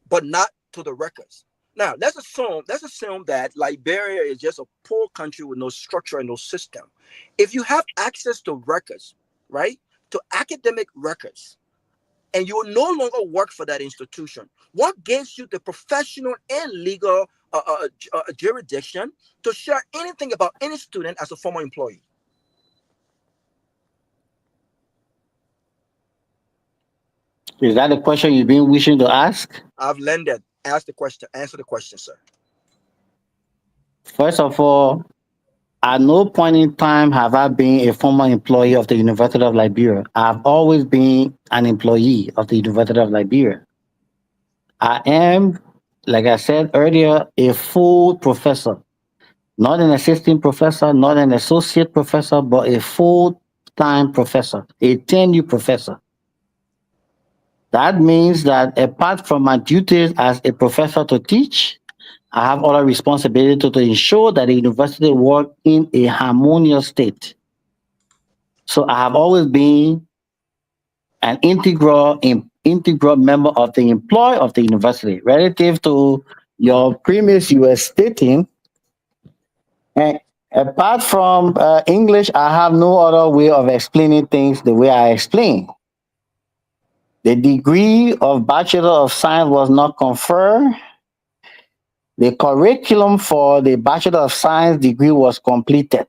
Speaker 9: but not to the records. Now, let's assume that Liberia is just a poor country with no structure and no system. If you have access to records, right, to academic records, and you will no longer work for that institution, what gives you the professional and legal jurisdiction to share anything about any student as a former employee?
Speaker 5: Is that the question you've been wishing to ask?
Speaker 9: I've landed. Ask the question. Answer the question, sir.
Speaker 5: First of all, at no point in time have I been a former employee of the University of Liberia. I've always been an employee of the University of Liberia. I am, like I said earlier, a full professor, not an assistant professor, not an associate professor, but a full-time professor, a tenure professor. That means that apart from my duties as a professor to teach, I have other responsibility to ensure that the university work in a harmonious state. So I have always been an integral member of the employ of the university. Relative to your premise you were stating, and apart from English, I have no other way of explaining things the way I explain. The degree of Bachelor of Science was not conferred the curriculum for the Bachelor of Science degree was completed.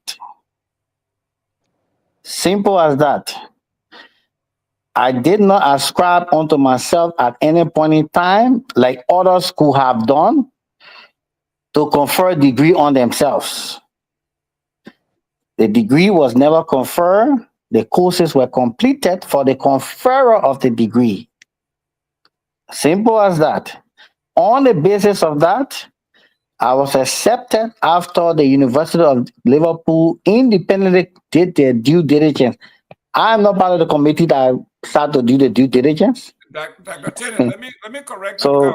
Speaker 5: Simple as that. I did not ascribe unto myself at any point in time, like others could have done, to confer a degree on themselves. The degree was never conferred. The courses were completed for the conferrer of the degree. Simple as that. On the basis of that, I was accepted after the University of Liverpool independently did their due diligence. I'm not part of the committee that started to do the due diligence.
Speaker 3: Dr. Tennant, let me correct you.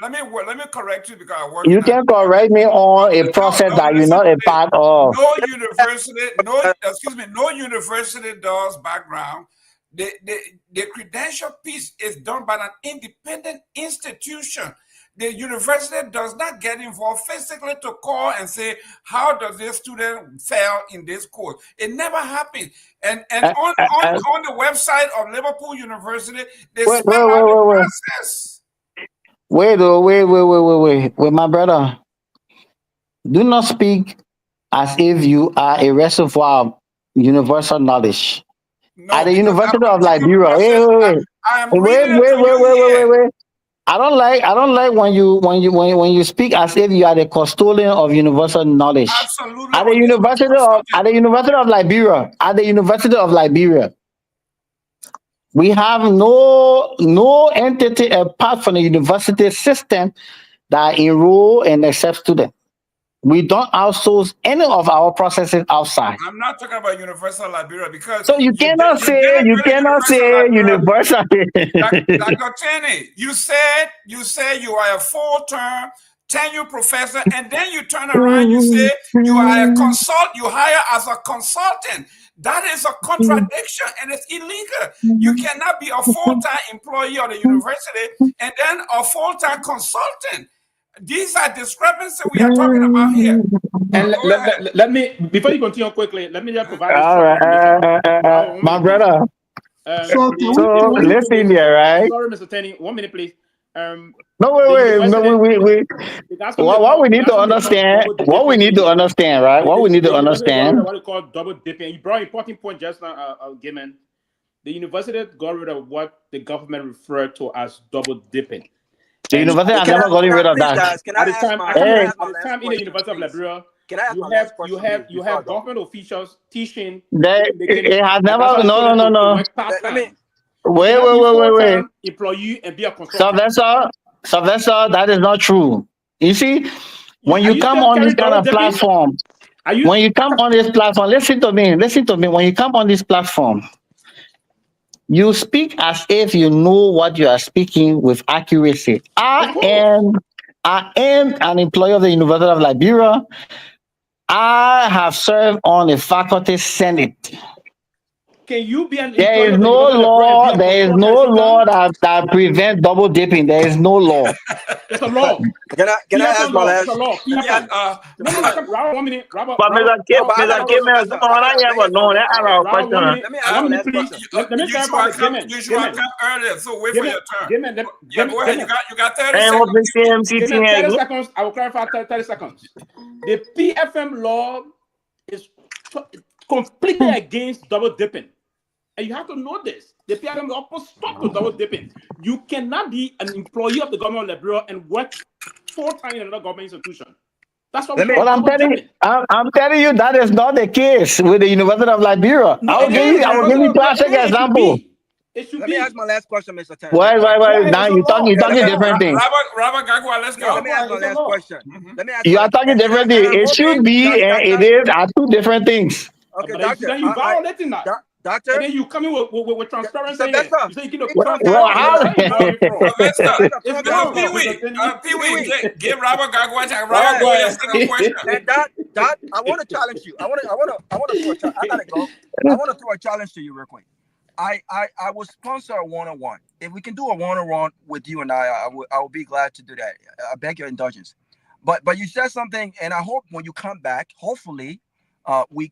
Speaker 3: Let me correct you because I work.
Speaker 5: You can correct me on a process that you're not a part of.
Speaker 3: No university does background. The credential piece is done by an independent institution. The university does not get involved physically to call and say, how does this student fail in this course? It never happened. And on the website of Liverpool University, they spell out the process.
Speaker 5: Wait, my brother. Do not speak as if you are a reservoir of universal knowledge.
Speaker 3: No,
Speaker 5: at the University of Liberia. Wait. I don't like when you speak as if you are the custodian of universal knowledge.
Speaker 3: Absolutely.
Speaker 5: At the University of Liberia, we have no entity apart from the university system that enroll and accept students. We don't outsource any of our processes outside.
Speaker 3: I'm not talking about Universal Liberia because
Speaker 5: so you cannot say universal.
Speaker 3: Dr. Cheney, you said you are a full-term tenure professor, and then you turn around, you say you are a consult, you hire as a consultant. That is a contradiction and it's illegal. You cannot be a full-time employee of the university and then a full-time consultant. These are discrepancies we are talking about here.
Speaker 8: And let me, before you continue quickly, let me just provide
Speaker 5: my brother. So listen here, right?
Speaker 8: Sorry, Mr. Tenney, 1 minute, please.
Speaker 5: Wait. What we need to understand, right? What we need to understand.
Speaker 8: What we call double dipping. You brought an important point just now, Gimen. The university got rid of what the government referred to as double dipping.
Speaker 5: The university has never gotten rid of that.
Speaker 8: At the time in the University of Liberia, you have government officials teaching.
Speaker 5: It has never. No. Wait.
Speaker 8: Employee and be a consultant.
Speaker 5: Sylvester, that is not true. You see, when you come on this kind of platform, listen to me. When you come on this platform, you speak as if you know what you are speaking with accuracy. I am an employee of the University of Liberia. I have served on the faculty senate.
Speaker 8: Can you be an
Speaker 5: There is no law that prevents double dipping. There is no law.
Speaker 8: It's a law.
Speaker 9: Can I ask my last?
Speaker 8: One minute, Robert.
Speaker 13: But Mr. Kim, I have a no.
Speaker 3: Let me ask you come earlier, so wait for your turn. Go ahead. You got 30 seconds.
Speaker 8: 30 seconds. I will clarify 30 seconds. The PFM law is completely against double dipping. And you have to know this. The PFM law stop to double dipping. You cannot be an employee of the government of Liberia and work full-time in another government institution. That's what
Speaker 5: I'm telling you that is not the case with the University of Liberia. I will give you classic example.
Speaker 9: Let me ask my last question, Mr. Tan.
Speaker 5: Wait. Now you're talking different things.
Speaker 3: Robert Garguah, let's go.
Speaker 9: Let me ask my last question.
Speaker 5: You are talking different things. It should be and it is are two different things.
Speaker 9: Okay,
Speaker 8: doctor. Then you violating that.
Speaker 9: Doctor,
Speaker 8: and then you come in with transparency. You say you give
Speaker 3: Pewee, give Robert Garguah a second question.
Speaker 9: And that I want to challenge you. I want to throw a challenge to you real quick. I will sponsor a one-on-one. If we can do a one-on-one with you and I will be glad to do that. I beg your indulgence. But you said something, and I hope when you come back, hopefully,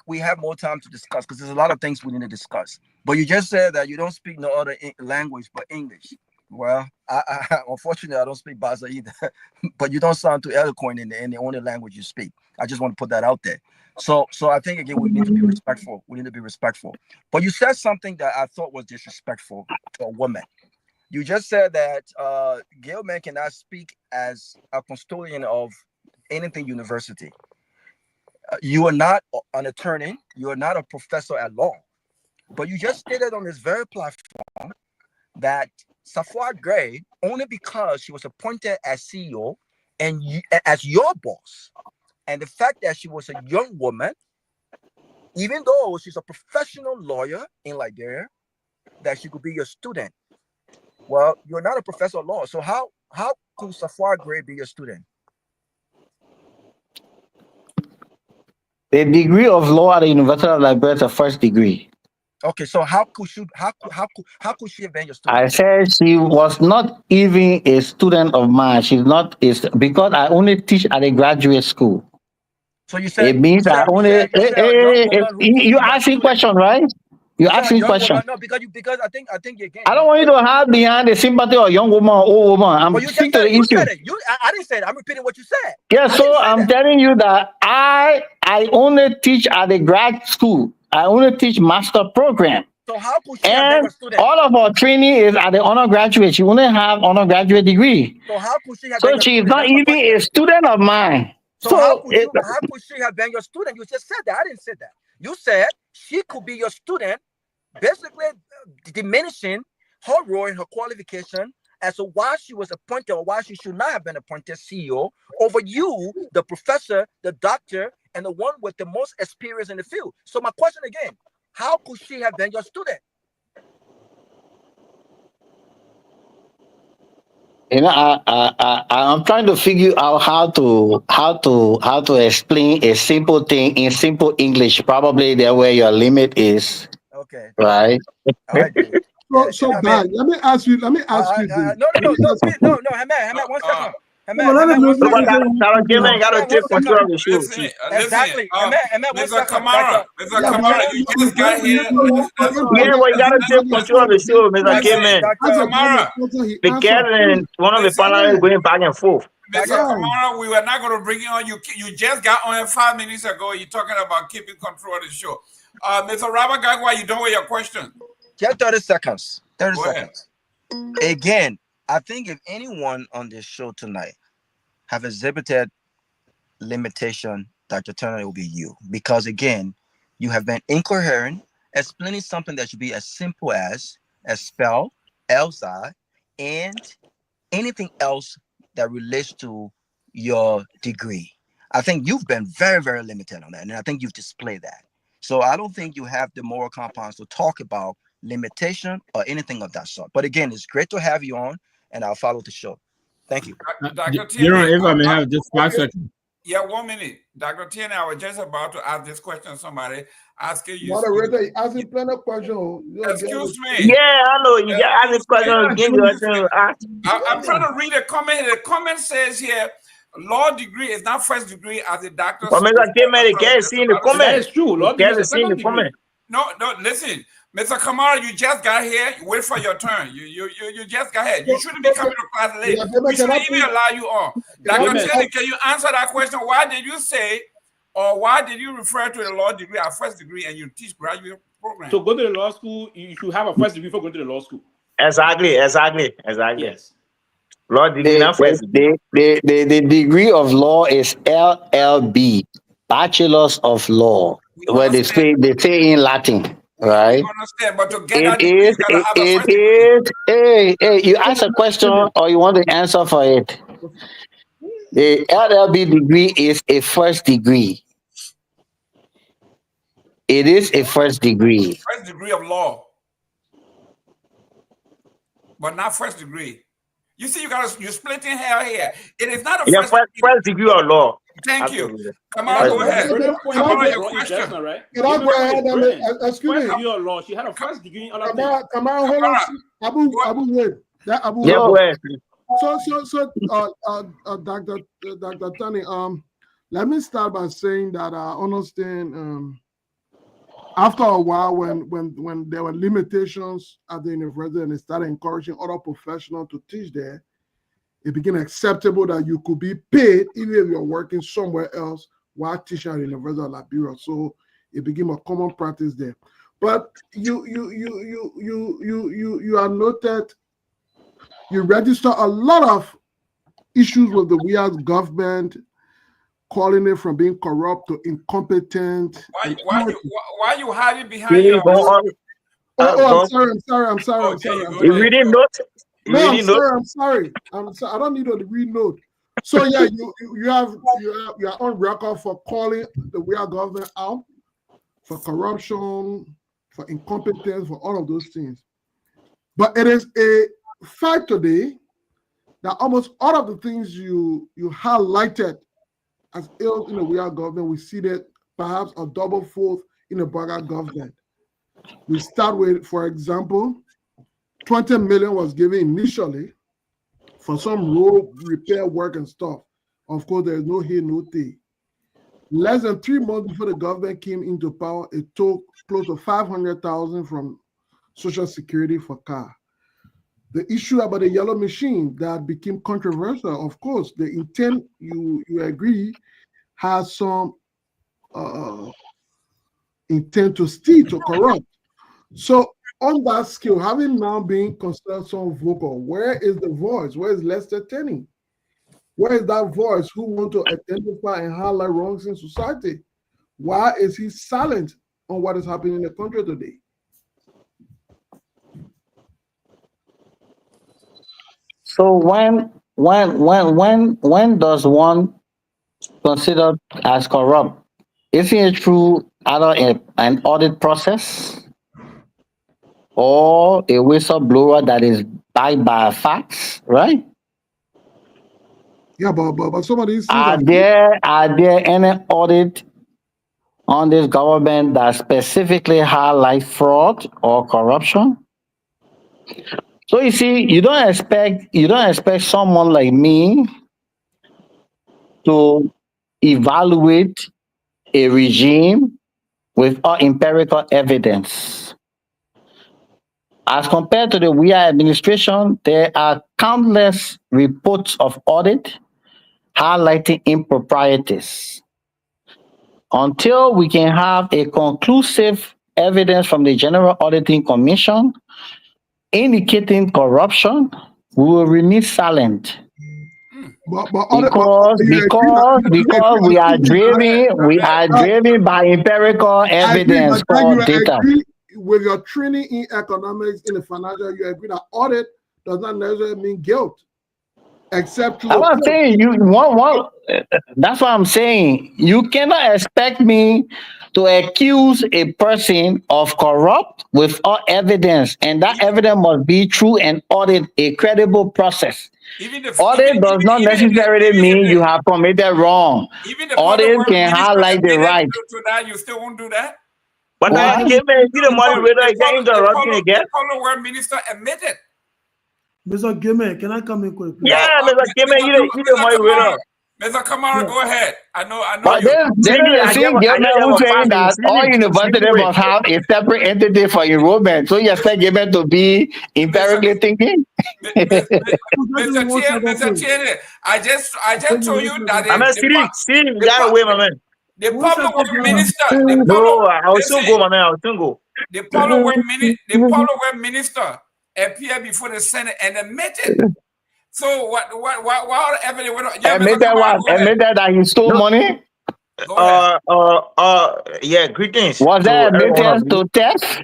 Speaker 9: we have more time to discuss because there's a lot of things we need to discuss. But you just said that you don't speak no other language but English. Well, unfortunately, I don't speak Basa either, but you don't sound too eloquent in the only language you speak. I just want to put that out there. So I think again we need to be respectful. We need to be respectful. But you said something that I thought was disrespectful to a woman. You just said that Gail man cannot speak as a custodian of anything university. You are not an attorney. You are not a professor at law. But you just stated on this very platform that Safwa Gray, only because she was appointed as CEO and as your boss, and the fact that she was a young woman, even though she's a professional lawyer in Liberia, that she could be your student. Well, you're not a professor of law, so how could Safwa Gray be your student?
Speaker 5: The degree of law at the University of Liberia is a first degree.
Speaker 9: Okay, so how could she have been your student?
Speaker 5: I said she was not even a student of mine. She's not because I only teach at a graduate school.
Speaker 9: So you said
Speaker 5: it means I only you asking question, right? You asking question.
Speaker 9: No, because I think again.
Speaker 5: I don't want you to hide behind the sympathy of young woman or old woman. I'm speaking to the issue.
Speaker 9: Said it. I didn't say it. I'm repeating what you said.
Speaker 5: Yeah, so I'm telling you that I only teach at the grad school. I only teach master program.
Speaker 9: So how could she have been a student?
Speaker 5: All of our training is at the undergraduate. She only have undergraduate degree.
Speaker 9: So how could she have
Speaker 5: been she's not even a student of mine.
Speaker 9: So how could she have been your student? You just said that. I didn't say that. You said she could be your student, basically diminishing her role and her qualification as to why she was appointed or why she should not have been appointed CEO over you, the professor, the doctor, and the one with the most experience in the field. So my question again, how could she have been your student?
Speaker 5: You know, I'm trying to figure out how to explain a simple thing in simple English. Probably there where your limit is.
Speaker 9: Okay.
Speaker 5: Right.
Speaker 9: All right.
Speaker 7: So bad. Let me ask you.
Speaker 9: No, Hamed, 1 second. Exactly.
Speaker 3: Mr. Kamara, you just got here.
Speaker 13: Yeah, well, you gotta take control of the show, Mr. K-Man.
Speaker 3: Kamara,
Speaker 13: Because one of the panelists going back and forth.
Speaker 3: Mr. Kamara, we were not going to bring you on. You just got on 5 minutes ago. You're talking about keeping control of the show. Mr. Robert Garguah, you done with your question?
Speaker 9: Just 30 seconds. 30 seconds. Again, I think if anyone on this show tonight have exhibited limitation, Dr. Turner, it will be you. Because again, you have been incoherent, explaining something that should be as simple as spell, Elsa, and anything else that relates to your degree. I think you've been very, very limited on that. And I think you've displayed that. So I don't think you have the moral compounds to talk about limitation or anything of that sort. But again, it's great to have you on, and I'll follow the show. Thank you.
Speaker 3: Dr. Tierney,
Speaker 12: if I may have just 5 seconds.
Speaker 3: Yeah, 1 minute. Dr. Tierney, I was just about to ask this question to somebody. Asking you.
Speaker 7: Moderator, asking plenty of questions.
Speaker 3: Excuse me.
Speaker 13: Yeah, I know. You ask this question.
Speaker 3: I'm trying to read a comment. The comment says here, law degree is not first degree as a doctor.
Speaker 13: Mr. K-Man, can't see in the comment.
Speaker 8: That is true. Law degree is
Speaker 13: in the comment.
Speaker 3: No, listen. Mr. Kamara, you just got here. Wait for your turn. You just got here. You shouldn't be coming to class late. We shouldn't even allow you on. Dr. Tierney, can you answer that question? Why did you say, or why did you refer to the law degree as first degree and you teach graduate program?
Speaker 8: So go to the law school, you should have a first degree before going to the law school.
Speaker 13: Exactly.
Speaker 8: Yes.
Speaker 13: Law degree, not first degree.
Speaker 5: The degree of law is LLB, Bachelors of Law, where they say in Latin. Right.
Speaker 3: But to get
Speaker 5: you ask a question or you want to answer for it. The LLB degree is a first degree. It is a first degree.
Speaker 3: First degree of law, but not first degree. You see, you're splitting hair here. It is not a
Speaker 13: first degree of law.
Speaker 3: Thank you. Come on, go ahead. Come on, your question.
Speaker 7: Can I go ahead? Excuse me.
Speaker 8: Your law. She had a first degree.
Speaker 7: Come on, hold on. Abu, wait. Abu.
Speaker 13: Yeah, go ahead.
Speaker 7: So, Dr. Tony, let me start by saying that I understand after a while, when there were limitations at the university and they started encouraging other professionals to teach there, it became acceptable that you could be paid even if you're working somewhere else while teaching at the University of Liberia. So it became a common practice there. But you are noted. You register a lot of issues with the weird government, calling it from being corrupt to incompetent.
Speaker 3: Why you hiding behind your?
Speaker 7: I'm sorry.
Speaker 13: You reading note?
Speaker 7: No, I'm sorry. I don't need to read note. So yeah, you are on record for calling the weird government out for corruption, for incompetence, for all of those things. But it is a fact today that almost all of the things you highlighted as ills in the weird government, we see that perhaps a double fold in the Burger government. We start with, for example, 20 million was given initially for some road repair work and stuff. Of course, there's no here, no there. Less than 3 months before the government came into power, it took close to 500,000 from Social Security for car. The issue about the yellow machine that became controversial, of course, the intent, you agree, has some intent to steal, to corrupt. So on that scale, having now been considered so vocal, where is the voice? Where is Lester Tenney? Where is that voice who want to identify and highlight wrongs in society? Why is he silent on what is happening in the country today?
Speaker 5: So when does one consider as corrupt? Isn't it through either an audit process or a whistleblower that is backed by facts, right?
Speaker 7: Yeah, but some of these things
Speaker 5: are there any audit on this government that specifically highlight fraud or corruption? So you see, you don't expect someone like me to evaluate a regime without empirical evidence. As compared to the Weir administration, there are countless reports of audit highlighting improprieties. Until we can have a conclusive evidence from the General Auditing Commission indicating corruption, we will remain silent. Because we are driven by empirical evidence or data.
Speaker 7: With your training in economics in the financial, you agree that audit does not necessarily mean guilt, except to.
Speaker 5: I'm not saying you want. That's what I'm saying. You cannot expect me to accuse a person of corrupt without evidence, and that evidence must be through an audit, a credible process. Audit does not necessarily mean you have committed wrong. Audit can highlight the right.
Speaker 3: To that, you still won't do that?
Speaker 13: But now, give me the moderator again, interrupting again.
Speaker 3: The Public Works Minister admitted.
Speaker 6: Mr. Gimmer, can I come in quick? Please?
Speaker 13: Yeah, Mr. Gimmer, you the moderator.
Speaker 3: Mr. Kamara, go ahead. I know
Speaker 5: but
Speaker 3: you.
Speaker 5: Then Gimmer who's saying that all universities must have a separate entity for enrollment. So you expect Gimmer to be empirically thinking?
Speaker 3: Mr. Tierney, I just told you that
Speaker 13: Steve, you gotta wait, my man.
Speaker 3: The Public Works Minister.
Speaker 13: No, I will soon go, my man. I will soon go.
Speaker 3: The Public Works Minister appeared before the Senate and admitted. So what evidence?
Speaker 5: Admitted that he stole money?
Speaker 13: Yeah, greetings.
Speaker 5: Was that admittance to theft?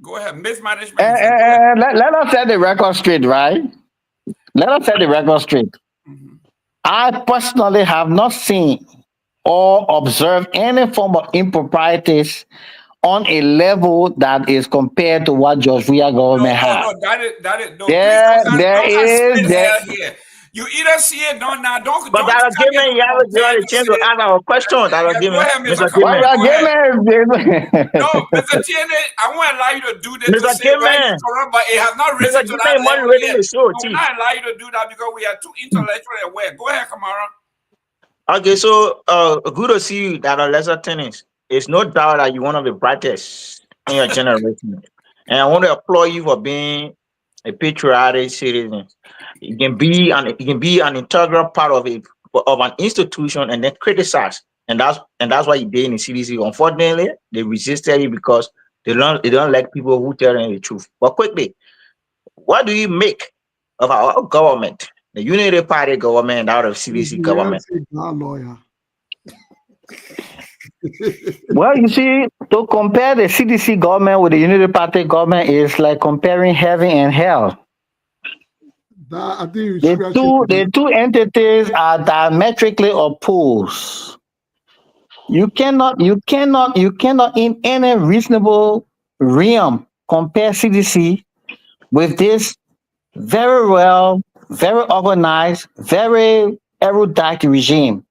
Speaker 3: Go ahead, mismanagement.
Speaker 5: Let us set the record straight, right? Let us set the record straight. Mm-hmm. I personally have not seen or observed any form of improprieties on a level that is compared to what George Weah government has.
Speaker 3: No, that is no.
Speaker 5: There
Speaker 3: is. You either see it, don't.
Speaker 13: But that'll give me you have a chance to ask our question. That'll give me.
Speaker 3: Mr. Tierney, I won't allow you to do this.
Speaker 13: Mr. Tierney,
Speaker 3: but it has not risen to that level yet. I will not allow you to do that because we are too intellectually aware. Go ahead, Kamara.
Speaker 13: Okay, so good to see you that are lesser tennis. it's no doubt that you're one of the brightest in your generation. And I want to applaud you for being a patriotic citizen. You can be an integral part of an institution and then criticize. And that's why you did in the CDC. Unfortunately, they resisted it because they don't like people who tell them the truth. But quickly, what do you make of our government, the Unity Party government out of CDC government?
Speaker 7: Lawyer.
Speaker 5: Well, you see, to compare the CDC government with the Unity Party government is like comparing heaven and hell.
Speaker 7: I think
Speaker 5: the two entities are diametrically opposed. You cannot in any reasonable realm compare CDC with this very well, very organized, very erudite regime.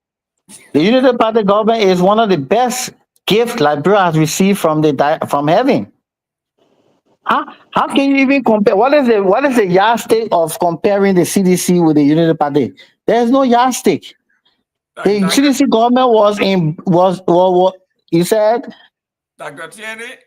Speaker 5: The Unity Party government is one of the best gifts Liberia has received from heaven. How can you even compare? What is the yardstick of comparing the CDC with the Unity Party? There is no yardstick. The CDC government was you said.
Speaker 3: Dr. Tierney.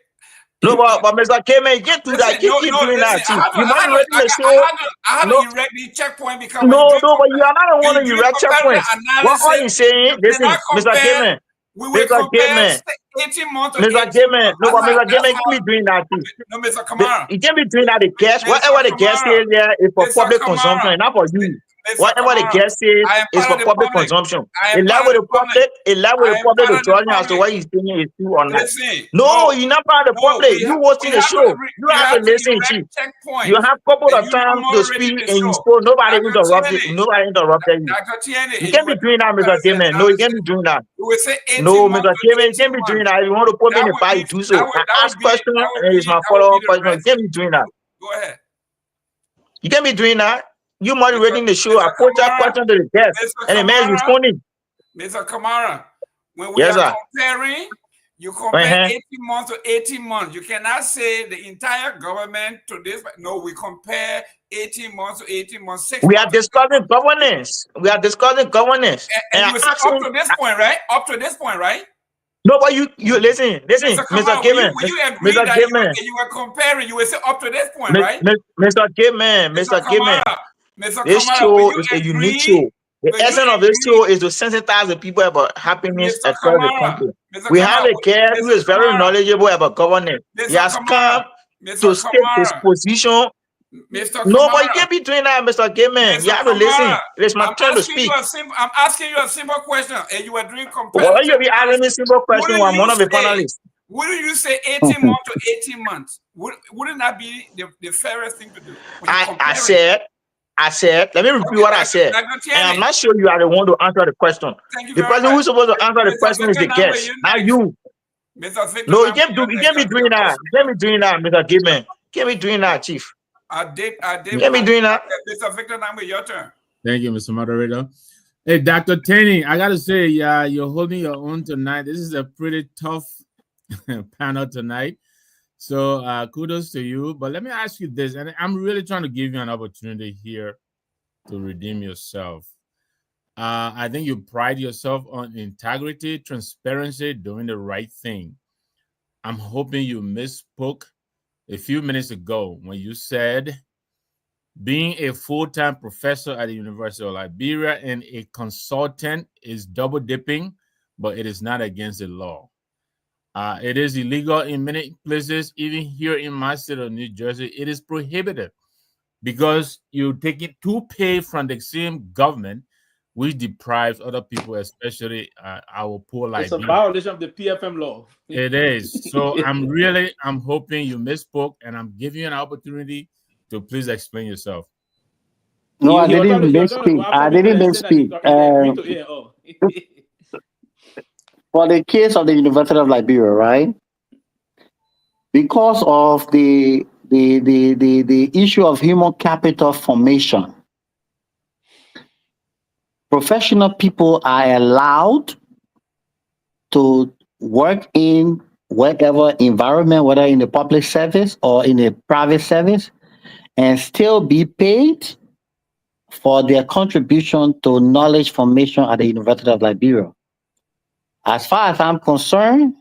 Speaker 13: No, but Mr. K-Man, you can't do that. You keep doing that. You might erect the show.
Speaker 3: I had to erect the checkpoint because
Speaker 13: no, but you are not the one to erect checkpoints. What are you saying? Listen, Mr. K-Man. Mr. K-Man.
Speaker 3: 18 months
Speaker 13: Mr. K-Man. No, but Mr. K-Man, you can't be doing that too.
Speaker 3: No, Mr. Kamara.
Speaker 13: You can't be doing that. The guest, whatever the guest says there is for public consumption, not for you. Whatever the guest says is for public consumption. Allow the public to judge as to what he's saying is true or not. No, you're not part of the public. You hosting the show. You have to listen, Chief. You have a couple of times to speak and you spoke. Nobody interrupted you. You can't be doing that, Mr. K-Man. No, you can't be doing that. No, Mr. K-Man, you can't be doing that. If you want to put me in the fight, do so. I ask question and it's my follow-up question. You can't be doing that.
Speaker 3: Go ahead.
Speaker 13: You can't be doing that. You moderating the show. I put that question to the guest, and the man is responding.
Speaker 3: Mr. Kamara, when we are comparing, you compare 18 months to 18 months. You cannot say the entire government to this. No, we compare 18 months to 18 months.
Speaker 13: We are discussing governance.
Speaker 3: And you said up to this point, right? Up to this point, right?
Speaker 13: No, but you listen, Mr. Gibman.
Speaker 3: Will you agree that you were comparing? You will say up to this point, right?
Speaker 13: Mr. Gibman. This show is a unique show. The essence of this show is to sensitize the people about happiness across the country. We have a guest who is very knowledgeable about governance. He has come to state his position. No, but you can't be doing that, Mr. Gibman. You have to listen. It's my turn to speak.
Speaker 3: I'm asking you a simple question, and you are doing
Speaker 13: comparison. Why you be asking me a simple question when I'm one of the panelists?
Speaker 3: Wouldn't you say 18 months to 18 months? Wouldn't that be the fairest thing to do?
Speaker 13: I said, let me repeat what I said. And I'm not sure you are the one to answer the question. The person who's supposed to answer the question is the guest, not you. No, you can't be doing that. You can't be doing that, Mr. Gibman. You can't be doing that, Chief.
Speaker 3: I did.
Speaker 13: You can't be doing that.
Speaker 3: Mr. Victor, now your turn.
Speaker 12: Thank you, Mr. Moderator. Hey, Dr. Taney, I got to say, yeah, you're holding your own tonight. This is a pretty tough panel tonight. So kudos to you. But let me ask you this, and I'm really trying to give you an opportunity here to redeem yourself. I think you pride yourself on integrity, transparency, doing the right thing. I'm hoping you misspoke a few minutes ago when you said being a full-time professor at the University of Liberia and a consultant is double dipping, but it is not against the law. It is illegal in many places, even here in my state of New Jersey. It is prohibited because you take it to pay from the same government, which deprives other people, especially our poor Liberians.
Speaker 8: It's a violation of the PFM law.
Speaker 12: It is. So I'm hoping you misspoke, and I'm giving you an opportunity to please explain yourself.
Speaker 5: No, I didn't misspeak. I didn't misspeak. For the case of the University of Liberia, right? Because of the issue of human capital formation, professional people are allowed to work in whatever environment, whether in the public service or in the private service, and still be paid for their contribution to knowledge formation at the University of Liberia. As far as I'm concerned,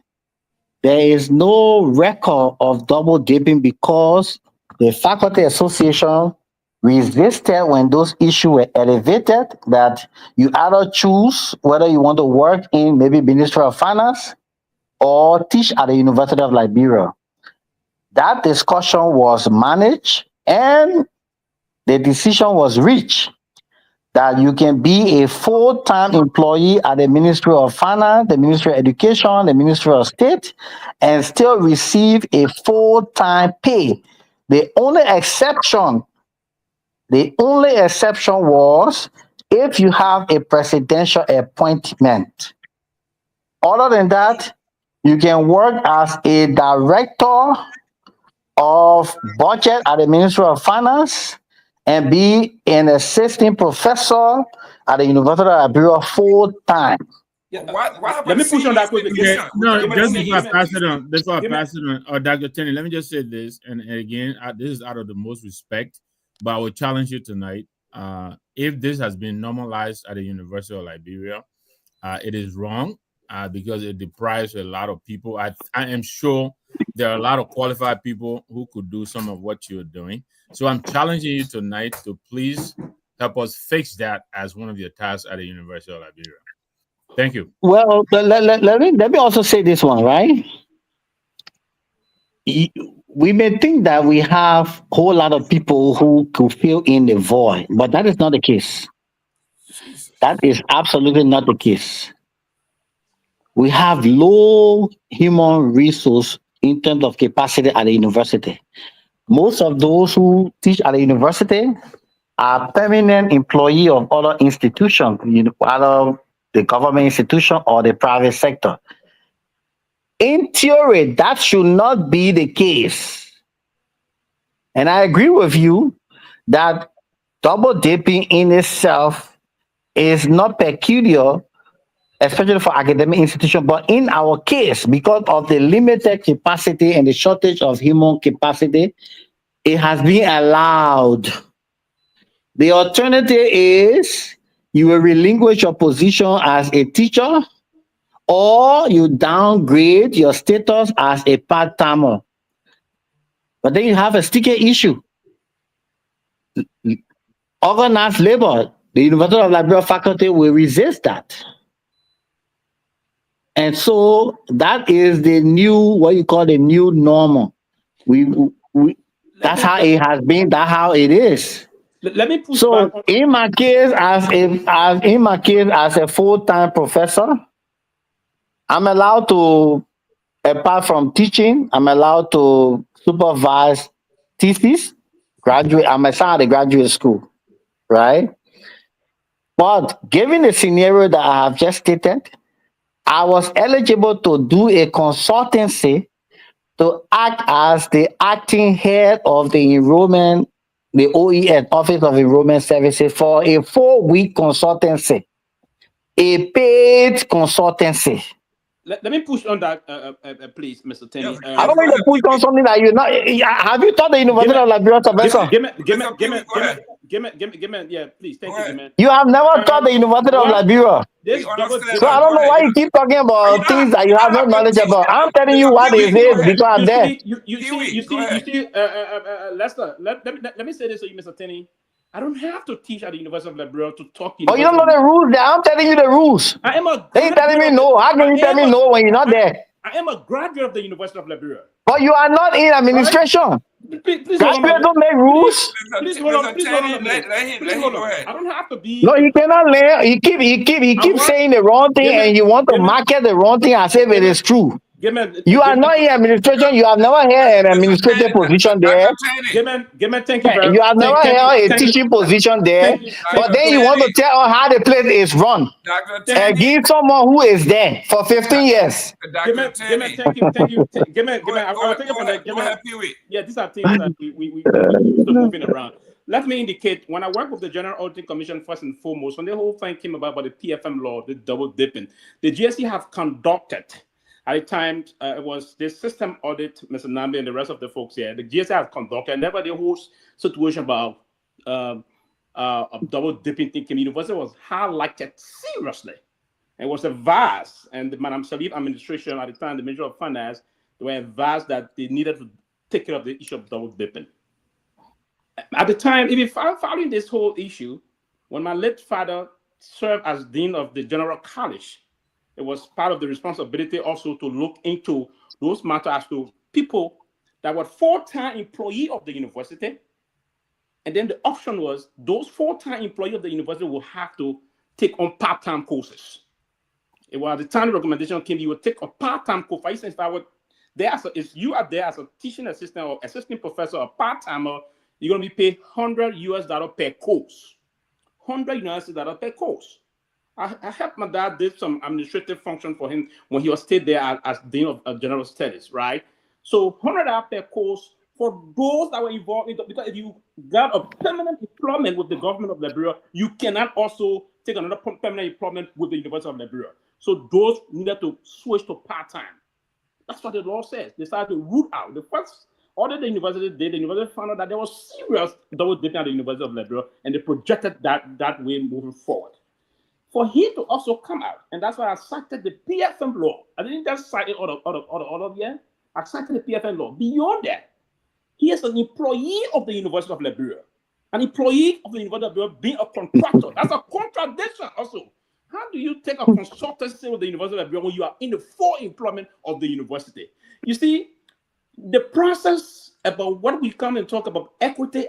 Speaker 5: there is no record of double dipping because the faculty association resisted when those issues were elevated, that you either choose whether you want to work in maybe Ministry of Finance or teach at the University of Liberia. That discussion was managed and the decision was reached that you can be a full-time employee at the Ministry of Finance, the Ministry of Education, the Ministry of State, and still receive a full-time pay. The only exception was if you have a presidential appointment. Other than that, you can work as a director of budget at the Ministry of Finance and be an assistant professor at the University of Liberia full time.
Speaker 3: Yeah, what
Speaker 8: Let me push on that quickly.
Speaker 12: No, just before I pass it on, Dr. Tenney, let me just say this, and again, this is out of the most respect, but I will challenge you tonight. If this has been normalized at the University of Liberia, it is wrong because it deprives a lot of people. I am sure there are a lot of qualified people who could do some of what you're doing. So I'm challenging you tonight to please help us fix that as one of your tasks at the University of Liberia. Thank you.
Speaker 5: Well, let me also say this one, right? We may think that we have a whole lot of people who could fill in the void, but that is not the case. That is absolutely not the case. We have low human resource in terms of capacity at the university. Most of those who teach at the university are permanent employee of other institutions, either the government institution or the private sector. In theory, that should not be the case. And I agree with you that double dipping in itself is not peculiar, especially for academic institutions, but in our case, because of the limited capacity and the shortage of human capacity, it has been allowed. The alternative is you will relinquish your position as a teacher or you downgrade your status as a part-timer. But then you have a sticky issue. Organized labor, the University of Liberia faculty will resist that. And so that is the new, what you call the new normal. That's how it has been, that's how it is.
Speaker 8: Let me push
Speaker 5: so
Speaker 8: back.
Speaker 5: In my case, as a full-time professor, I'm allowed to, apart from teaching, I'm allowed to supervise thesis. I'm assigned at a graduate school, right? But given the scenario that I have just stated, I was eligible to do a consultancy to act as the acting head of the enrollment, the OES, Office of Enrollment Services, for a 4-week consultancy, a paid consultancy.
Speaker 8: Let me push on that, please, Mr. Tenney.
Speaker 5: I don't want to push on something that you're not. Have you taught the University of Liberia, Sylvester?
Speaker 8: Give me, yeah, please, thank you, man.
Speaker 5: You have never taught the University of Liberia. So I don't know why you keep talking about things that you have no knowledge about. I'm telling you what it is because I'm there.
Speaker 8: You see, Lester, let me say this to you, Mr. Tenney. I don't have to teach at the University of Liberia to talk to you.
Speaker 5: Oh, you don't know the rules there? I'm telling you the rules.
Speaker 8: I am a.
Speaker 5: They telling me no. How can you tell me no when you're not there?
Speaker 8: I am a graduate of the University of Liberia.
Speaker 5: But you are not in administration.
Speaker 8: Right? Please
Speaker 5: graduates don't make rules.
Speaker 8: Please hold on. I don't have to be.
Speaker 5: No, you cannot learn. He keep saying the wrong thing, and you want to market the wrong thing as if it is true. You are not in administration. You have never held an administrative position there.
Speaker 8: Thank you.
Speaker 5: You have never held a teaching position there. But then you want to tell us how the place is run. And give someone who is there for 15 years.
Speaker 8: Thank you. I'll take it from that. Yeah, these are things that we moving around. Let me indicate, when I work with the General Auditing Commission, first and foremost, when the whole thing came about the PFM law, the double dipping, the GSC have conducted. At the time, it was the system audit, Mr. Nambi and the rest of the folks here. The GSA has conducted, and never the whole situation about double dipping thinking. University was highlighted seriously. It was a vast, and the Madam Salif administration at the time, the Minister of Finance, they were advised that they needed to take care of the issue of double dipping. At the time, even following this whole issue, when my late father served as dean of the General College, it was part of the responsibility also to look into those matters as to people that were full-time employee of the university. And then the option was those full-time employees of the university will have to take on part-time courses. It was at the time the recommendation came, you would take a part-time course. For instance, if you are there as a teaching assistant or assistant professor or part-timer, you're going to be paid $100 per course. $100 per course. I helped my dad did some administrative function for him when he was stayed there as dean of general studies, right? So $100 per course for those that were involved in because if you got a permanent employment with the government of Liberia, you cannot also take another permanent employment with the University of Liberia. So those needed to switch to part-time. That's what the law says. They started to root out. The first order the university did, the university found out that there was serious double dipping at the University of Liberia, and they projected that way moving forward. For him to also come out, and that's why I cited the PFM law. I didn't just cite it all of you. I cited the PFM law. Beyond that, he is an employee of the University of Liberia. An employee of the University of Liberia being a contractor. That's a contradiction also. How do you take a consultancy with the University of Liberia when you are in the full employment of the university? You see, the process about what we come and talk about equity,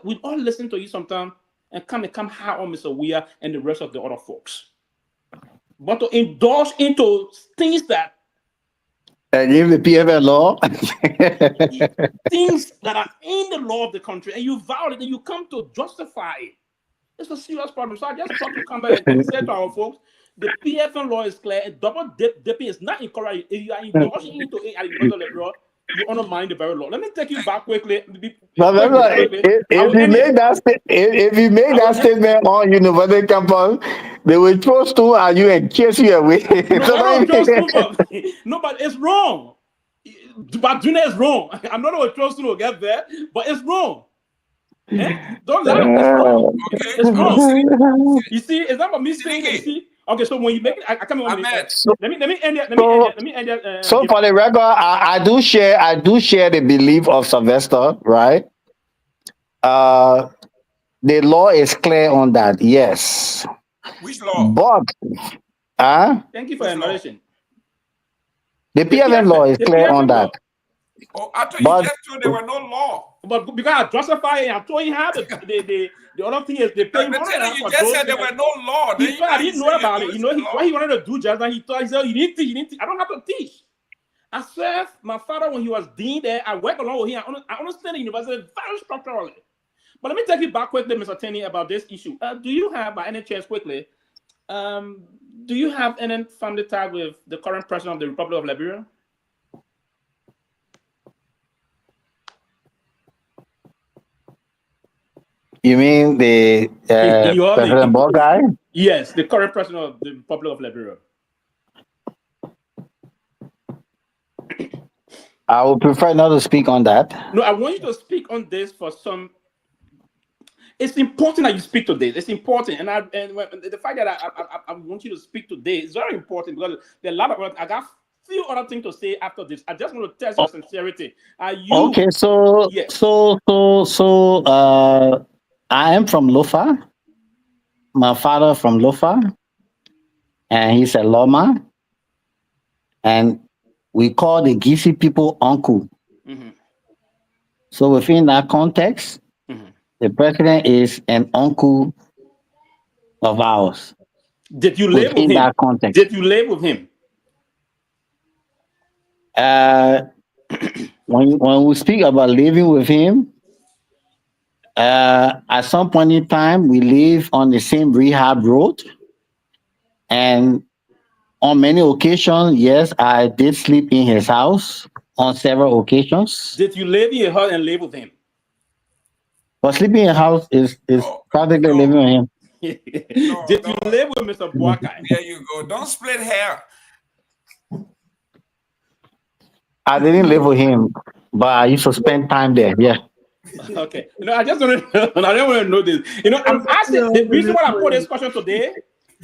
Speaker 8: we all listen to you sometime and come high on Mr. Weah and the rest of the other folks. But to indulge into things that
Speaker 5: give the PFL law.
Speaker 8: things that are in the law of the country and you violate it, you come to justify it. It's a serious problem. So I just want to come back and say to our folks, the PFM law is clear and double dipping is not encouraged. If you are indulging into it at the University of Liberia, you undermine the very law. Let me take you back quickly.
Speaker 5: If you make that statement on university campus, they will throw stone at you and chase you away.
Speaker 8: No, but it's wrong. But doing it is wrong. I'm not going to throw stone to get there, but it's wrong. Don't lie. It's wrong. Okay, it's wrong. You see, it's not about me saying it. You see? Okay, so when you make it, I come on. Let me end it.
Speaker 5: So for the record, I do share the belief of Sylvester, right? The law is clear on that, yes.
Speaker 3: Which law?
Speaker 5: But
Speaker 8: thank you for your narration.
Speaker 5: The PFM law is clear on that.
Speaker 3: Oh, I thought you just told there were no law.
Speaker 8: But because I justify it, I told you how the other thing is they pay money.
Speaker 3: You just said there were no law.
Speaker 8: I didn't know about it. You know what he wanted to do just like he said, you need to teach. I don't have to teach. I served my father when he was dean there. I work along with him. I understand the university very structurally. But let me take you back quickly, Mr. Tenney, about this issue. Do you have, by any chance, quickly, do you have any family tie with the current president of the Republic of Liberia?
Speaker 5: You mean the President Ball guy?
Speaker 8: Yes, the current president of the Republic of Liberia.
Speaker 5: I would prefer not to speak on that.
Speaker 8: No, I want you to speak on this for some. It's important that you speak today. It's important, and the fact that I want you to speak today is very important because there are a lot of. I got few other things to say after this. I just want to test your sincerity. Are you
Speaker 5: okay? So I am from Lofa. My father from Lofa, and he's a lawman. And we call the Gisi people uncle. Mm-hmm. So within that context, the president is an uncle of ours.
Speaker 8: Did you live with him?
Speaker 5: That context.
Speaker 8: Did you live with him?
Speaker 5: When we speak about living with him, at some point in time, we live on the same rehab road. And on many occasions, yes, I did sleep in his house on several occasions.
Speaker 8: Did you live in your house and live with him?
Speaker 5: But sleeping in a house is practically living with him.
Speaker 8: Did you live with Mr. Boakai?
Speaker 3: There you go. Don't split hair.
Speaker 5: I didn't live with him, but I used to spend time there. Yeah.
Speaker 8: Okay. I just want to know. I don't want to know this. I'm asking the reason why I put this question today.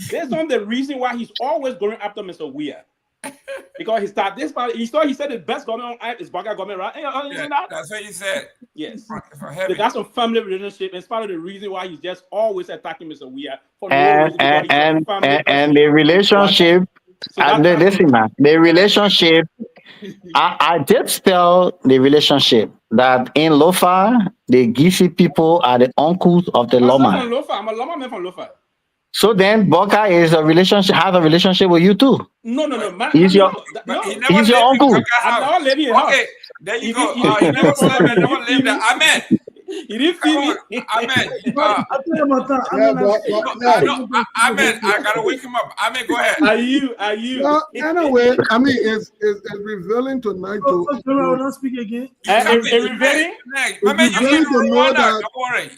Speaker 8: Based on the reason why he's always going after Mr. Weah. Because he started this part. He said the best government on earth is Baka government, right?
Speaker 3: That's what he said.
Speaker 8: Yes. They got some family relationship. It's part of the reason why he's just always attacking Mr. Weah for no reason, because he's a family
Speaker 5: and the relationship. Listen, man, the relationship. I did spell the relationship that in Lofa, the Gisi people are the uncles of the Loma.
Speaker 8: I'm a Loma man from Lofa.
Speaker 5: So then Boka has a relationship with you too.
Speaker 8: No.
Speaker 5: He's your uncle.
Speaker 8: I'm not living in house.
Speaker 3: Okay, there you go. He never slept there, never lived there. Amen.
Speaker 8: He didn't feed me.
Speaker 3: Amen. Amen. I gotta wake him up. Amen. Go ahead.
Speaker 8: Are you?
Speaker 7: Anyway, I mean, it's revealing tonight to.
Speaker 6: I will not speak again.
Speaker 8: It's revealing.
Speaker 3: Amen. You can do Rwanda. Don't worry.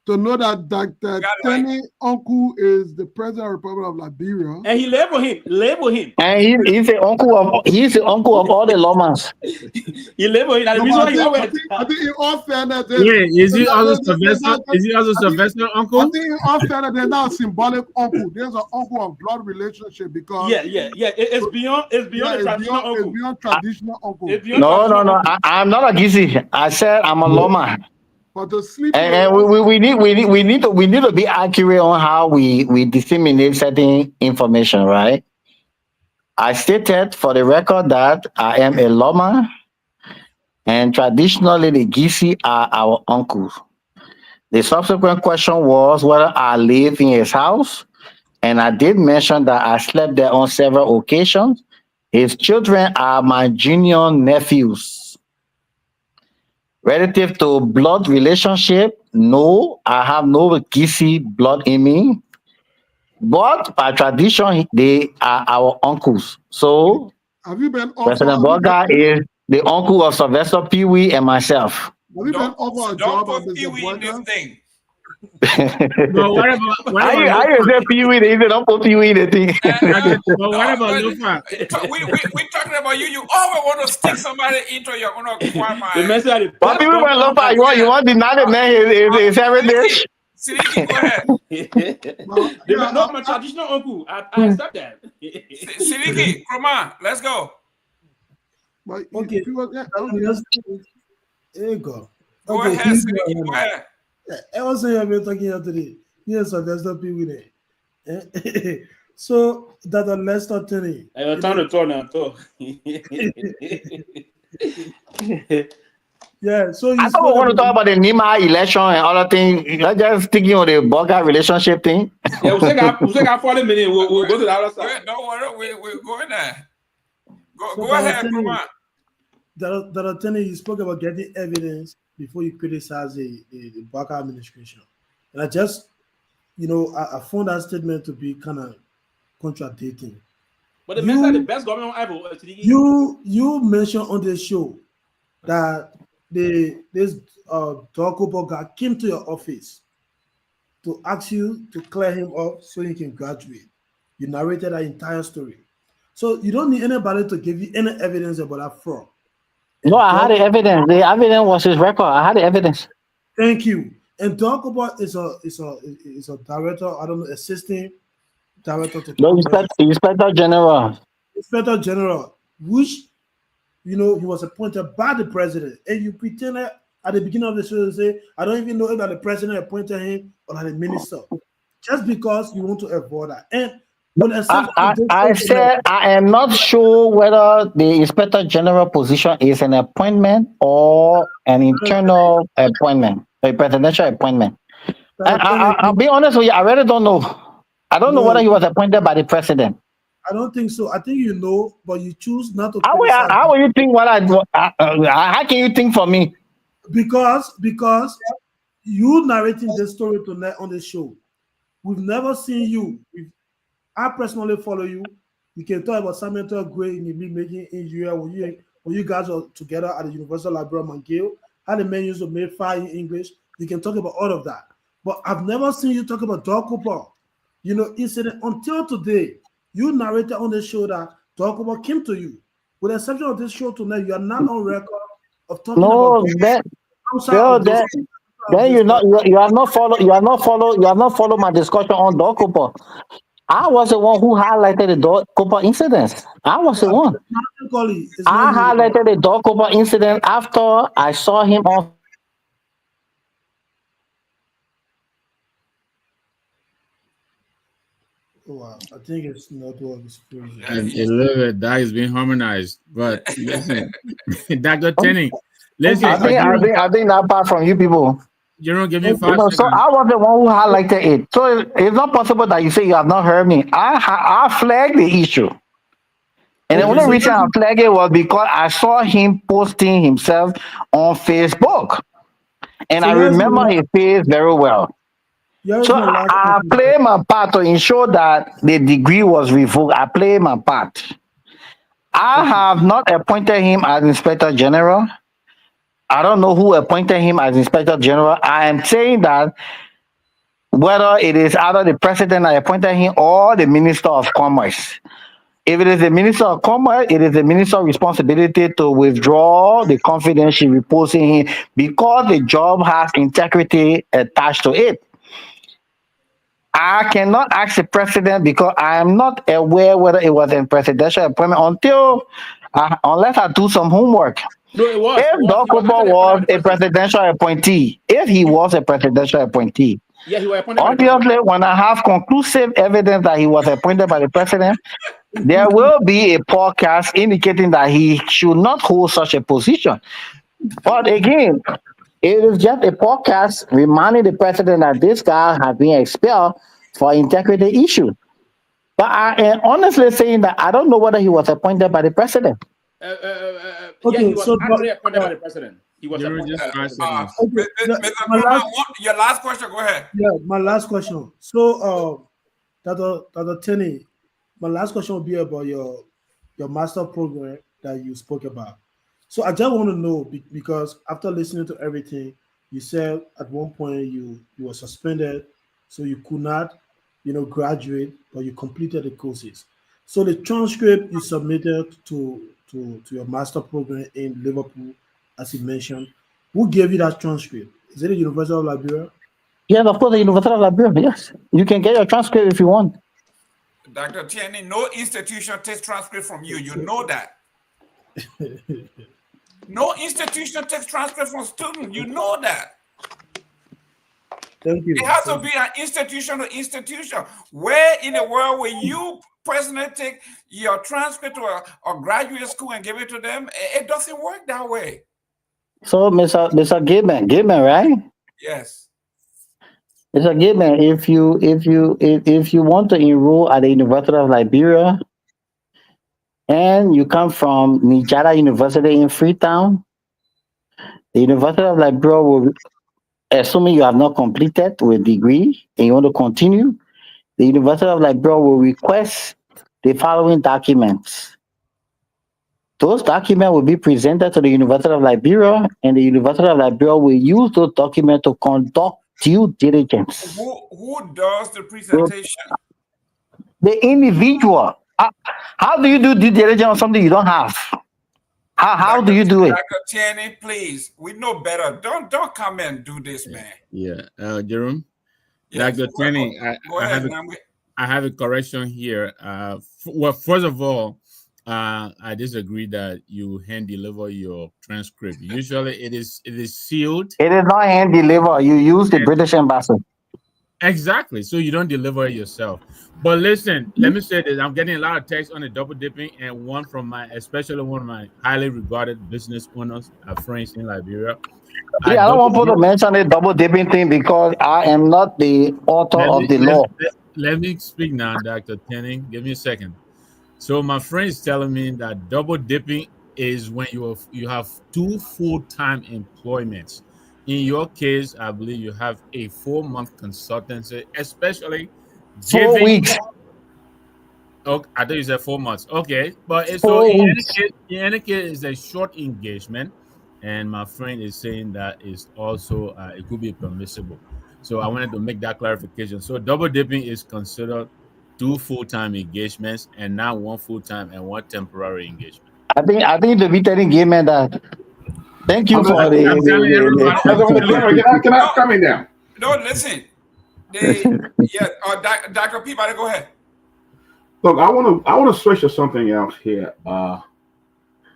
Speaker 7: To know that Dr. Tenny uncle is the president of the Republic of Liberia,
Speaker 8: and he label him,
Speaker 5: and he's the uncle of all the Lomas.
Speaker 8: He label him. And the reason why
Speaker 7: I think in all fairness,
Speaker 12: is he also Sylvester? Is he also Sylvester uncle?
Speaker 7: I think in all fairness, there's not a symbolic uncle. There's an uncle of blood relationship because
Speaker 8: it's beyond the traditional uncle.
Speaker 7: It's beyond traditional uncle.
Speaker 5: No. I'm not a Gizi. I said I'm a Loma.
Speaker 7: But to sleep
Speaker 5: and we need to be accurate on how we disseminate certain information, right? I stated for the record that I am a Loma, and traditionally the Gisi are our uncles. The subsequent question was whether I live in his house, and I did mention that I slept there on several occasions. His children are my junior nephews. Relative to blood relationship, no, I have no Gisi blood in me. But by tradition, they are our uncles. So,
Speaker 7: have you been
Speaker 5: President Boga is the uncle of Sylvester Pewee and myself.
Speaker 7: Have you been offered a job at this
Speaker 3: thing?
Speaker 12: But what about
Speaker 5: I say Pewee? They don't put Pewee in the thing.
Speaker 12: But what about Lofa?
Speaker 3: We're talking about you. You always want to stick somebody into your own quagmire.
Speaker 5: But people when Lofa, you want to deny the man his heritage.
Speaker 3: Siliki, go ahead.
Speaker 8: No, my traditional uncle. I accept that.
Speaker 3: Siliki, come on, let's go.
Speaker 6: Okay. There you go.
Speaker 3: Go ahead, Siliki, go ahead.
Speaker 6: I was saying I've been talking here today. Yes, Sylvester Pewee. So that the Lester Tenny.
Speaker 8: I time to turn and talk.
Speaker 6: Yeah, so
Speaker 5: I don't want to talk about the Nima election and other things. Let's just thinking on the Boga relationship thing.
Speaker 8: Yeah, we got 40 minutes. We'll go to the other side.
Speaker 3: Don't worry, we're going there. Go ahead, come on.
Speaker 6: The attorney, you spoke about getting evidence before you criticize the Boga administration. And I just, I found that statement to be kind of contradicting.
Speaker 8: But the best government ever.
Speaker 6: You mentioned on the show that this Torgbean came to your office to ask you to clear him up so he can graduate. You narrated that entire story. So you don't need anybody to give you any evidence about that fraud.
Speaker 5: No, I had the evidence. The evidence was his record. I had the evidence.
Speaker 6: Thank you. And Torgbean is a director, I don't know, assistant director to
Speaker 5: Inspector General.
Speaker 6: Inspector General, which he was appointed by the president. And you pretended at the beginning of the show to say, I don't even know if the president appointed him or the minister. Just because you want to avoid that. And
Speaker 5: I said I am not sure whether the Inspector General position is an appointment or an internal appointment, a presidential appointment. I'll be honest with you, I really don't know. I don't know whether he was appointed by the president.
Speaker 6: I don't think so. I think you know, but you choose not to.
Speaker 5: How will you think how can you think for me?
Speaker 6: Because you narrating this story tonight on the show. We've never seen you. I personally follow you. You can talk about Samuel Gray in the making injury when you guys are together at the University of Liberia McGill, how the men used to make fire in English. You can talk about all of that. But I've never seen you talk about Torgbean. Incident until today. You narrated on the show that Torgbean came to you. With the exception of this show tonight, you are not on record of talking about
Speaker 5: then you have not followed my discussion on Torgbean. I was the one who highlighted the dog Copa incidents. I was the one.
Speaker 6: It's
Speaker 5: I
Speaker 6: not you.
Speaker 5: highlighted the dog Copa incident after I saw him on
Speaker 6: Wow, I think it's network is crazy.
Speaker 12: A little bit that is being harmonized. But listen, Dr. Tenny, listen.
Speaker 5: I think that part from you people.
Speaker 12: You don't give me
Speaker 5: You
Speaker 12: 5
Speaker 5: know,
Speaker 12: seconds.
Speaker 5: so I was the one who highlighted it. So it's not possible that you say you have not heard me. I flagged the issue. And the only reason I flagged it was because I saw him posting himself on Facebook. And I remember his face very well. So I played my part to ensure that the degree was revoked. I played my part. I have not appointed him as Inspector General. I don't know who appointed him as Inspector General. I am saying that whether it is either the president that appointed him or the Minister of Commerce. If it is the Minister of Commerce, it is the minister's responsibility to withdraw the confidence she reposing him because the job has integrity attached to it. I cannot ask the president because I am not aware whether it was a presidential appointment unless I do some homework.
Speaker 8: No, it was.
Speaker 5: If Dr. was a presidential appointee, if he was a presidential appointee,
Speaker 8: yeah, he was appointed.
Speaker 5: Obviously, when I have conclusive evidence that he was appointed by the president, there will be a podcast indicating that he should not hold such a position. But again, it is just a podcast reminding the president that this guy has been expelled for integrity issue. But I am honestly saying that I don't know whether he was appointed by the president.
Speaker 8: Yeah, he was actually appointed by the president. He was appointed.
Speaker 3: Your last question, go ahead.
Speaker 6: Yeah, my last question. So, Dr. Tenny, my last question will be about your master program that you spoke about. So I just want to know because after listening to everything, you said at one point you were suspended, so you could not, graduate, but you completed the courses. So the transcript you submitted to your master program in Liverpool, as you mentioned, who gave you that transcript? Is it the University of Liberia?
Speaker 5: Yes, of course, the University of Liberia. Yes, you can get your transcript if you want.
Speaker 3: Dr. Tierney, no institution takes transcript from you. You know that. No institution takes transcript from students. You know that.
Speaker 6: Thank you.
Speaker 3: It has to be an institution to institution. Where in the world will you personally take your transcript to a graduate school and give it to them? It doesn't work that way.
Speaker 5: So, Mr. Gibman, right?
Speaker 3: Yes.
Speaker 5: Mr. Gibman, if you want to enroll at the University of Liberia and you come from Nijada University in Freetown, the University of Liberia will, assuming you have not completed with degree and you want to continue, the University of Liberia will request the following documents. Those documents will be presented to the University of Liberia, and the University of Liberia will use those documents to conduct due diligence.
Speaker 3: Who does the presentation?
Speaker 5: The individual. How do you do due diligence on something you don't have? How do you do it?
Speaker 3: Dr. Tierney, please. We know better. Don't come and do this, man.
Speaker 12: Yeah, Jerome.
Speaker 3: Yes.
Speaker 12: Dr. Tierney, I have a correction here. Well, first of all, I disagree that you hand deliver your transcript. Usually, it is sealed.
Speaker 5: It is not hand deliver. You use the British embassy.
Speaker 12: Exactly. So you don't deliver it yourself. But listen, let me say this. I'm getting a lot of texts on the double dipping, and especially one of my highly regarded business owners, friends in Liberia.
Speaker 5: Yeah, I don't want to mention the double dipping thing because I am not the author of the law.
Speaker 12: Let me speak now, Dr. Tierney. Give me a second. So my friend is telling me that double dipping is when you have two full-time employments. In your case, I believe you have a 4-month consultancy, especially
Speaker 5: 4 weeks.
Speaker 12: Okay, I thought you said 4 months. Okay, but in any case, it's a short engagement, and my friend is saying that is also it could be permissible. So I wanted to make that clarification. So double dipping is considered 2 full-time engagements and not 1 full-time and 1 temporary engagement.
Speaker 5: I think the veteran gave me that. Thank you for the.
Speaker 4: Can I come in now?
Speaker 3: No, listen. Dr. Peabody, go ahead.
Speaker 4: Look, I wanna switch to something else here. I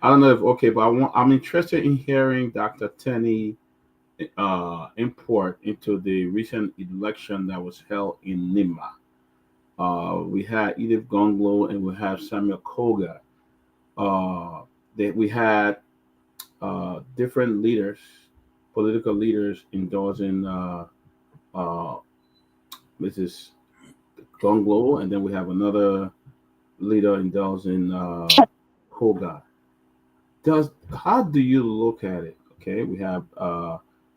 Speaker 4: don't know if okay, but I'm interested in hearing Dr. Tenney import into the recent election that was held in Nima. We had Edith Gongloe and we have Samuel Koga. That we had different leaders, political leaders endorsing uh, Mrs. Gongloe, and then we have another leader endorsing Koga. How do you look at it? Okay, we have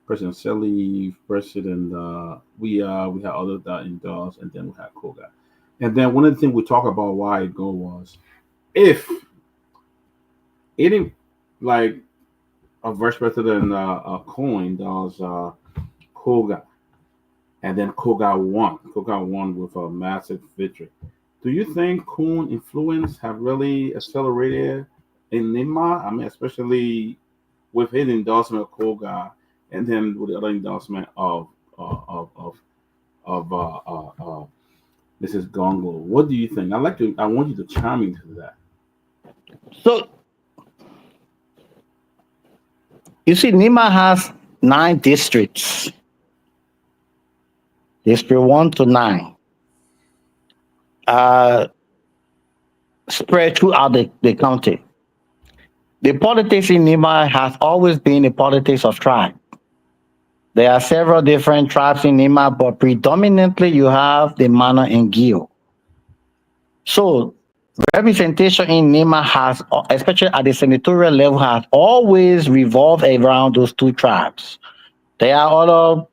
Speaker 4: President Selig, President we have others that endorse, and then we have Koga. And then one of the things we talk about why it go was if any like a Vice President Cohen does Koga, and then Koga won. Koga won with a massive victory. Do you think Cohen influence have really accelerated in Nima? I mean, especially with his endorsement of Koga, and then with the other endorsement of of Mrs. Gongloe. What do you think? I want you to chime into that.
Speaker 5: So you see, Nima has 9 districts. District 1 to 9. Spread throughout the county. The politics in Nima has always been a politics of tribe. There are several different tribes in Nima, but predominantly you have the Mana and Gio. So representation in Nima has, especially at the senatorial level, has always revolved around those 2 tribes. There are other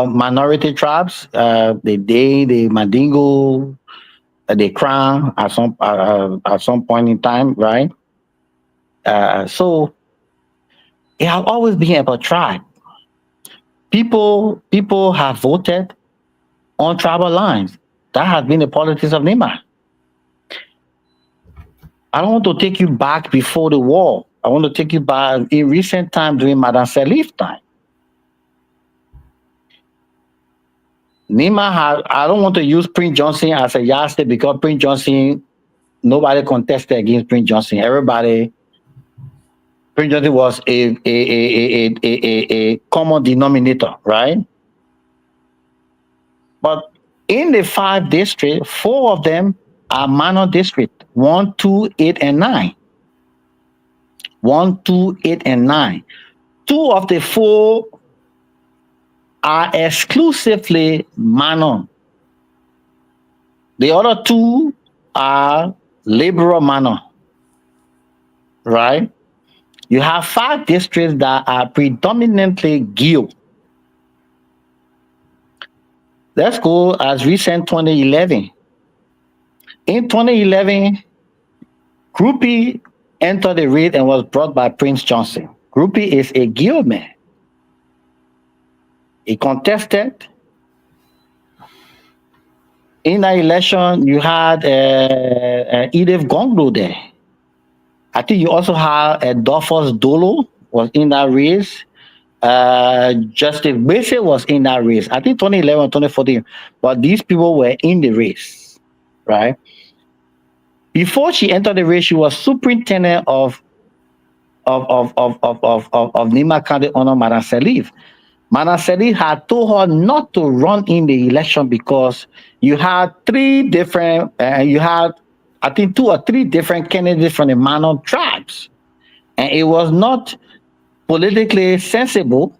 Speaker 5: minority tribes, the Day, the Mandingo, the Crown at some point in time, right? So it has always been about tribe. People have voted on tribal lines. That has been the politics of Nima. I don't want to take you back before the war. I want to take you back in recent time during Madame Salif's time. Nima has, I don't want to use Prince Johnson as a yardstick because Prince Johnson, nobody contested against Prince Johnson. Prince Johnson was a common denominator, right? But in the 5 districts, 4 of them are minor districts, 1, 2, 8, and 9. 1, 2, 8, and 9. 2 of the 4 are exclusively minor. The other 2 are liberal minor, right? You have 5 districts that are predominantly Gio. Let's go as recent 2011. In 2011, Groupie entered the race and was brought by Prince Johnson. Groupie is a Gio man. He contested. In that election, you had Edith Gongloe there. I think you also had Dolphus Dolo was in that race. Justice Bese was in that race. I think 2011, 2014. But these people were in the race, right? Before she entered the race, she was superintendent of Nima County under Madame Salif. Madame Salif had told her not to run in the election because you had 3 different, I think 2 or 3 different candidates from the minor tribes. And it was not politically sensible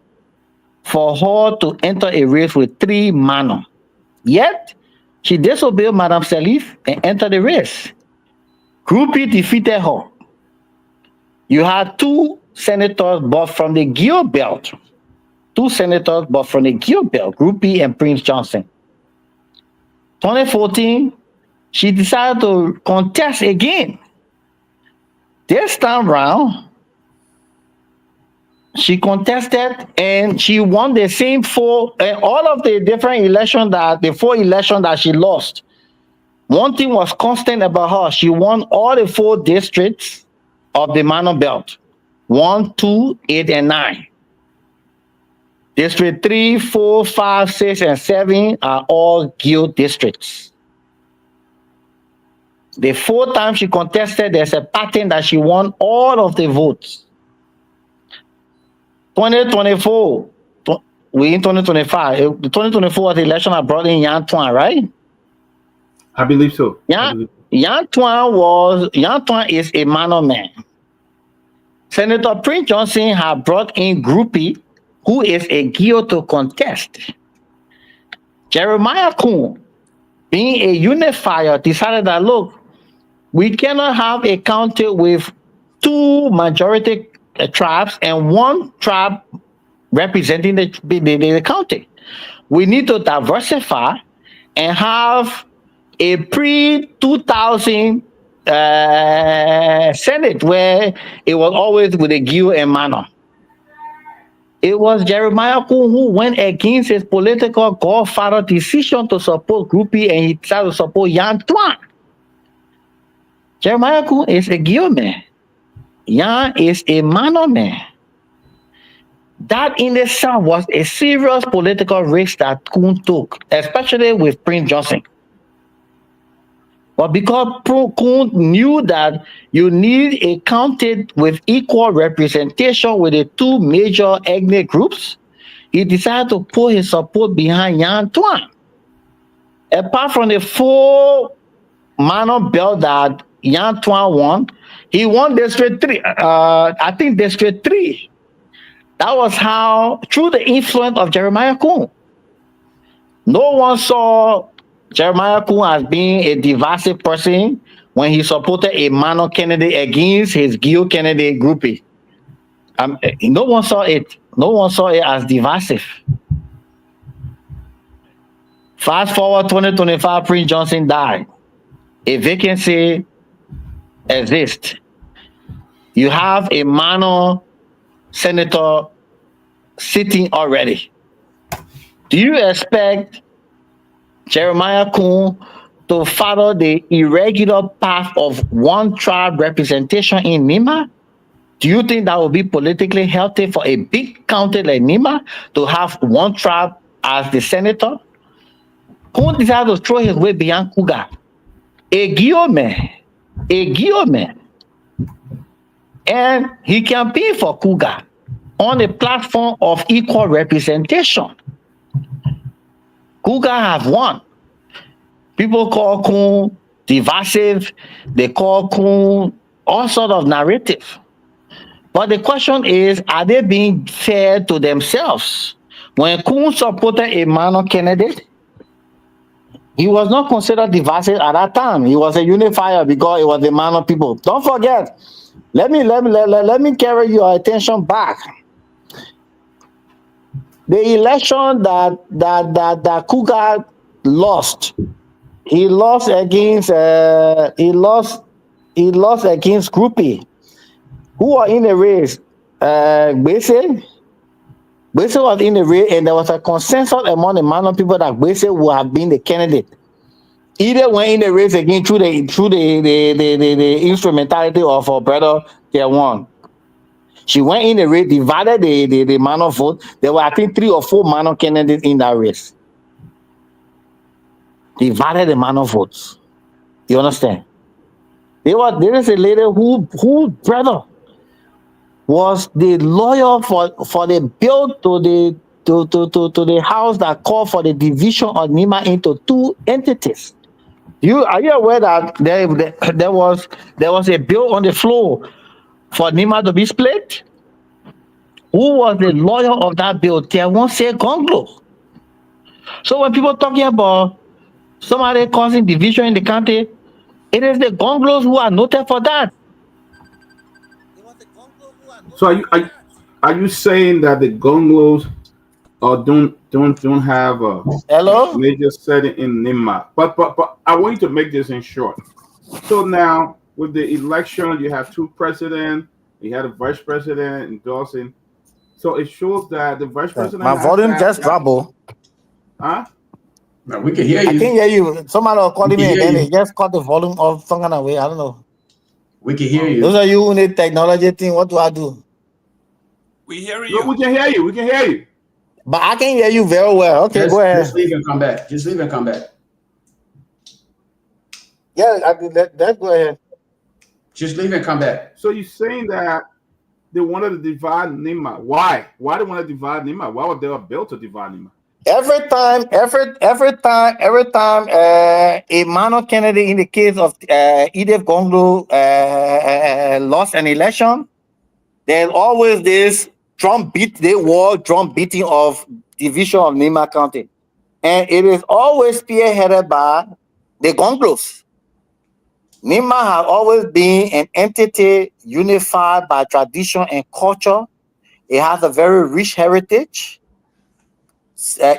Speaker 5: for her to enter a race with 3 minor. Yet, she disobeyed Madame Salif and entered the race. Groupie defeated her. You had 2 senators, but from the Gio belt. 2 senators, but from the Gio belt, Groupie and Prince Johnson. 2014, she decided to contest again. This time round, she contested and she won the same 4, all of the different elections the 4 elections that she lost. One thing was constant about her. She won all the 4 districts of the minor belt. 1, 2, 8, and 9. District 3, 4, 5, 6, and 7 are all Gio districts. The 4 times she contested, there's a pattern that she won all of the votes. 2024, we in 2025. The 2024 was the election I brought in Nyan Twan, right?
Speaker 4: I believe so.
Speaker 5: Nyan Twan is a minor man. Senator Prince Johnson had brought in Groupie, who is a Gio to contest. Jeremiah Kuhn, being a unifier, decided that, look, we cannot have a county with 2 majority tribes and 1 tribe representing the county. We need to diversify and have a pre-2000 Senate where it was always with a Gio and Mano. It was Jeremiah Kuhn who went against his political godfather decision to support Groupie, and he decided to support Nyan Twan. Jeremiah Kuhn is a Gio man. Yan is a Mano man. That in itself was a serious political risk that Kuhn took, especially with Prince Johnson. But because Kuhn knew that you need a county with equal representation with the 2 major ethnic groups, he decided to put his support behind Nyan Twan. Apart from the 4 minor belt that Nyan Twan won, he won District 3. I think District 3. That was how, through the influence of Jeremiah Kuhn. No one saw Jeremiah Kuhn as being a divisive person when he supported a minor candidate against his Gio candidate Groupie. No one saw it. No one saw it as divisive. Fast forward 2025, Prince Johnson died. A vacancy exists. You have a minor senator sitting already. Do you expect Jeremiah Kuhn to follow the irregular path of 1 tribe representation in Nima? Do you think that would be politically healthy for a big county like Nima to have 1 tribe as the senator? Kuhn decided to throw his weight beyond Cougar. A Gio man. And he campaigned for Cougar on a platform of equal representation. Cougar have won. People call Kuhn divisive. They call Kuhn all sort of narrative. But the question is, are they being fair to themselves? When Kuhn supported a minor candidate, he was not considered divisive at that time. He was a unifier because it was the minor people. Don't forget. Let me carry your attention back. The election that Cougar lost, he lost against Groupie, who are in the race. Gbese was in the race, and there was a consensus among the minor people that Gbese would have been the candidate. Either went in the race again through the instrumentality of her brother K1. She went in the race, divided the minor vote. There were, I think, 3 or 4 minor candidates in that race. Divided the minor votes. You understand? There is a lady who brother was the lawyer for the bill to the house that called for the division of Nima into 2 entities. Are you aware that there was a bill on the floor for Nima to be split? Who was the lawyer of that bill? Nyenwolo Gongloe. So when people talking about somebody causing division in the country, it is the Gongloes who are noted for that.
Speaker 4: So are you saying that the Gongloes don't have a major setting in Nima? But I want you to make this in short. So now with the election, you have 2 presidents, you had a vice president endorsing. So it shows that the vice president.
Speaker 1: My volume just dropped.
Speaker 4: Huh?
Speaker 11: No, we can hear you.
Speaker 1: I can hear you. Somebody was calling me and then they just cut the volume off some kind of way. I don't know.
Speaker 11: We can hear you.
Speaker 1: Those are you in the technology thing. What do I do?
Speaker 3: We hear you.
Speaker 4: No, we can hear you. We can hear you.
Speaker 1: But I can hear you very well. Okay, go ahead.
Speaker 11: Just leave and come back.
Speaker 5: Yeah, let's go ahead.
Speaker 11: Just leave and come back.
Speaker 4: So you're saying that they wanted to divide Nima. Why? Why they want to divide Nima? Why were they built to divide Nima?
Speaker 5: Every time a minor candidate in the case of Kehleboe Gongloe lost an election, there's always this drum beating of division of Nima County. And it is always spearheaded by the Gongloes. Nima has always been an entity unified by tradition and culture. It has a very rich heritage.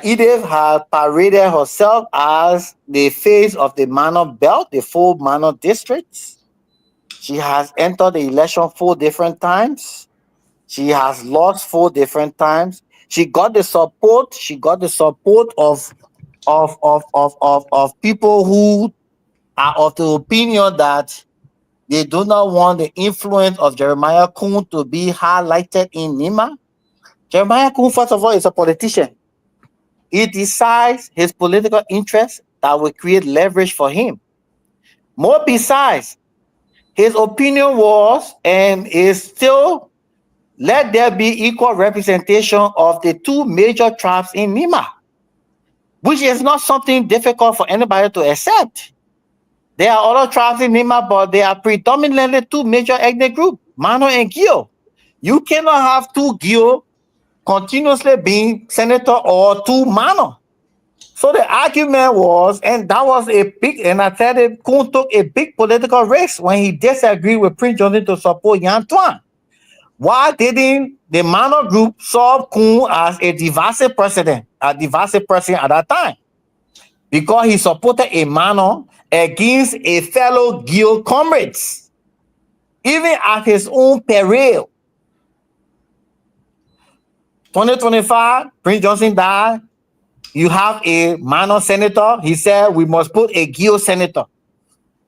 Speaker 5: Edith has paraded herself as the face of the Manor Belt, the 4 Manor districts. She has entered the election 4 different times. She has lost 4 different times. She got the support. Of people who are of the opinion that they do not want the influence of Jeremiah Kun to be highlighted in Nima. Jeremiah Kun, first of all, is a politician. He decides his political interests that will create leverage for him. More besides, his opinion was and is still, let there be equal representation of the 2 major tribes in Nima, which is not something difficult for anybody to accept. There are other tribes in Nima, but they are predominantly 2 major ethnic groups, Mano and Gio. You cannot have 2 Gio continuously being senator or 2 Mano. So the argument was, and that was a big, and I said it, Kun took a big political risk when he disagreed with Prince Johnson to support Yantuan. Why didn't the Mano group solve Kun as a divisive person at that time? Because he supported a Mano against a fellow Gil comrades, even at his own peril. 2025, Prince Johnson died. You have a Mano senator. He said we must put a Gil senator.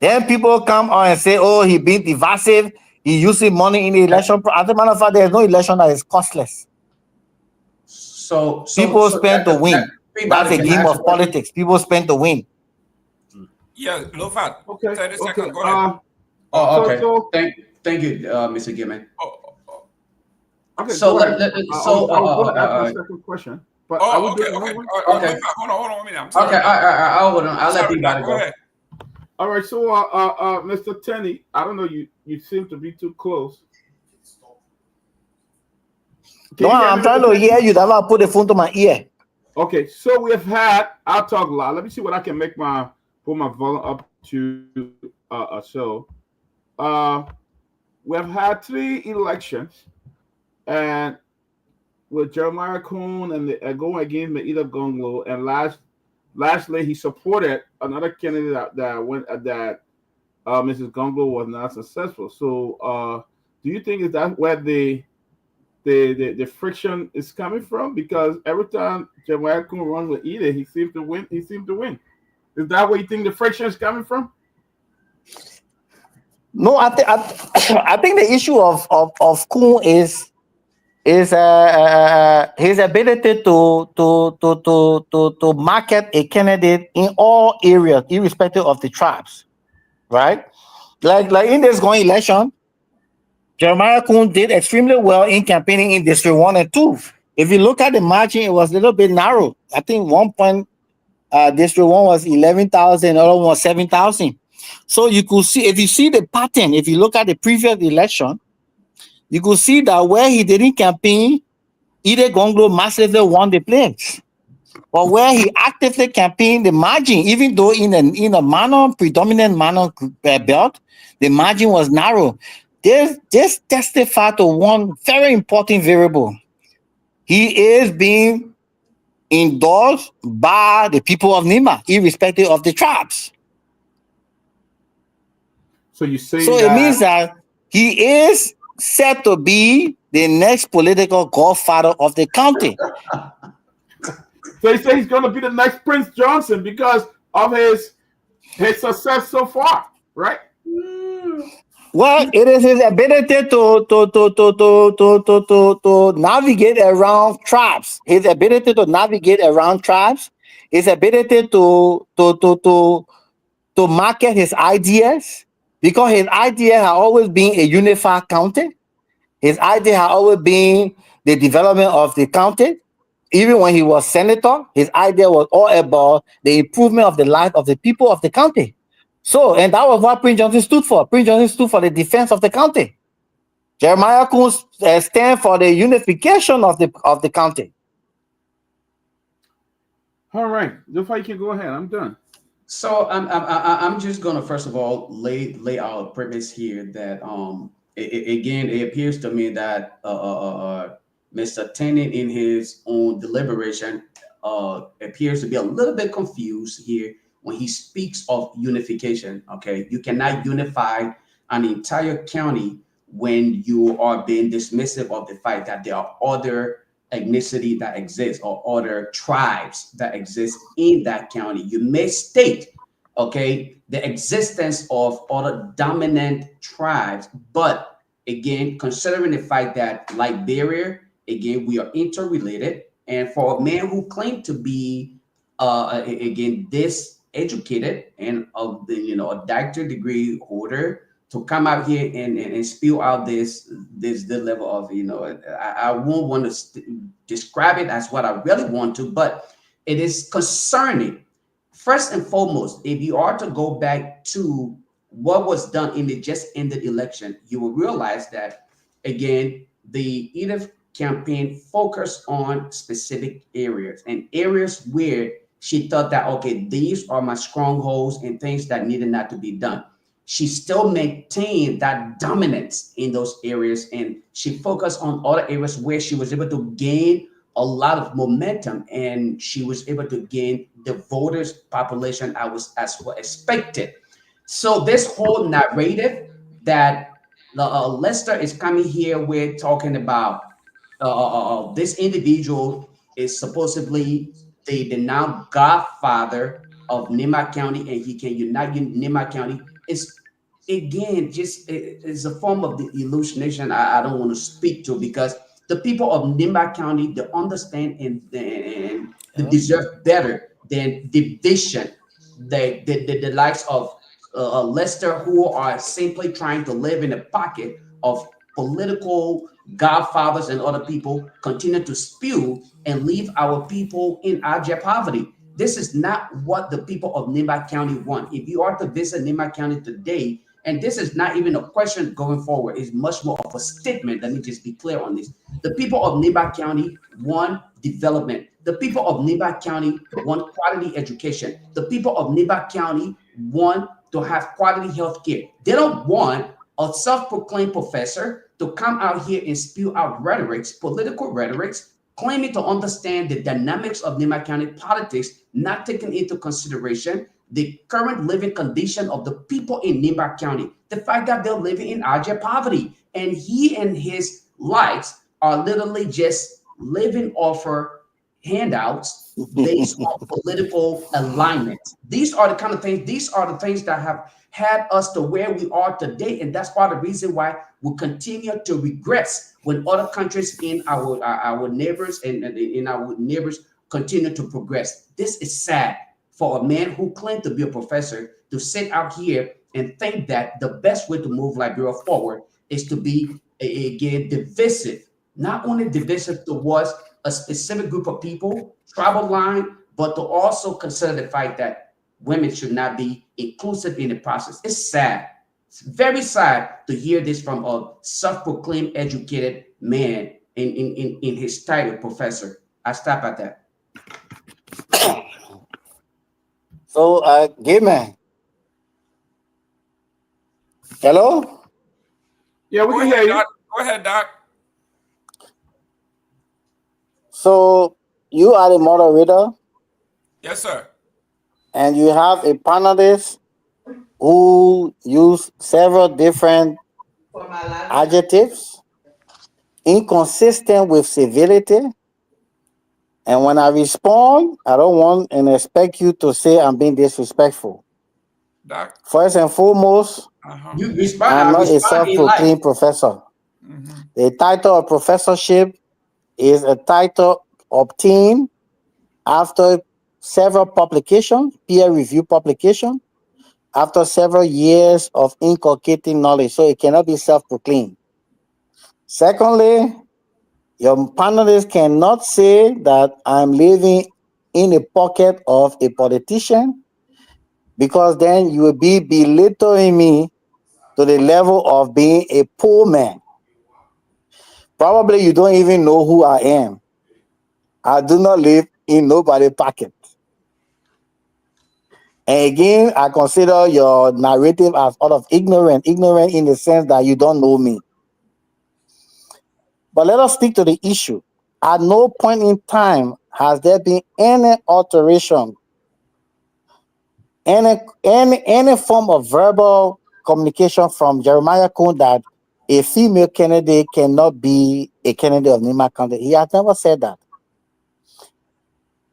Speaker 5: Then people come on and say, oh, he been divisive. He using money in the election. As a matter of fact, there's no election that is costless.
Speaker 11: So
Speaker 5: people spend to win. That's a game of politics. People spend to win.
Speaker 3: Yeah, Lofa.
Speaker 4: Okay.
Speaker 3: 30 seconds. Go ahead.
Speaker 11: Okay. Thank you, Mr. Gilman.
Speaker 4: Okay.
Speaker 11: So
Speaker 4: I was going to ask my second question. But
Speaker 3: okay.
Speaker 11: Hold
Speaker 3: on a minute. I'm sorry.
Speaker 11: Okay. I'll hold on. I'll let Peabody go.
Speaker 3: Ahead.
Speaker 4: All right. So, Mr. Tenney, I don't know. You seem to be too close.
Speaker 5: No, I'm trying to hear you. That's why I put the phone to my ear.
Speaker 4: Okay. So we have had. I'll talk loud. Let me see what I can make put my volume up to a show. We have had 3 elections, and with Jeremiah Kun and going against Kehleboe Gongloe, and lastly he supported another candidate that Mrs. Gongloe was not successful. So do you think is that where the friction is coming from? Because every time Jeremiah Kun runs with Kehleboe, he seems to win. Is that where you think the friction is coming from?
Speaker 5: No, I think the issue of Kun is his ability to market a candidate in all areas, irrespective of the tribes, right? Like in this going election, Jeremiah Kun did extremely well in campaigning in District 1 and 2. If you look at the margin, it was a little bit narrow. I think District 1 was 11,000, other one was 7,000. So you could see, if you see the pattern, if you look at the previous election, you could see that where he didn't campaign, Kehleboe Gongloe massively won the place. But where he actively campaigned, the margin, even though in a predominant Mano belt, the margin was narrow. This testifies to one very important variable. He is being endorsed by the people of Nima, irrespective of the tribes.
Speaker 4: So you say
Speaker 5: it means that he is set to be the next political godfather of the county.
Speaker 4: So he said he's going to be the next Prince Johnson because of his success so far, right?
Speaker 5: Well, it is his ability to navigate around tribes. His ability to navigate around tribes. His ability to to market his ideas, because his idea has always been a unified county. His idea has always been the development of the county. Even when he was senator, his idea was all about the improvement of the life of the people of the county. So, and that was what Prince Johnson stood for. Prince Johnson stood for the defense of the county. Jeremiah Coons stand for the unification of the county.
Speaker 4: All right, Lofa, you can go ahead. I'm done.
Speaker 11: So I'm just gonna first of all lay out a premise here that again it appears to me that Mr. Tennant in his own deliberation appears to be a little bit confused here when he speaks of unification. Okay, you cannot unify an entire county when you are being dismissive of the fact that there are other ethnicity that exists or other tribes that exist in that county. You may state, okay, the existence of other dominant tribes, but again, considering the fact that Liberia, again, we are interrelated, and for a man who claimed to be, again, this educated and of the, you know, a doctorate degree holder, to come out here and spill out this level of, you know, I won't want to describe it as what I really want to, but it is concerning. First and foremost, if you are to go back to what was done in the just ended election, you will realize that, again, the Edith campaign focused on specific areas and areas where she thought that, okay, these are my strongholds and things that needed not to be done. She still maintained that dominance in those areas, and she focused on other areas where she was able to gain a lot of momentum, and she was able to gain the voters population as was expected. So this whole narrative that Lester is coming here with, talking about this individual is supposedly the now godfather of Nima County, and he can unite Nima County, is again just it's a form of the hallucination I don't want to speak to, because the people of Nima County, they understand and they deserve better than division. The likes of Lester, who are simply trying to live in a pocket of political godfathers and other people, continue to spew and leave our people in abject poverty. This is not what the people of Nima County want. If you are to visit Nima County today, and this is not even a question going forward, it's much more of a statement. Let me just be clear on this. The people of Nima County want development. The people of Nima County want quality education. The people of Nima County want to have quality health care. They don't want a self-proclaimed professor to come out here and spew out rhetorics, political rhetorics, claiming to understand the dynamics of Nima County politics, not taking into consideration the current living condition of the people in Nima County, the fact that they're living in abject poverty. And he and his likes are literally just living off handouts based on political alignment. These are the kind of things, these are the things that have had us to where we are today. And that's part of the reason why we continue to regress when other countries in our neighbors and in our neighbors continue to progress. This is sad for a man who claimed to be a professor to sit out here and think that the best way to move Liberia forward is to be again divisive, not only divisive towards a specific group of people, tribal line, but to also consider the fact that women should not be inclusive in the process. It's sad. It's very sad to hear this from a self-proclaimed educated man in his title, professor. I stop at that.
Speaker 5: So, gay man. Hello?
Speaker 4: Yeah, we can hear you.
Speaker 3: Go ahead, Doc.
Speaker 5: So, you are the moderator?
Speaker 3: Yes, sir.
Speaker 5: And you have a panelist who use several different adjectives, inconsistent with civility. And when I respond, I don't want and expect you to say I'm being disrespectful.
Speaker 3: Doc.
Speaker 5: First and foremost,
Speaker 11: you respond,
Speaker 5: I'm not a self-proclaimed professor. The title of professorship is a title obtained after several publications, peer review publication, after several years of inculcating knowledge, so it cannot be self-proclaimed. Secondly, your panelists cannot say that I'm living in a pocket of a politician, because then you will be belittling me to the level of being a poor man. Probably you don't even know who I am. I do not live in nobody's pocket. And again, I consider your narrative as out of ignorant in the sense that you don't know me. But let us stick to the issue. At no point in time has there been any alteration, any form of verbal communication from Jeremiah Kuhn that a female candidate cannot be a candidate of Nima County. He has never said that.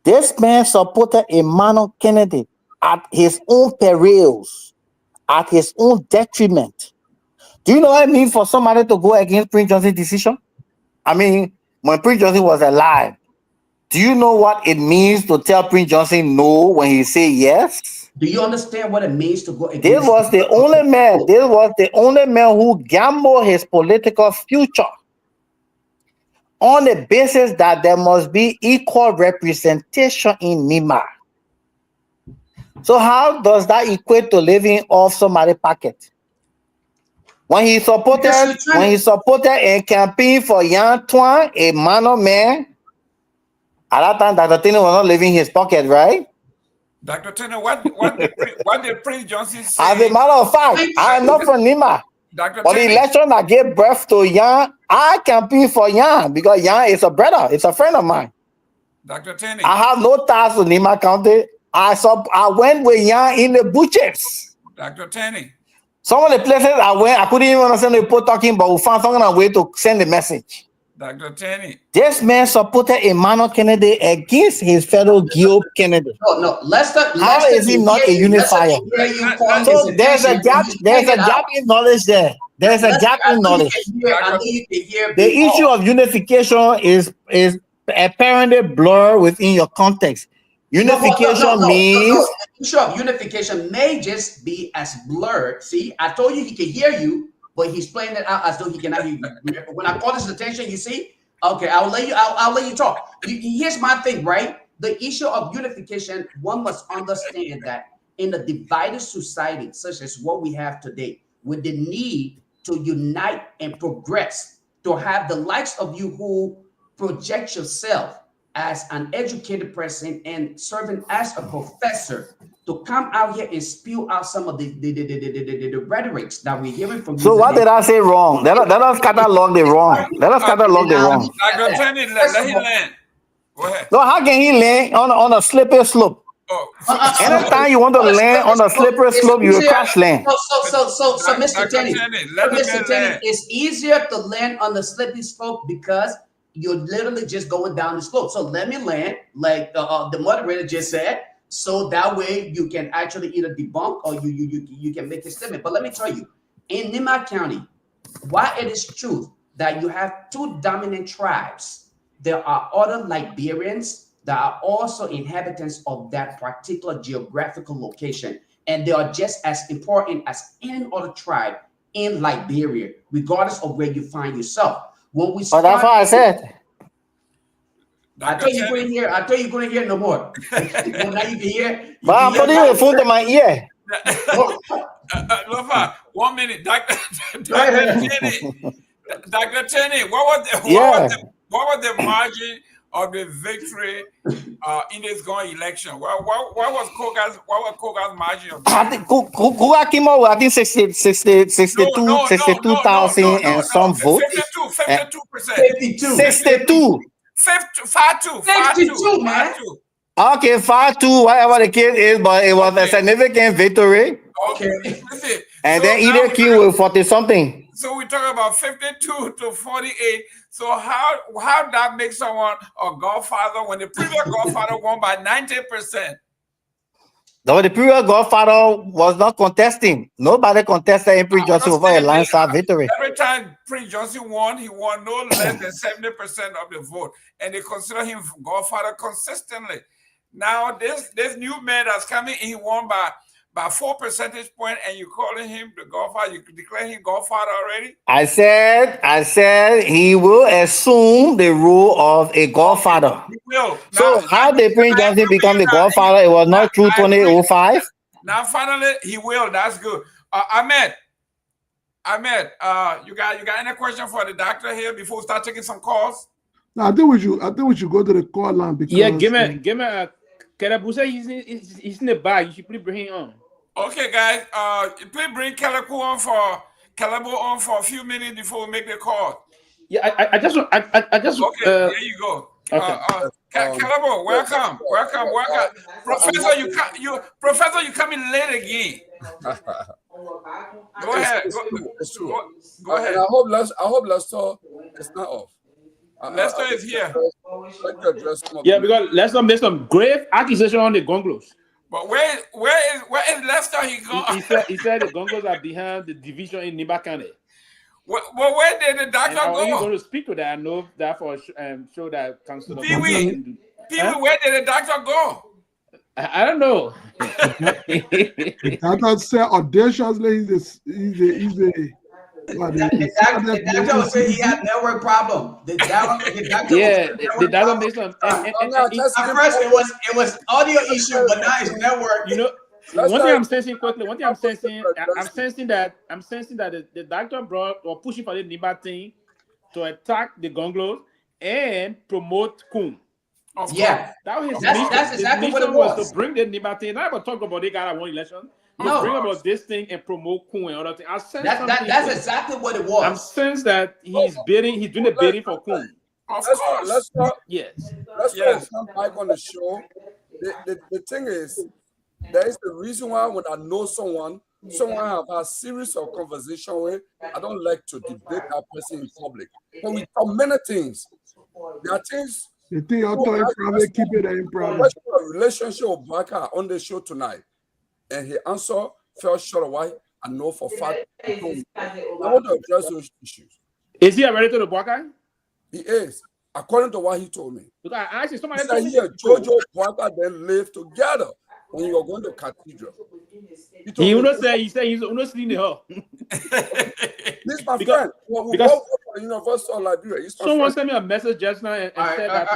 Speaker 5: This man supported a Mano candidate at his own perils, at his own detriment. Do you know what I mean for somebody to go against Prince Johnson's decision? I mean, when Prince Johnson was alive, do you know what it means to tell Prince Johnson no when he say yes?
Speaker 11: Do you understand what it means to go against?
Speaker 5: This was the only man. This was the only man who gambled his political future on the basis that there must be equal representation in Nima. So how does that equate to living off somebody's pocket? When he supported and campaigned for Yan Tuan, a Mano man, at that time, Dr. Tino was not living his pocket, right?
Speaker 3: Dr. Tino, what did Prince Johnson say?
Speaker 5: As a matter of fact, I am not from Nima.
Speaker 3: Dr.
Speaker 5: But the election that gave birth to Yan, I campaigned for Yan because Yan is a brother. It's a friend of mine.
Speaker 3: Dr. Tini.
Speaker 5: I have no ties to Nima County. I went with Yan in the bushes.
Speaker 3: Dr. Tini.
Speaker 5: Some of the places I went, I couldn't even understand the people talking, but we found some kind of way to send the message.
Speaker 3: Dr. Tini.
Speaker 5: This man supported Emmanuel Kennedy against his fellow Guillaume Kennedy.
Speaker 11: No, Lester.
Speaker 5: How is he not a unifier? So there's a gap. There's a gap in knowledge there. There's a gap in knowledge. The issue of unification is apparently blurred within your context. Unification means
Speaker 11: the issue of unification may just be as blurred. See, I told you he can hear you, but he's playing it out as though he cannot hear you. When I call his attention, you see, okay, I'll let you talk. Here's my thing, right? The issue of unification, one must understand that in a divided society such as what we have today, with the need to unite and progress, to have the likes of you who project yourself as an educated person and serving as a professor, to come out here and spew out some of the rhetorics that we're hearing from you.
Speaker 5: So what did I say wrong? Let us catalog the wrong. Let us catalog the wrong.
Speaker 3: Let him land. Go ahead.
Speaker 5: No, how can he land on a slippery slope? Anytime you want to land on a slippery slope, you will crash land.
Speaker 11: So Mr. Tenney, it's easier to land on the slippery slope because you're literally just going down the slope. So let me land, like the moderator just said, so that way you can actually either debunk or you can make a statement. But let me tell you, in Nima County, while it is true that you have two dominant tribes, there are other Liberians that are also inhabitants of that particular geographical location. And they are just as important as any other tribe in Liberia, regardless of where you find yourself. When we start,
Speaker 5: that's what I said.
Speaker 11: I tell you couldn't hear no more. Now you can hear.
Speaker 5: But I'm putting your phone to my ear.
Speaker 3: Lofa, 1 minute. Dr. Tenney, what was the margin of the victory in this going election? What was Koga's margin of victory?
Speaker 5: I think Koga came out with, I think 62,000 and some votes.
Speaker 3: 52%.
Speaker 5: 62.
Speaker 11: 52, man.
Speaker 5: Okay, 5-2, whatever the case is, but it was a significant victory.
Speaker 3: Okay.
Speaker 5: And then either King with 40 something.
Speaker 3: So we talk about 52 to 48. So how that makes someone a godfather when the previous godfather won by 90%?
Speaker 5: No, the previous godfather was not contesting. Nobody contested in Prince Johnson over a landslide victory.
Speaker 3: Every time Prince Johnson won, he won no less than 70% of the vote. And they consider him godfather consistently. Now, this new man that's coming, he won by by 4 percentage points, and you calling him the Godfather. You declare him Godfather already.
Speaker 1: I said he will assume the role of a Godfather.
Speaker 3: He will.
Speaker 1: So how did Prince Johnson become the Godfather? It was not through 2005.
Speaker 3: Now finally he will. That's good. Ahmed, you got any question for the doctor here before we start taking some calls?
Speaker 7: No, I think we should go to the call line because
Speaker 8: give me a Kehleboe say he's in the bag. You should please bring him on.
Speaker 3: Okay, guys. Please bring Kehleboe on for a few minutes before we make the call.
Speaker 8: Yeah, I just
Speaker 3: okay, there you go.
Speaker 8: Okay.
Speaker 3: Kehleboe, welcome. Professor, you coming late again. Go ahead.
Speaker 14: It's true.
Speaker 3: Go ahead.
Speaker 14: And I hope Lester is not off.
Speaker 3: Lester is here.
Speaker 8: Yeah, because Lester made some grave accusation on the Gongloes.
Speaker 3: But where is Lester? He
Speaker 8: said the Gongloes are behind the division in Nimba County.
Speaker 3: Well, where did the doctor go?
Speaker 8: I'm going to speak to that. I know that for show that Councilor
Speaker 3: Pewee, where did the doctor go?
Speaker 8: I don't know.
Speaker 7: The doctor said audaciously he's a
Speaker 11: the doctor was saying he had network problem. The
Speaker 8: doctor made some.
Speaker 11: At first, it was audio issue, but now it's network.
Speaker 8: You know, one thing I'm sensing quickly. I'm sensing that the doctor brought or pushing for the Nimba thing to attack the Gongloes and promote Kun.
Speaker 11: Yeah,
Speaker 8: that was
Speaker 11: that's exactly what it was.
Speaker 8: To bring the Nimba thing. Not about talk about they got one election.
Speaker 11: No.
Speaker 8: Bring about this thing and promote Kun and other things. I sense
Speaker 11: that's exactly what it was.
Speaker 8: I'm sense that he's doing the bidding for Kun.
Speaker 14: Let's talk.
Speaker 8: Yes.
Speaker 14: Let's come back on the show. The thing is, there is the reason why when I know someone I have a series of conversation with, I don't like to debate that person in public. But we talk many things. There are things.
Speaker 7: The thing you're talking private, keep it in private.
Speaker 14: A relationship with Baka on the show tonight. And he answered, fell short of why I know for fact. I want to address those issues.
Speaker 8: Is he related to the Baka?
Speaker 14: He is, according to what he told me.
Speaker 8: Because I actually somebody
Speaker 14: he said he and Jojo Baka then lived together when you were going to cathedral.
Speaker 8: He would say he said he's not seeing her.
Speaker 14: This is my friend. We both work for the University of Liberia.
Speaker 8: Someone sent me a message just now and said that.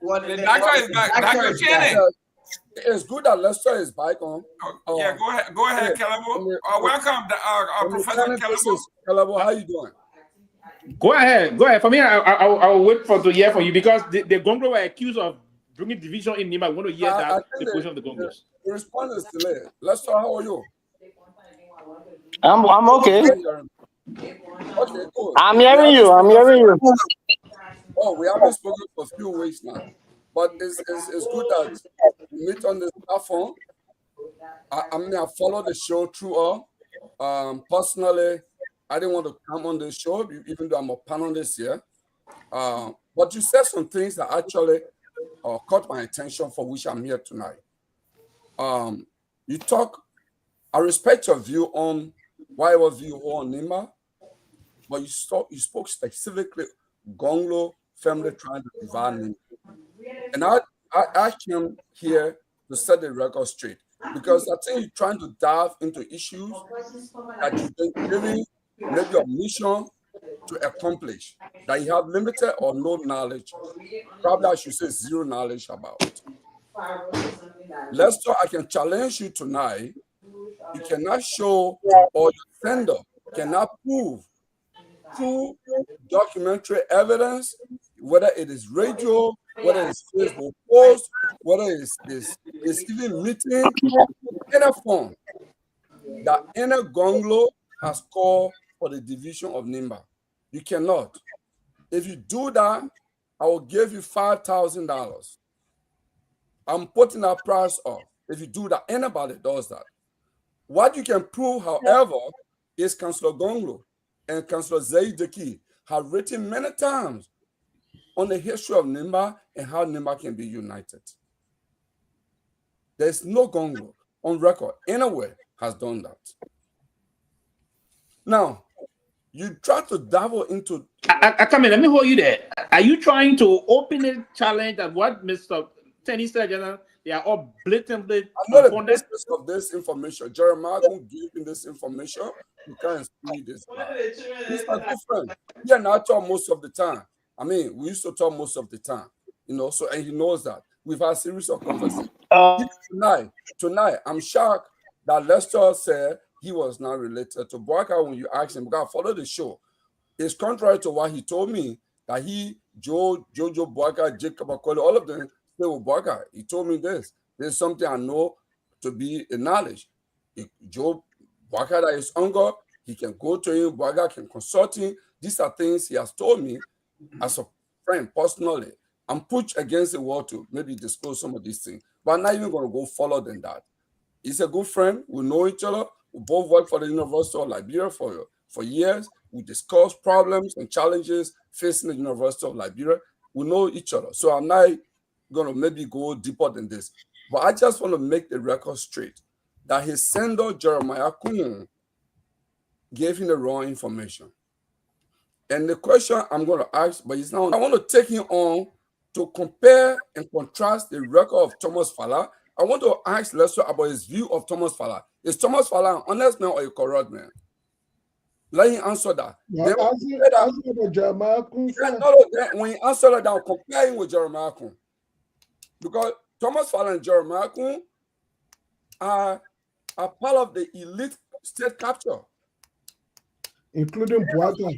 Speaker 3: The doctor is back. Dr. Channing.
Speaker 14: It's good that Lester is back on.
Speaker 3: Yeah, go ahead, Kehleboe. Welcome, Professor Kehleboe.
Speaker 14: Kehleboe, how you doing?
Speaker 8: Go ahead. For me, I'll wait to hear from you because the Gongloe were accused of bringing division in Nimba. I want to hear the position of the Gongloes.
Speaker 14: The response is delayed. Lester, how are you?
Speaker 5: I'm okay.
Speaker 14: Okay, cool.
Speaker 5: I'm hearing you.
Speaker 14: Oh, we haven't spoken for a few weeks now. But it's good that we meet on this platform. I follow the show through all. Personally, I didn't want to come on the show, even though I'm a panelist here. But you said some things that actually caught my attention, for which I'm here tonight. You talk, I respect your view on whatever view on Nimba, but you spoke specifically Gongloe family trying to divide Nimba. And I came here to set the record straight because I think you're trying to dive into issues that you think really maybe your mission to accomplish that you have limited or no knowledge, probably I should say zero knowledge about. Lester, I can challenge you tonight. You cannot show or your sender cannot prove through documentary evidence, whether it is radio, whether it's Facebook post, whether it's even meeting in a form that any Gongloe has called for the division of Nimba. You cannot. If you do that, I will give you $5,000. I'm putting that price up. If you do that, anybody does that. What you can prove, however, is Councillor Gongloe and Councillor Zaideki have written many times on the history of Nimba and how Nimba can be united. There's no Gongloe on record anywhere has done that. Now, you try to dabble into.
Speaker 8: I come in. Let me hold you there. Are you trying to open a challenge that what Mr. Tenny said They are all blatantly
Speaker 14: I know the
Speaker 8: confunded.
Speaker 14: basis of this information. Jeremiah won't give me this information. You can't see this. He's my good friend. He and I talk most of the time. I mean, we used to talk most of the time, you know, so, and he knows that. We've had a series of conversations. Tonight, I'm shocked that Lester said he was not related to Boyka when you asked him, because I follow the show. It's contrary to what he told me, that he, Jojo Boyka, Jacob Akoli, all of them stay with Boyka. He told me this. There's something I know to be acknowledged. If Joe Boyka that is younger, he can go to him, Boyka can consult him. These are things he has told me as a friend personally. I'm pushed against the wall to maybe disclose some of these things, but I'm not even going to go further than that. He's a good friend. We know each other. We both worked for the University of Liberia for years. We discuss problems and challenges facing the University of Liberia. We know each other. So I'm not going to maybe go deeper than this. But I just want to make the record straight that his sender, Jeremiah Kun, gave him the wrong information. And the question I'm going to ask, but it's not, I want to take him on to compare and contrast the record of Thomas Fala. I want to ask Lester about his view of Thomas Fala. Is Thomas Fala an honest man or a corrupt man? Let him answer that. Then when he answer that, I'll compare him with Jeremiah Kun. Because Thomas Fala and Jeremiah Kun are part of the elite state capture.
Speaker 7: Including Boyka.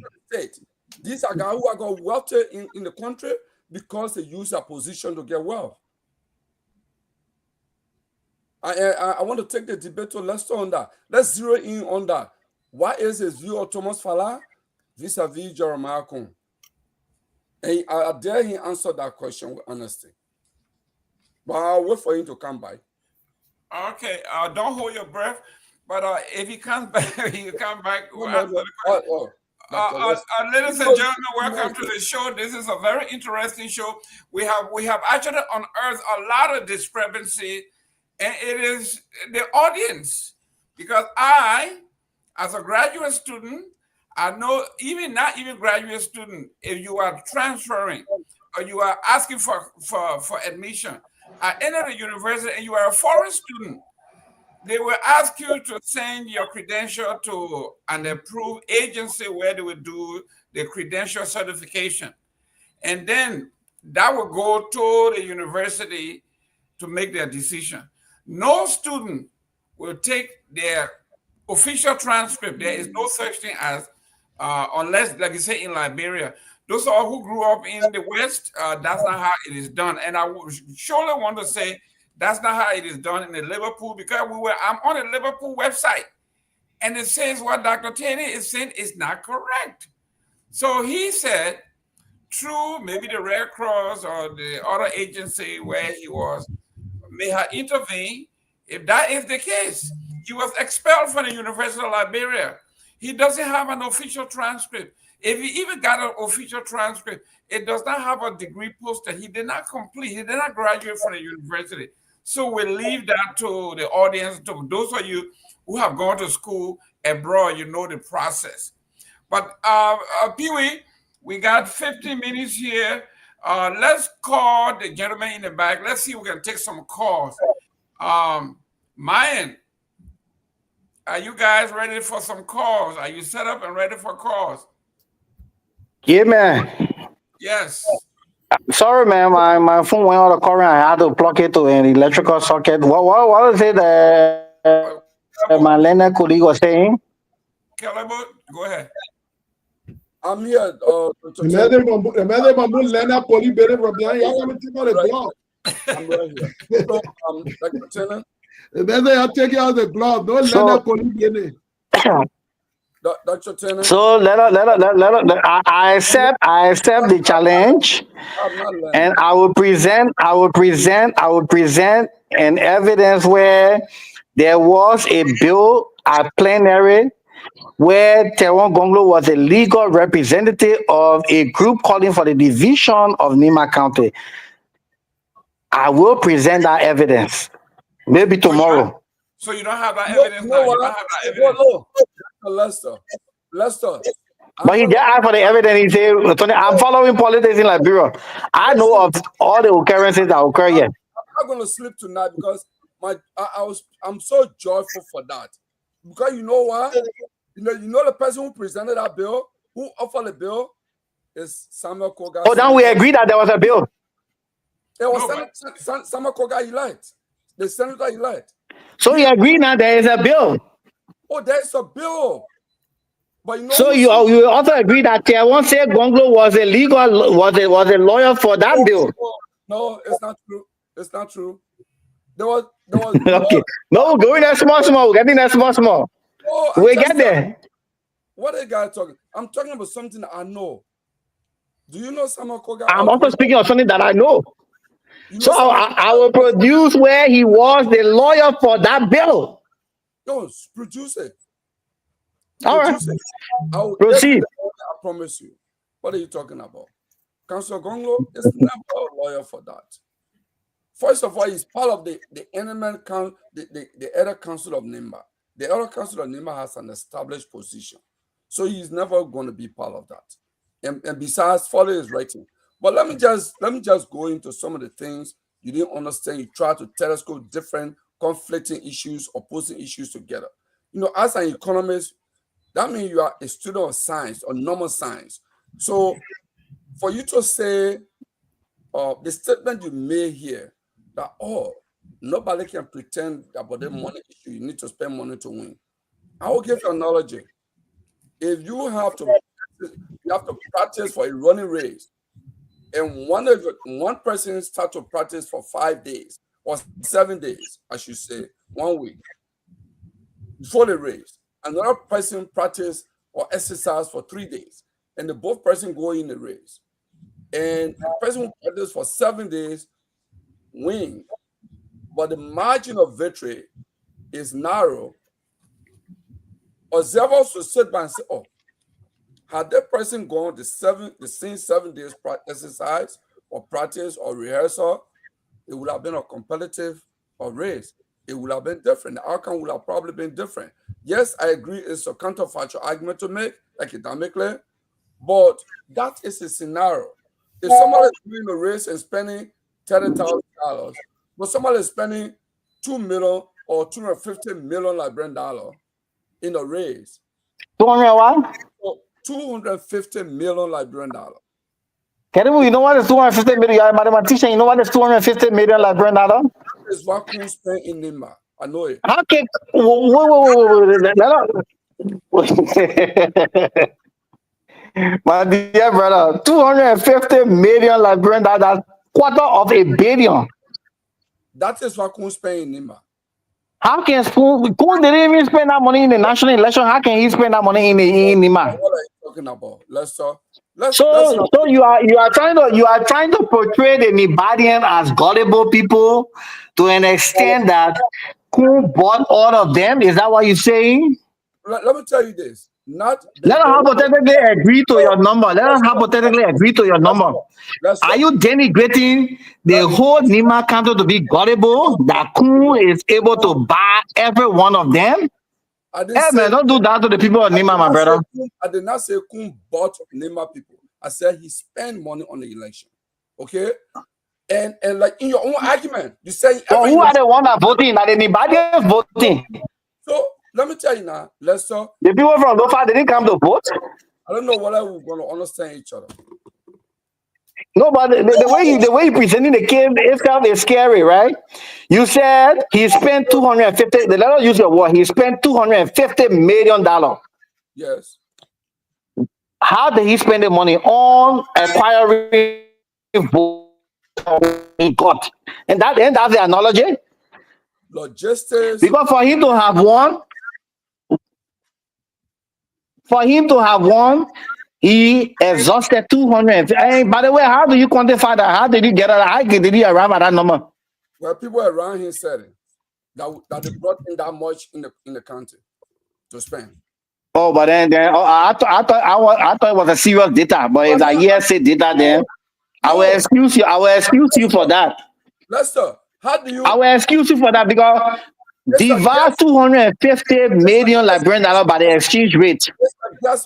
Speaker 14: These are guys who are got wealthy in the country because they use their position to get wealth. I want to take the debate to Lester on that. Let's zero in on that. What is his view of Thomas Fala vis-a-vis Jeremiah Kun? And I dare him answer that question with honesty. But I'll wait for him to come by.
Speaker 3: Okay, don't hold your breath. But if he comes back, you come back. Ladies and gentlemen, welcome to the show. This is a very interesting show. We have actually unearthed a lot of discrepancy, and it is the audience, because I, as a graduate student, I know not even graduate student, if you are transferring or you are asking for admission, I entered the university and you are a foreign student, they will ask you to send your credential to an approved agency where they will do the credential certification. And then that will go to the university to make their decision. No student will take their official transcript. There is no such thing as, unless, like you say, in Liberia, those are who grew up in the West, that's not how it is done. And I surely want to say, that's not how it is done in the Liverpool, because I'm on the Liverpool website and it says what Dr. Taney is saying is not correct. So he said, through maybe the Red Cross or the other agency where he was, may have intervened. If that is the case, he was expelled from the University of Liberia. He doesn't have an official transcript. If he even got an official transcript, it does not have a degree posted. He did not complete, he did not graduate from the university. So we leave that to the audience, to those of you who have gone to school abroad, you know the process. But Pewee, we got 15 minutes here. Let's call the gentleman in the back. Let's see if we can take some calls. Myean, are you guys ready for some calls? Are you set up and ready for calls?
Speaker 5: Yeah, man.
Speaker 3: Yes.
Speaker 5: Sorry, man. My phone went out of current. I had to plug it to an electrical socket. What was it my Leonard colleague was saying?
Speaker 3: Kehleboe, go ahead.
Speaker 14: I'm here.
Speaker 7: The Leonard colleague better from behind. Y'all got to take out the glove.
Speaker 14: I'm right here. So, Dr. Lieutenant.
Speaker 7: I'll take you out the glove. No Leonard colleague in it.
Speaker 14: Dr. Tanner.
Speaker 5: So I accept the challenge, and I will present an evidence where there was a bill at plenary where Kehleboe Gongloe was a legal representative of a group calling for the division of Nima County. I will present that evidence, maybe tomorrow.
Speaker 3: So you don't have that evidence now? You don't have that evidence?
Speaker 14: Lester.
Speaker 5: But he just asked for the evidence. He said, I'm following politics in Liberia. I know of all the occurrences that occur here.
Speaker 14: not going to sleep tonight because I'm so joyful for that. Because you know what? You know the person who presented that bill, who offered the bill, is Samuel Koga.
Speaker 5: Oh, then we agree that there was a bill.
Speaker 14: It was Samuel Koga elect, the senator elect.
Speaker 5: So you agree now there is a bill.
Speaker 14: Oh, there's a bill. But you know,
Speaker 5: so you also agree that Nyenwolo Gongloe was a lawyer for that bill.
Speaker 14: No, it's not true. It's not true. There was
Speaker 5: okay. No, going that small. Getting that small.
Speaker 14: Oh,
Speaker 5: we get there.
Speaker 14: What are you guys talking? I'm talking about something that I know. Do you know Samuel Koga?
Speaker 5: I'm also speaking of something that I know. So I will produce where he was the lawyer for that bill.
Speaker 14: No, produce it.
Speaker 5: All right.
Speaker 14: I will
Speaker 5: proceed.
Speaker 14: I promise you. What are you talking about? Councillor Gongloe is never a lawyer for that. First of all, he's part of the eminent the elder council of Nimba. The elder council of Nimba has an established position, so he's never going to be part of that. And besides, follow his writing. But let me just go into some of the things you didn't understand. You try to telescope different conflicting issues, opposing issues together. You know, as an economist, that means you are a student of science or normal science. So for you to say the statement you made here that, nobody can pretend about the money issue, you need to spend money to win. I will give you an analogy. If you have to practice for a running race, and one person starts to practice for 5 days or 7 days, I should say, 1 week before the race. Another person practice or exercise for 3 days, and the both person go in the race. And the person who practice for 7 days win, but the margin of victory is narrow. Observers will sit back and say, had that person gone the same 7 days exercise or practice or rehearsal, it would have been a competitive race. It would have been different. The outcome would have probably been different. Yes, I agree it's a counterfactual argument to make academically, but that is a scenario. If somebody is doing a race and spending $30,000, but somebody is spending $2 million or $250 million Liberian dollar in a race.
Speaker 5: 200 what?
Speaker 14: $250 million Liberian dollar.
Speaker 5: Kehleboe, you know what is 250 million? You're a mathematician. You know what is 250 million Liberian dollar?
Speaker 14: That is what Kun spent in Nimba. I know it.
Speaker 5: How can my dear brother, 250 million Liberian dollars, quarter of a billion.
Speaker 14: That is what Kun spent in Nimba.
Speaker 5: How can Kun didn't even spend that money in the national election? How can he spend that money in Nimba?
Speaker 14: What are you talking about?
Speaker 5: So you are trying to portray the Nibadian as gullible people to an extent that Kun bought all of them. Is that what you're saying?
Speaker 14: Let me tell you this. Let us
Speaker 5: hypothetically agree to your number. Are you denigrating the whole Nima Council to be gullible? That Kun is able to buy every one of them? Hey man, don't do that to the people of Nima, my brother.
Speaker 14: I did not say Kun bought Nima people. I said he spent money on the election. Okay? And like in your own argument, you say
Speaker 5: who are the ones that voting? Are anybody voting?
Speaker 14: So let me tell you now, Lester.
Speaker 5: The people from Lofa didn't come to vote.
Speaker 14: I don't know whether we're going to understand each other.
Speaker 5: No, but the way you presenting the case itself is scary, right? You said he spent 250. Let us use your word. He spent $250 million.
Speaker 14: Yes.
Speaker 5: How did he spend the money on acquiring votes he got? And that's the analogy.
Speaker 14: Logistics.
Speaker 5: Because for him to have won, he exhausted 200. Hey, by the way, how do you quantify that? How did he get it? How did he arrive at that number?
Speaker 14: Well, people around him said it, that they brought in that much in the county to spend.
Speaker 5: Oh, but then I thought it was a serious data, but if that hearsay data, then I will excuse you. I will excuse you for that.
Speaker 14: Lester, how do you?
Speaker 5: I will excuse you for that because divide 250 million Liberian dollars by the exchange rate.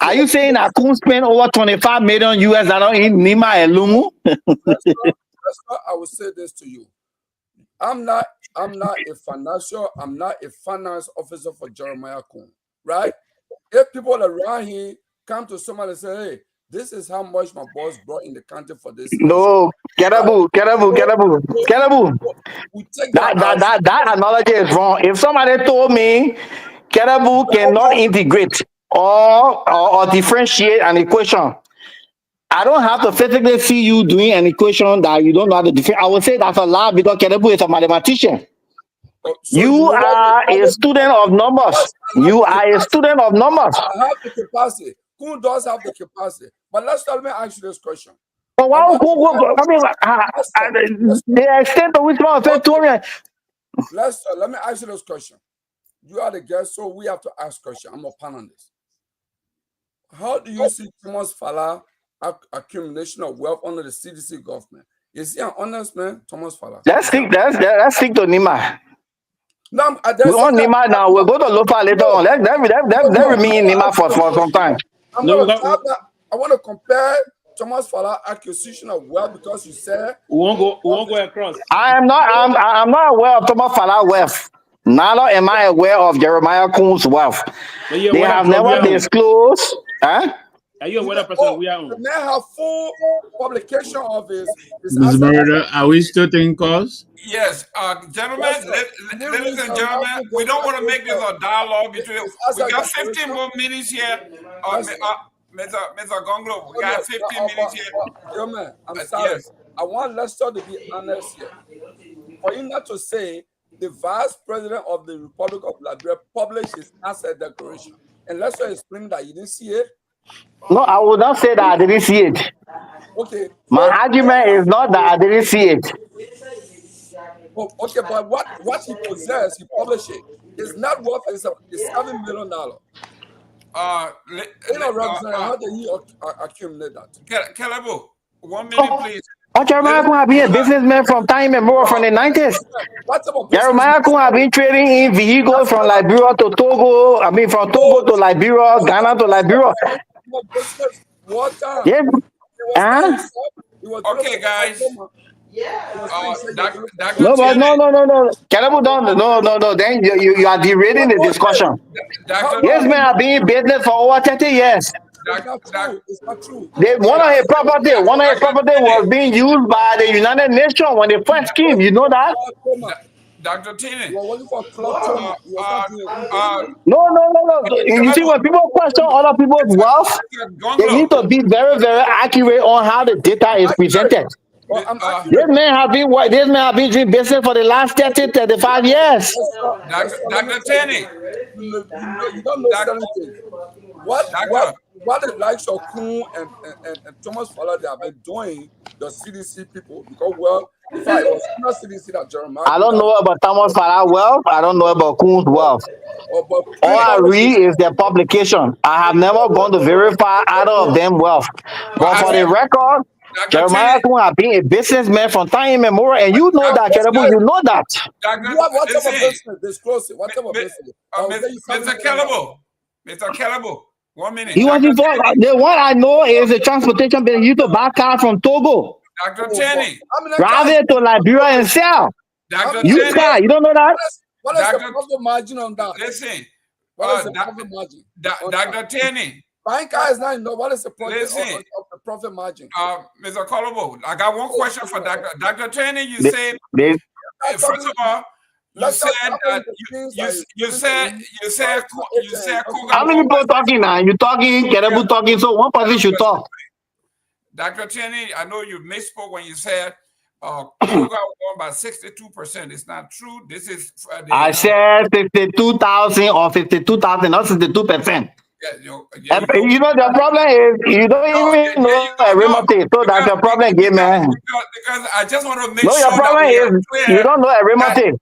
Speaker 5: Are you saying that Kun spend over 25 million US dollars in Nima and Lumu?
Speaker 14: Lester, I will say this to you. I'm not a finance officer for Jeremiah Kuhn, right? If people around here come to somebody and say, hey, this is how much my boss brought in the country for this issue.
Speaker 5: No, Kehleboe.
Speaker 14: We take that
Speaker 5: That analogy is wrong. If somebody told me Kehleboe cannot integrate or differentiate an equation, I don't have to physically see you doing an equation that you don't know how to differentiate. I would say that's a lie because Kehleboe is a mathematician.
Speaker 14: So
Speaker 5: you are a student of numbers. You are a student of numbers.
Speaker 14: I have the capacity. Kuhn does have the capacity. But let me ask you this question.
Speaker 5: But why would the extent to which one
Speaker 14: let me ask you this question. You are the guest, so we have to ask question. I'm a panelist. How do you see Thomas Fala accumulation of wealth under the CDC government? Is he an honest man, Thomas Fala?
Speaker 5: Let's think to Nima.
Speaker 14: No,
Speaker 5: we on Nima now. We'll go to Lofa later on. Let remain Nima for some time.
Speaker 14: I want to compare Thomas Fala acquisition of wealth because you said
Speaker 8: we won't go across.
Speaker 5: I'm not aware of Thomas Fala wealth. Neither am I aware of Jeremiah Kuhn's wealth. They have never disclosed. Huh?
Speaker 8: Are you aware of person we are on?
Speaker 14: The man have full publication of his
Speaker 12: Ms. Murder, are we still taking calls?
Speaker 3: Yes, gentlemen, ladies and gentlemen, we don't want to make this a dialogue between. We got 15 more minutes here. Mr. Gongloe, we got 15 minutes here.
Speaker 14: Yo, man, I'm sorry. Yes. I want Lester to be honest here. For him not to say the vice president of the Republic of Liberia published his asset declaration. And Lester explained that you didn't see it.
Speaker 5: No, I would not say that I didn't see it.
Speaker 14: Okay.
Speaker 5: My argument is not that I didn't see it.
Speaker 14: Okay, but what he possessed, he published it. His net worth is $7 million. How did he accumulate that?
Speaker 3: Kehleboe, 1 minute, please.
Speaker 5: Jeremiah Kuhn have been a businessman from time immemorial, from the 90s. Jeremiah Kuhn have been trading in vehicles from Liberia to Togo. I mean, from Togo to Liberia, Ghana to Liberia.
Speaker 14: Yes.
Speaker 3: Okay, guys.
Speaker 5: No. Kehleboe, no. Then you are derailing the discussion. Yes, man, I've been in business for over 30 years.
Speaker 14: It's not true.
Speaker 5: One of his property was being used by the United Nations when they first came. You know that?
Speaker 3: Dr. Tini.
Speaker 5: No. You see, when people question other people's wealth, they need to be very, very accurate on how the data is presented. This man have been doing business for the last 30, 35 years.
Speaker 3: Dr. Tini.
Speaker 14: You don't know anything. What the likes of Kuhn and Thomas Fala they have been doing, the CDC people, because in fact, it was not CDC that Jeremiah.
Speaker 5: I don't know about Thomas Fala wealth. I don't know about Kuhn's wealth. All I read is their publication. I have never gone to verify either of them wealth. But for the record, Jeremiah Kuhn has been a businessman from time immemorial, and you know that, Kehleboe, you know that.
Speaker 14: Whatever business, disclose it. Whatever business.
Speaker 3: Mr. Kehleboe, 1 minute.
Speaker 5: He was involved. The one I know is the transportation business. He used to buy cars from Togo.
Speaker 3: Dr. Tini.
Speaker 5: Drive it to Liberia and sell. You don't know that?
Speaker 14: What is the profit margin on that?
Speaker 3: Listen.
Speaker 14: What is the profit margin?
Speaker 3: Dr. Tini.
Speaker 14: Buying cars now, what is the profit of the profit margin?
Speaker 3: Mr. Kehleboe, I got one question for Dr. Tini. You said, first of all, you said
Speaker 5: how many people talking now? You talking, Kehleboe talking, so one person should talk.
Speaker 3: Dr. Tini, I know you misspoke when you said Garguah won by 62%. It's not true. This is
Speaker 5: I said 52,000 or 52,000, not 62%.
Speaker 3: Yeah,
Speaker 5: you know the problem is you don't even know arithmetic, so that's the problem, game man.
Speaker 3: Because I just want to make
Speaker 5: sure.
Speaker 3: Your problem
Speaker 5: is you don't know arithmetic.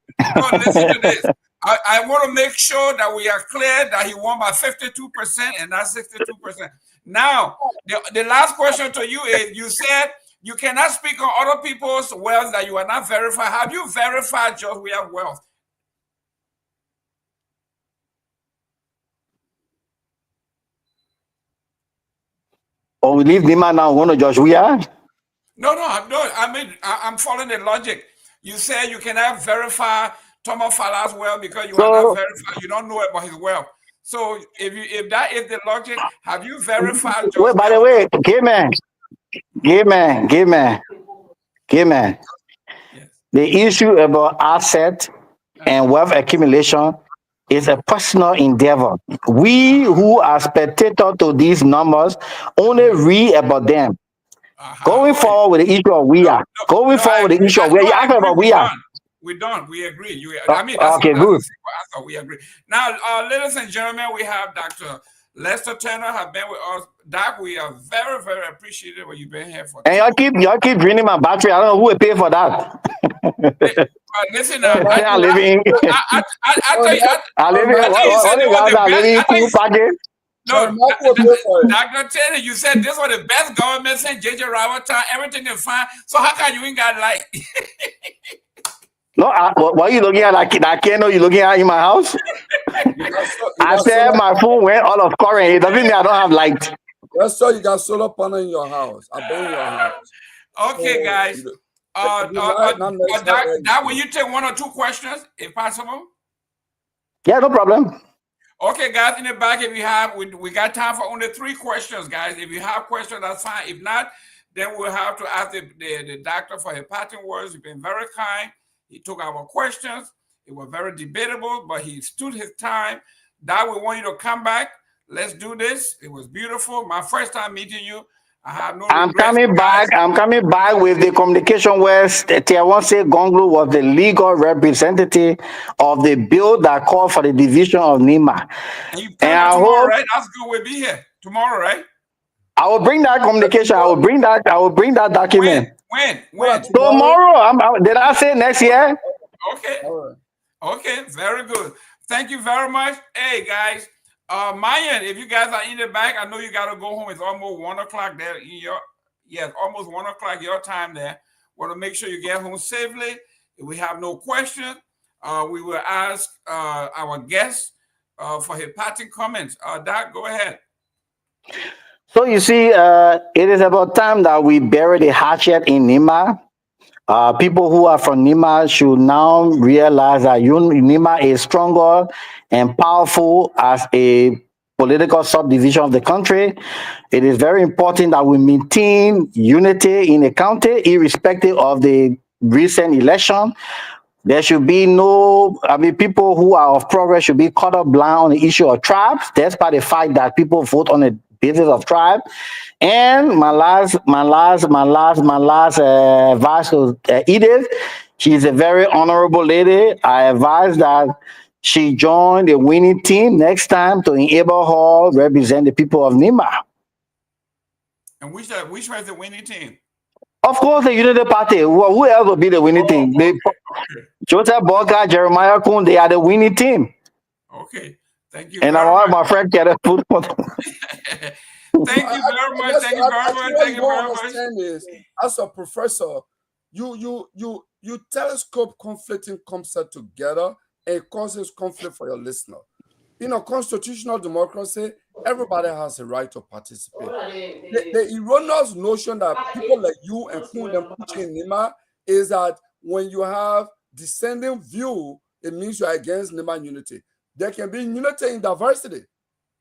Speaker 3: Listen to this. I want to make sure that we are clear that he won by 52% and not 62%. Now, the last question to you is: you said you cannot speak on other people's wealth that you are not verified. Have you verified just we have wealth?
Speaker 5: Oh, we leave Nima now. Want to Josh? We are.
Speaker 3: No. I mean, I'm following the logic. You said you cannot verify Thomas Fala's well because you are not verified. You don't know about his wealth. So if that is the logic, have you verified?
Speaker 5: Wait, by the way, gay man. The issue about asset and wealth accumulation is a personal endeavor. We who are spectators to these numbers only read about them. Going forward with the issue of you asked about
Speaker 3: We don't. We agree. I mean, that's
Speaker 5: okay,
Speaker 3: that's
Speaker 5: good.
Speaker 3: a simple answer. We agree. Now, ladies and gentlemen, we have Dr. Lester Turner have been with us. Doc, we are very, very appreciative of you being here for.
Speaker 5: And y'all keep draining my battery. I don't know who will pay for that.
Speaker 3: Listen,
Speaker 5: I live in cool package.
Speaker 3: No, Dr. Taylor, you said this was the best government since J.J. Roberts time. Everything is fine. So how come you ain't got light?
Speaker 5: No, what are you looking at? That candle you looking at in my house? I said my phone went all of current. It doesn't mean I don't have light.
Speaker 14: That's so you got solar panel in your house. I've been in your house.
Speaker 3: Okay, guys. Doc, will you take one or two questions, if possible?
Speaker 5: Yeah, no problem.
Speaker 3: Okay, guys, in the back, if you have, we got time for only 3 questions, guys. If you have questions, that's fine. If not, then we'll have to ask the doctor for his parting words. He's been very kind. He took our questions. It was very debatable, but he stood his time. Doc, we want you to come back. Let's do this. It was beautiful. My first time meeting you. I have no
Speaker 5: I'm coming back with the communication where Nyenwolo Gongloe was the legal representative of the bill that called for the division of NIMA.
Speaker 3: And you come tomorrow, right? That's good. We'll be here tomorrow, right?
Speaker 5: I will bring that communication. I will bring that document.
Speaker 3: When?
Speaker 5: Tomorrow. Did I say next year?
Speaker 3: Okay. Okay. Very good. Thank you very much. Hey, guys. Myean, if you guys are in the back, I know you got to go home. It's almost 1 o'clock there. Almost 1 o'clock your time there. Want to make sure you get home safely. If we have no questions, we will ask our guest for his parting comments. Doc, go ahead.
Speaker 5: So you see, it is about time that we bury the hatchet in NIMA. People who are from NIMA should now realize that NIMA is stronger and powerful as a political subdivision of the country. It is very important that we maintain unity in the county, irrespective of the recent election. There should be people who are of progress should be caught up blind on the issue of tribes, despite the fact that people vote on the basis of tribe. And my last advice to Edith. She's a very honorable lady. I advise that she join the winning team next time to enable her represent the people of NIMA.
Speaker 3: And which was the winning team?
Speaker 5: Of course, the Unity Party. Who else will be the winning team? Joseph Boga, Jeremiah Kuhn, they are the winning team.
Speaker 3: Okay. Thank you.
Speaker 5: And I want my friend Kehleboe.
Speaker 3: Thank you very much. Thank you very much. Thank you very much.
Speaker 14: Is, as a professor, you telescope conflicting concepts together and it causes conflict for your listener. In a constitutional democracy, everybody has a right to participate. The erroneous notion that people like you and Kuhn and Puchi in NIMA is that when you have dissenting view, it means you are against NIMA unity. There can be unity in diversity,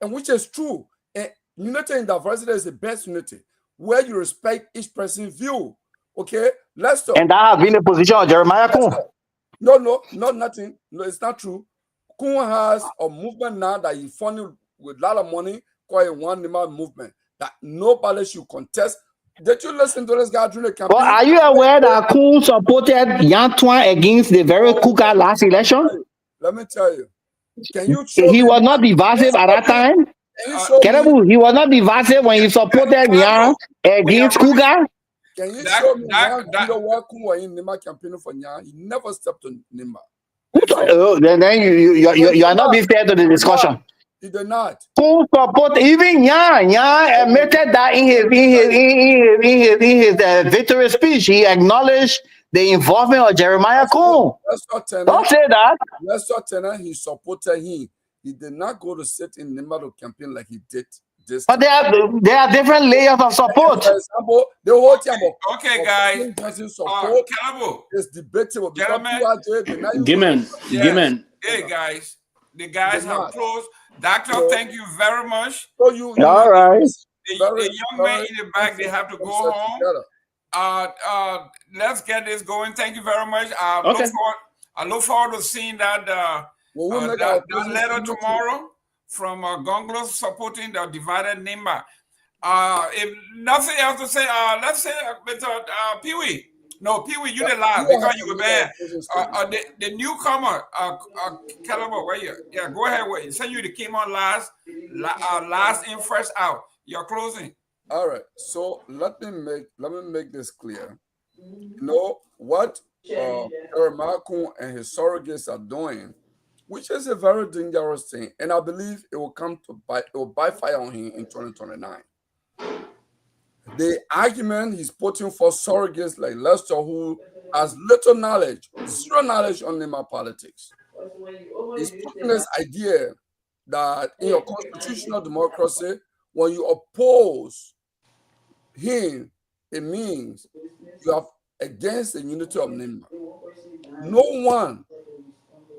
Speaker 14: and which is true. And unity in diversity is the best unity, where you respect each person's view. Okay, let's talk.
Speaker 5: And that has been the position of Jeremiah Kuhn.
Speaker 14: No, nothing. No, it's not true. Kuhn has a movement now that he's funding with a lot of money called a One NIMA movement that nobody should contest. Did you listen to this guy during the campaign?
Speaker 5: Well, are you aware that Kuhn supported Yantuan against the very Kuka last election?
Speaker 14: Let me tell you. Can you
Speaker 5: he was not divisive at that time? Kehleboe, he was not divisive when he supported Yan against Kuga?
Speaker 14: Can you show me where Kuhn was in NIMA campaigning for Yan? He never stepped on NIMA.
Speaker 5: Then you are not being fair to the discussion.
Speaker 14: He did not.
Speaker 5: Kuhn support even Yan. Yan admitted that in his victory speech. He acknowledged the involvement of Jeremiah Kuhn. Don't say that.
Speaker 14: Lester Turner, he supported him. He did not go to sit in NIMA to campaign like he did this.
Speaker 5: But there are different layers of support.
Speaker 14: For example, the whole thing about
Speaker 3: okay, guys.
Speaker 14: Support
Speaker 3: Kehleboe,
Speaker 14: is debatable because
Speaker 3: gentlemen,
Speaker 8: Gimen.
Speaker 3: Hey guys, the guys have closed. Doctor, thank you very much.
Speaker 14: So you
Speaker 5: all right.
Speaker 3: The young man in the back, they have to go home. Let's get this going. Thank you very much. I look forward to seeing that letter tomorrow from Gongloe supporting the divided Nimba. If nothing else to say, let's say Mr. Pewee. No, Pewee, you the last because you were there. The newcomer, Kehleboe, where you? Yeah, go ahead. Wait, say you came on last in, first out. You're closing.
Speaker 14: All right. So let me make this clear. You know what Ermakun and his surrogates are doing, which is a very dangerous thing, and I believe it will come to bite. It will bite fire on him in 2029. The argument he's putting for surrogates like Lester, who has little knowledge, zero knowledge on Nema politics, he's putting this idea that in your constitutional democracy, when you oppose him, it means you are against the unity of Nema. No one,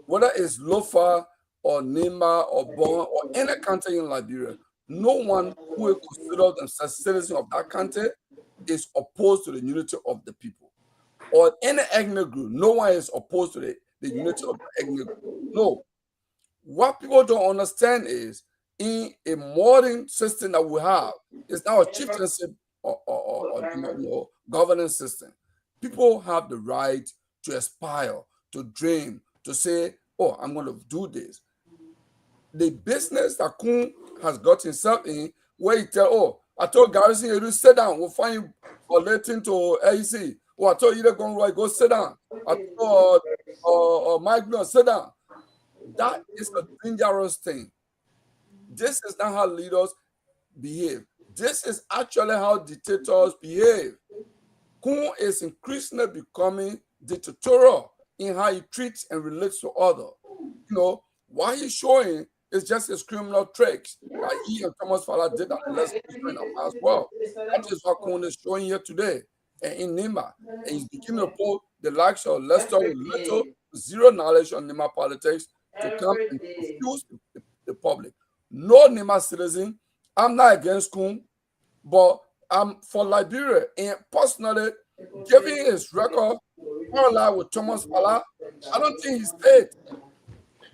Speaker 14: whether it's Lofa or Nema or Bon or any country in Liberia, no one who will consider themselves citizens of that country is opposed to the unity of the people. Or any ethnic group, no one is opposed to the unity of the ethnic group. No. What people don't understand is in a modern system that we have, it's now a chieftainship or governance system. People have the right to aspire, to dream, to say, oh, I'm going to do this. The business that Kun has got himself in, where he tell, oh, I told Garrison, you sit down, we'll find you relating to AEC. Oh, I told you they're going to go sit down. I told Mike, no, sit down. That is a dangerous thing. This is not how leaders behave. This is actually how dictators behave. Kun is increasingly becoming dictatorial in how he treats and relates to others. You know, what he's showing is just his criminal tricks. Like he and Thomas Fala did that as well. That is what Kun is showing here today and in Nima. And he's beginning to pull the likes of Lester with little, zero knowledge on Nima politics to come and confuse the public. No Nima citizen. I'm not against Kun, but I'm for Liberia. And personally, given his record, online with Thomas Fala, I don't think he's paid.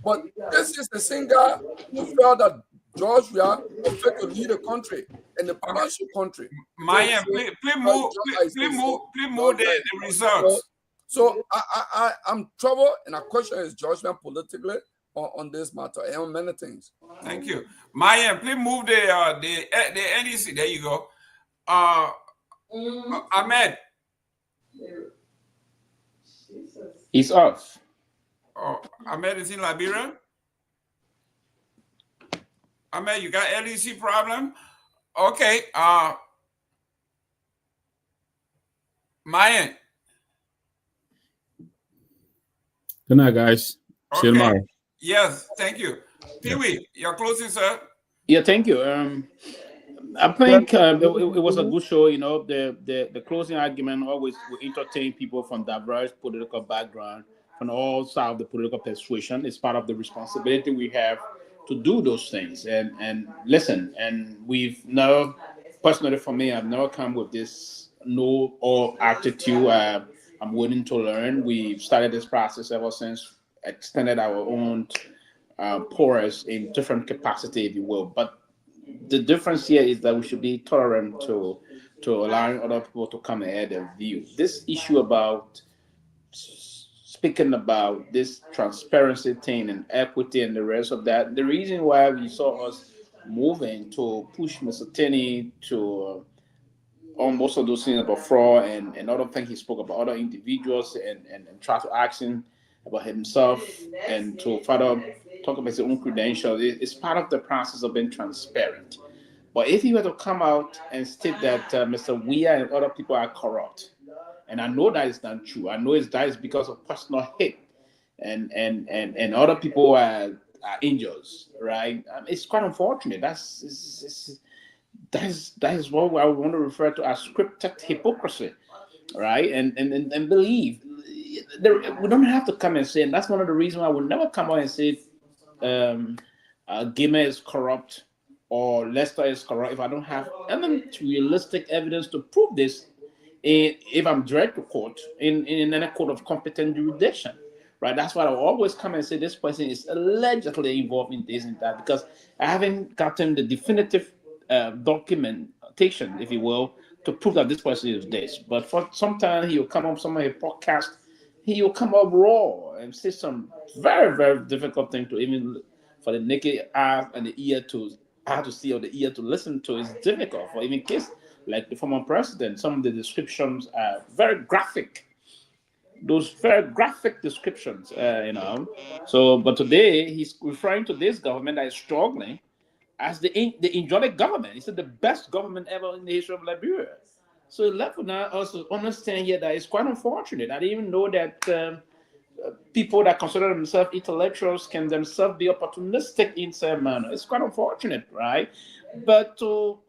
Speaker 14: But this is the same guy who felt that Georgia was fit to lead the country and the financial country.
Speaker 3: Myean, please move the results.
Speaker 14: So I'm troubled, and I question his judgment politically on this matter and on many things.
Speaker 3: Thank you. Myean, please move the NDC. There you go. Ahmed.
Speaker 8: He's off.
Speaker 3: Oh, Ahmed is in Liberia. Ahmed, you got LEC problem? Okay. Myean.
Speaker 12: Good night, guys. See you tomorrow.
Speaker 3: Yes, thank you. Pewee, you're closing, sir.
Speaker 8: Yeah, thank you. I think it was a good show. You know, the closing argument always will entertain people from diverse political background, from all sides of the political persuasion. It's part of the responsibility we have to do those things and listen. And we've never, personally for me, I've never come with this know-all attitude. I'm willing to learn. We've started this process ever since, extended our own pores in different capacity, if you will. But the difference here is that we should be tolerant to allowing other people to come and add their view. This issue about speaking about this transparency thing and equity and the rest of that, the reason why we saw us moving to push Mr. Tenney to on most of those things about fraud and other things he spoke about other individuals and try to ask him about himself and to further talk about his own credentials. It's part of the process of being transparent. But if he were to come out and state that Mr. Weah and other people are corrupt, and I know that is not true. I know that is because of personal hate and other people are injured, right? It's quite unfortunate. that is what I want to refer to as scripted hypocrisy, right? And believe we don't have to come and say, and that's one of the reasons I would never come out and say Gima is corrupt or Lester is corrupt if I don't have realistic evidence to prove this. If I'm dragged to court in any court of competent jurisdiction, right? That's why I always come and say this person is allegedly involved in this and that, because I haven't gotten the definitive documentation, if you will, to prove that this person is this. But for sometimes he'll come up some of his podcast, he'll come up raw and say some very, very difficult thing to even for the naked eye and the ear to see or the ear to listen to. Is difficult for even kids like the former president. Some of the descriptions are very graphic. Those very graphic descriptions, So, but today he's referring to this government that is struggling as the angelic government. He said the best government ever in the history of Liberia. So let us understand here that it's quite unfortunate. I didn't even know that people that consider themselves intellectuals can themselves be opportunistic in some manner. It's quite unfortunate, right? But to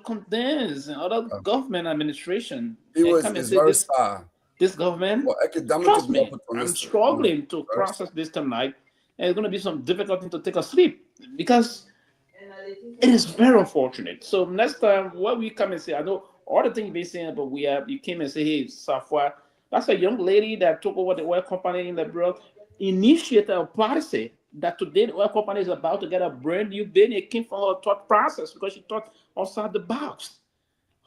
Speaker 8: condense other government administration,
Speaker 14: it's very sad.
Speaker 8: This government, trust me, I'm struggling to process this tonight, and it's going to be some difficulty to take a sleep because it is very unfortunate. So next time, what we come and say, I know all the things you've been saying, but you came and say, hey, Safwa, that's a young lady that took over the oil company in Liberia, initiated a policy that today the oil company is about to get a brand new bid. It came from her thought process because she thought outside the box.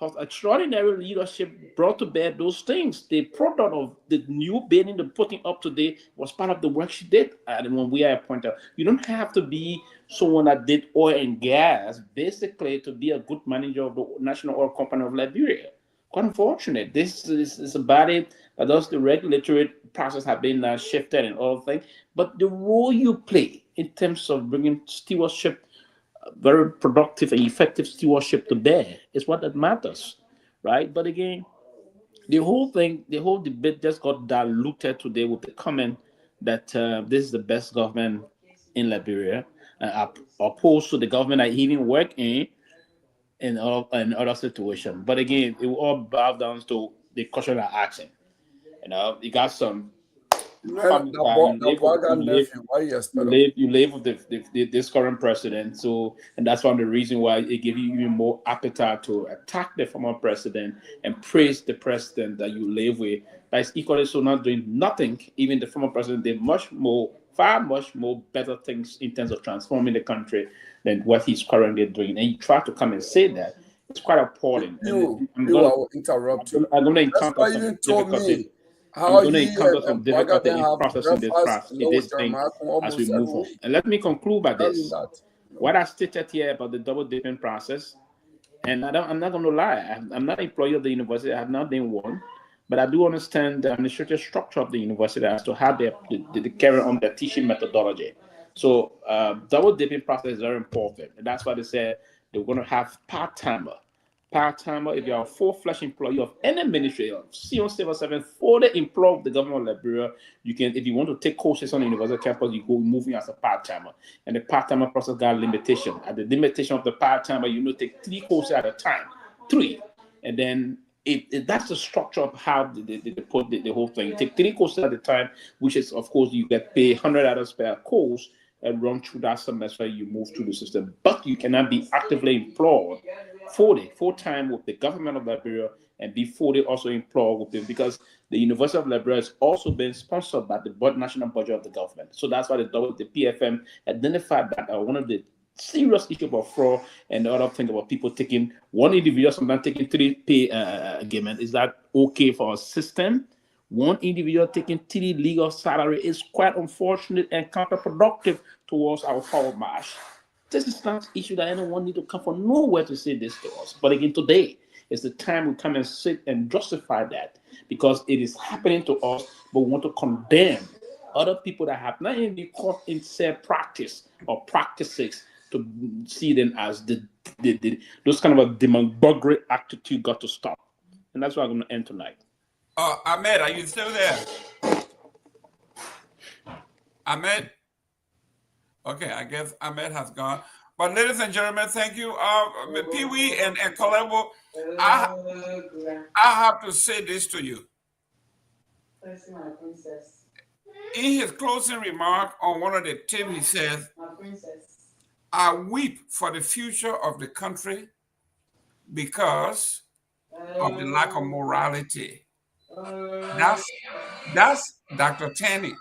Speaker 8: Her extraordinary leadership brought to bear those things. The product of the new bidding, the putting up today, was part of the work she did. And when we are appointed, you don't have to be someone that did oil and gas, basically, to be a good manager of the National Oil Company of Liberia. Quite unfortunate. This is a body that does the regulatory process have been shifted and all things. But the role you play in terms of bringing stewardship, very productive and effective stewardship to bear is what that matters, right? But again, the whole debate just got diluted today with the comment that this is the best government in Liberia, opposed to the government I even work in other situations. But again, it will all bow down to the question I'm asking. You got some. You live with this current president, and that's one of the reasons why it gives you even more appetite to attack the former president and praise the president that you live with. That is equally so not doing nothing. Even the former president did far much more better things in terms of transforming the country than what he's currently doing. And you try to come and say that, it's quite appalling.
Speaker 14: I will interrupt you.
Speaker 8: I'm going to encounter some difficulty. I'm going to encounter some difficulty in processing this thing as we move on. And let me conclude by this. What I stated here about the double dipping process, and I'm not going to lie, I'm not an employee of the university, I have not been one, but I do understand the administrative structure of the university as to how they carry on their teaching methodology. So double dipping process is very important. And that's why they said they're going to have part-timer, if you're a full-fledged employee of any ministry, of Sion Civil Service, for the employee of the government of Liberia, you can, if you want to take courses on the university campus, you go moving as a part-timer. And the part-timer process got a limitation. At the limitation of the part-timer, you take 3 courses at a time, 3. And then that's the structure of how they put the whole thing. You take 3 courses at a time, which is, of course, you get paid $100 per course and run through that semester, you move through the system. But you cannot be actively employed full-time with the government of Liberia and be fully also employed with them, because the University of Liberia has also been sponsored by the national budget of the government. So that's why the PFM identified that one of the serious issues about fraud and the other thing about people taking one individual, sometimes taking 3 pay agreement. Is that okay for a system? One individual taking 3 legal salary is quite unfortunate and counterproductive towards our forward march. This is not an issue that anyone need to come from nowhere to say this to us. But again, today is the time we come and sit and justify that, because it is happening to us, but we want to condemn other people that have not even been caught in said practice or practices to see them as those kind of a demagoguery attitude got to stop. And that's why I'm going to end tonight.
Speaker 3: Ahmed, are you still there? Ahmed? Okay, I guess Ahmed has gone. But ladies and gentlemen, thank you. Pewee and Kehleboe, I have to say this to you. In his closing remark on one of the tapes, he says, I weep for the future of the country because of the lack of morality. That's Dr. Tenney.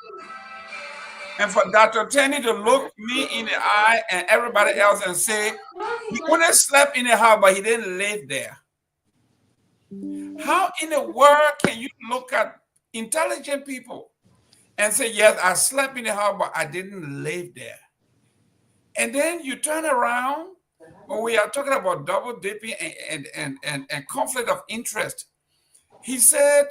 Speaker 3: And for Dr. Tenney to look me in the eye and everybody else and say, he only slept in the house, but he didn't live there. How in the world can you look at intelligent people and say, yes, I slept in the house, but I didn't live there? And then you turn around when we are talking about double dipping and conflict of interest. He said,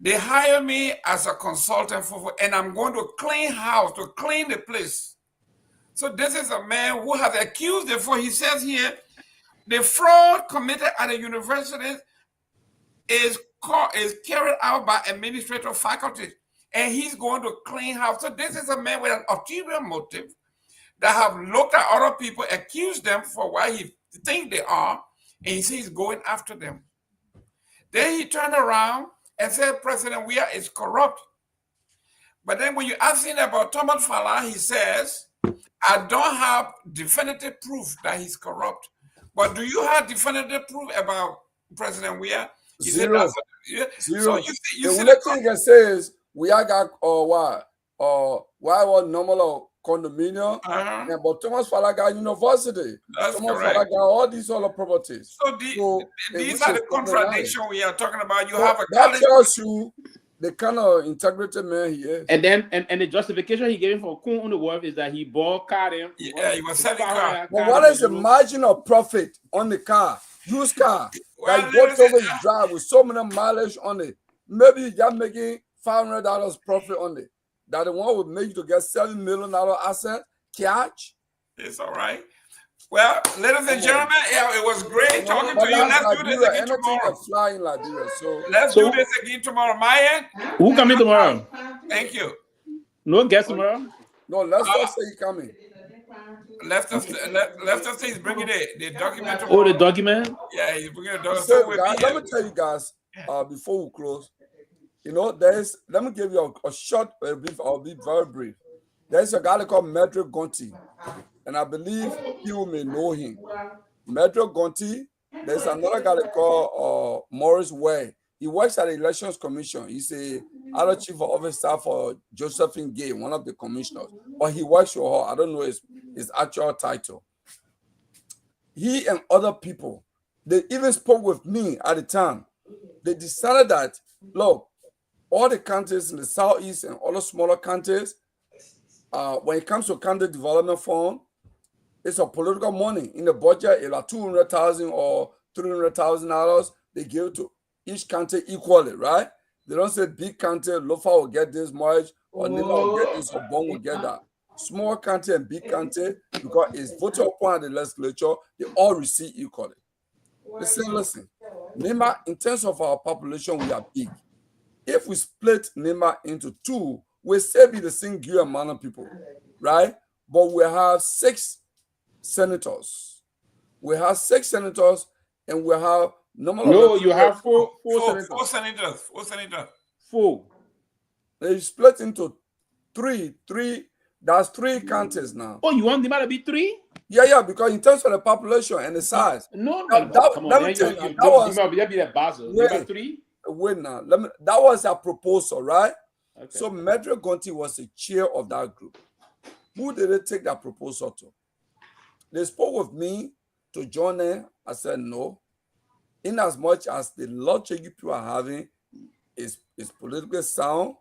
Speaker 3: they hire me as a consultant and I'm going to clean house, to clean the place. So this is a man who has accused them, for he says here, the fraud committed at the university is carried out by administrative faculty, and he's going to clean house. So this is a man with an ulterior motive that have looked at other people, accused them for what he think they are, and he says he's going after them. Then he turned around and said President Weah is corrupt. But then when you ask him about Thomas Fala, he says, I don't have definitive proof that he's corrupt. But do you have definitive proof about President Weah?
Speaker 14: Zero.
Speaker 3: Zero.
Speaker 14: So the only thing you can say is Weah got why was normal condominium, but Thomas Fala got university.
Speaker 3: That's
Speaker 14: Thomas
Speaker 3: correct.
Speaker 14: Fala got all these other properties.
Speaker 3: So these are the contradictions we are talking about. You have a
Speaker 14: that tells you the kind of integrity man he is.
Speaker 8: And then and the justification he gave him for Kun on the Wharf is that he bought car.
Speaker 3: Yeah, he was selling car.
Speaker 14: But what is the margin of profit on the car? Used car. That he bought over his drive with so many mileage on it. Maybe you're making $500 profit on it. That the one would make you to get $7 million asset cash.
Speaker 3: It's all right. Well, ladies and gentlemen, it was great talking to you. Let's do this again tomorrow.
Speaker 14: Fly in Liberia, so
Speaker 3: let's do this again tomorrow. Myean?
Speaker 8: Who coming tomorrow?
Speaker 3: Thank you.
Speaker 8: No guest tomorrow?
Speaker 14: No, let's just say he coming.
Speaker 3: Left us say he's bringing the document tomorrow.
Speaker 8: Oh, the document?
Speaker 3: Yeah, he's bringing the document.
Speaker 14: So, guys, let me tell you guys, before we close, you know, let me give you a short brief. I'll be very brief. There's a guy called Medrick Gonti, and I believe you may know him. Medrick Gonti, there's another guy called Morris Way. He works at the Elections Commission. He's a other chief of officer for Josephine Gay, one of the commissioners. But he works for her. I don't know his actual title. He and other people, they even spoke with me at the time. They decided that, look, all the counties in the southeast and all the smaller counties, when it comes to county development fund, it's a political money. In the budget, it's like $200,000 or $300,000. They give to each county equally, right? They don't say big county, Lofa will get this much, or Nima will get this, or Bon will get that. Small county and big county, because it's voted upon at the legislature, they all receive equally. Listen. Nima, in terms of our population, we are big. If we split Nima into two, we'll still be the single amount of people, right? But we have 6 senators. We have 6 senators, and we have
Speaker 8: you have four
Speaker 3: senators. 4 senators.
Speaker 8: 4.
Speaker 14: They split into 3. That's 3 counties now.
Speaker 8: Oh, you want Nima to be 3?
Speaker 14: Yeah, because in terms of the population and the size.
Speaker 8: No,
Speaker 14: come on, let me tell you, that was
Speaker 8: be the Basel.
Speaker 14: Wait,
Speaker 8: 3?
Speaker 14: Wait now. That was a proposal, right? Okay. So Medrick Gonti was the chair of that group. Who did they take that proposal to? They spoke with me to join them. I said no. In as much as the logic you people are having is politically sound,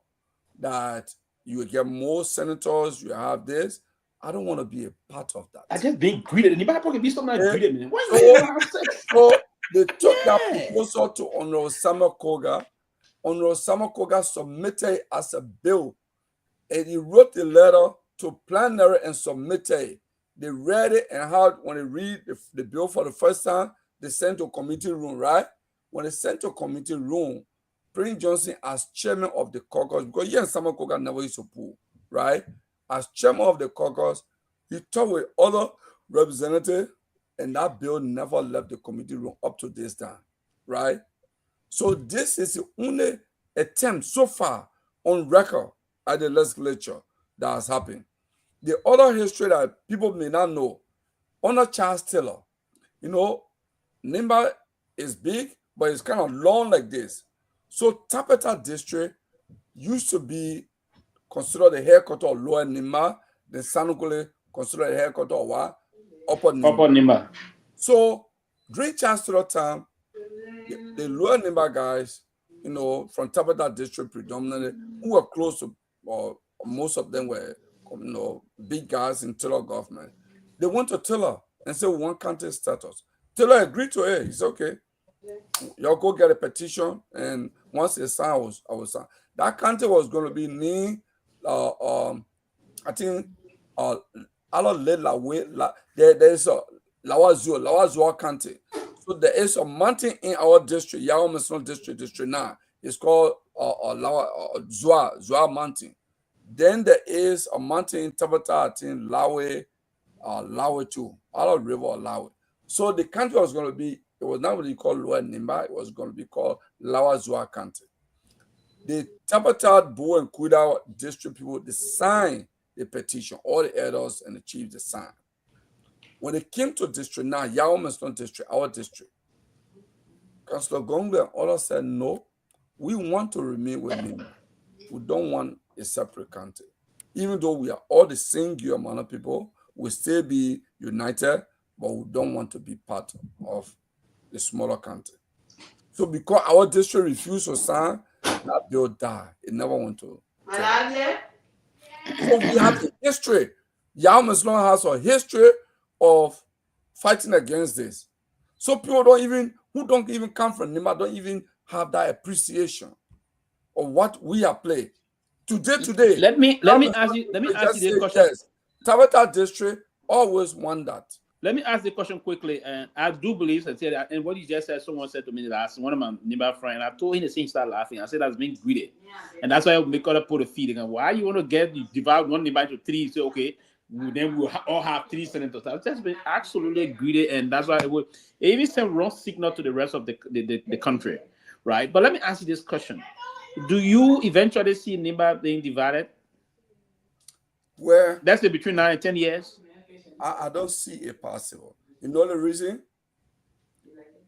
Speaker 14: that you will get more senators, you have this. I don't want to be a part of that.
Speaker 8: I just being greeted. Anybody can be something like greeted, man.
Speaker 14: So they took that proposal to Honorable Samuel Koga. Honorable Samuel Koga submitted it as a bill, and he wrote the letter to plenary and submitted it. They read it, and when they read the bill for the first time, they sent to committee room, right? When they sent to committee room, Prince Johnson, as chairman of the caucus, because he and Samuel Koga never used to pull, right? As chairman of the caucus, he talked with other representative, and that bill never left the committee room up to this time, right? So this is the only attempt so far on record at the legislature that has happened. The other history that people may not know, under Charles Taylor, you know, Nimba is big, but it's kind of long like this. So Tapeta district used to be considered the headquarters of Lower Nimba, then Sanukule considered the headquarters of what? Upper Nimba.
Speaker 8: Upper Nimba.
Speaker 14: So during Charles Taylor time, the Lower Nimba guys, you know, from Tapeta district predominantly, who were close to, or most of them were, you know, big guys in Taylor government. They went to Taylor and said, we want county status. Taylor agreed to it. He said, okay, y'all go get a petition, and once it's signed, I will sign. That county was going to be named, I think, there's a Lawazua County. So there is a mountain in our district, Yao district 9. It's called Zua Mountain. Then there is a mountain in Tabata, I think, Lawe too, Ala River or Lawe. So the country was going to be, it was not really called Lower Nimba, it was going to be called Lawazua County. The Tabata, Bo, and Kuda district people, they signed the petition, all the elders and the chiefs, they signed. When it came to District 9, Yao district, our district, Councillor Gongloe and others said, no, we want to remain with Nimba. We don't want a separate county. Even though we are all the same amount of people, we still be united, but we don't want to be part of the smaller county. So because our district refused to sign, that bill died. It never went to. So we have a history. Yao has a history of fighting against this. So people who don't even come from Nimba don't even have that appreciation of what we are playing. Today.
Speaker 8: Let me ask you this question.
Speaker 14: Yes. Tabata district always won that.
Speaker 8: Let me ask the question quickly, and I do believe, and what you just said, someone said to me last, one of my Nimba friends, and I told him the same, start laughing. I said that's being greedy. And that's why we got to put a feed again. Why you want to divide one Nimba into 3? So okay, then we'll all have 3 senators. That's just been absolutely greedy, and that's why it even send wrong signal to the rest of the country, right? But let me ask you this question: do you eventually see Nimba being divided?
Speaker 14: Where?
Speaker 8: That's between 9 and 10 years.
Speaker 14: I don't see it possible. You know the reason?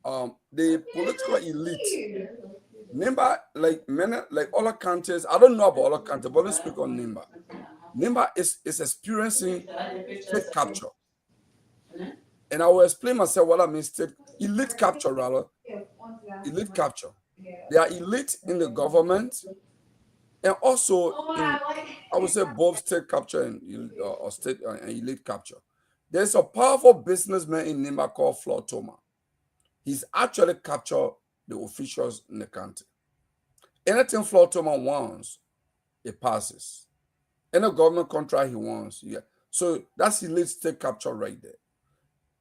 Speaker 14: The political elite, Nimba, like other countries, I don't know about other countries, but let's speak on Nimba. Nimba is experiencing state capture. And I will explain myself what I mean elite capture, rather. Elite capture. They are elite in the government, and also in, I would say, both state capture and state and elite capture. There's a powerful businessman in Nimba called Flo Toma. He's actually captured the officials in the country. Anything Flo Toma wants, it passes. Any government contract he wants, yeah. So that's elite state capture right there.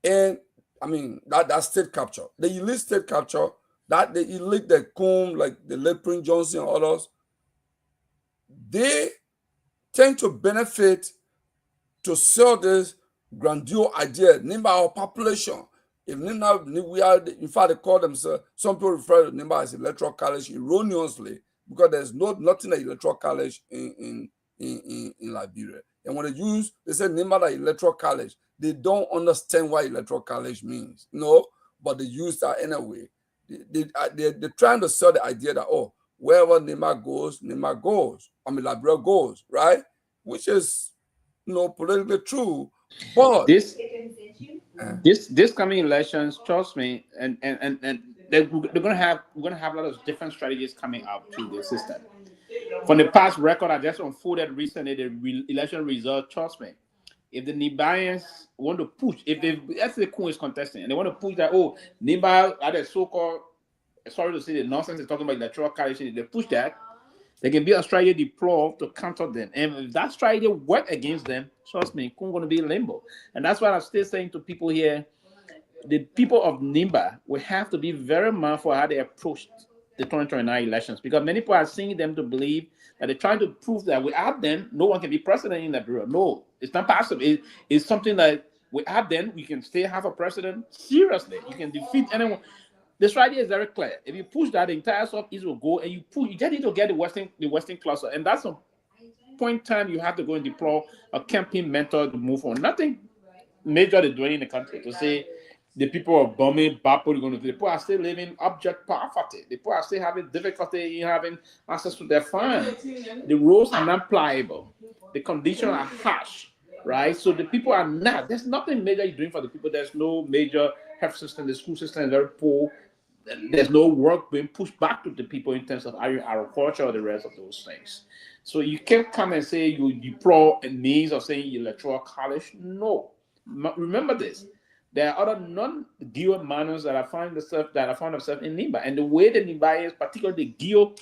Speaker 14: And I mean that's state capture. The elite state capture, that the elite that come, like the late Prince Johnson and others, they tend to benefit to sell this grandiose idea. Nimba our population. If Nimba, we are, in fact, they call themselves, some people refer to Nimba as electoral college erroneously, because there's nothing like electoral college in Liberia. And when they say Nimba like electoral college, they don't understand what electoral college means. No, but they use that anyway. They're trying to sell the idea that, oh, wherever Nimba goes, Liberia goes, right? Which is, politically true. But
Speaker 8: this coming elections, trust me, and we're gonna have a lot of different strategies coming out to the system. From the past record, I just unfolded recently the election result. Trust me, if the Nimbayans want to push, let's say Kun is contesting, and they want to push that, Nimba are the so-called, sorry to say the nonsense they're talking about electoral college, they push that, they can be a strategy deployed to counter them. And if that strategy work against them, trust me, Kun going to be in limbo. And that's why I'm still saying to people here, the people of Nimba will have to be very mindful how they approach the 2029 elections, because many people are seeing them to believe that they're trying to prove that without them, no one can be president in Liberia. No, it's not possible. It's something that then we can still have a president. Seriously, you can defeat anyone. The strategy is very clear. If you push that, the entire Southeast will go, and you just need to get the Western cluster, and that's a point in time you have to go and deploy a campaign mentor to move on. Nothing major they're doing in the country to say the people are bombing, Bapo, going to the people are still living abject poverty. The people are still having difficulty in having access to their funds. The roads are not pliable. The conditions are harsh, right? So the people are not. There's nothing major you're doing for the people. There's no major health system. The school system is very poor. There's no work being pushed back to the people in terms of agriculture or the rest of those things. So you can't come and say you deploy a means of saying electoral college. No. Remember this. There are other non-Guar minors that I found themselves in Nimba. And the way the Nimba, particularly the Guar,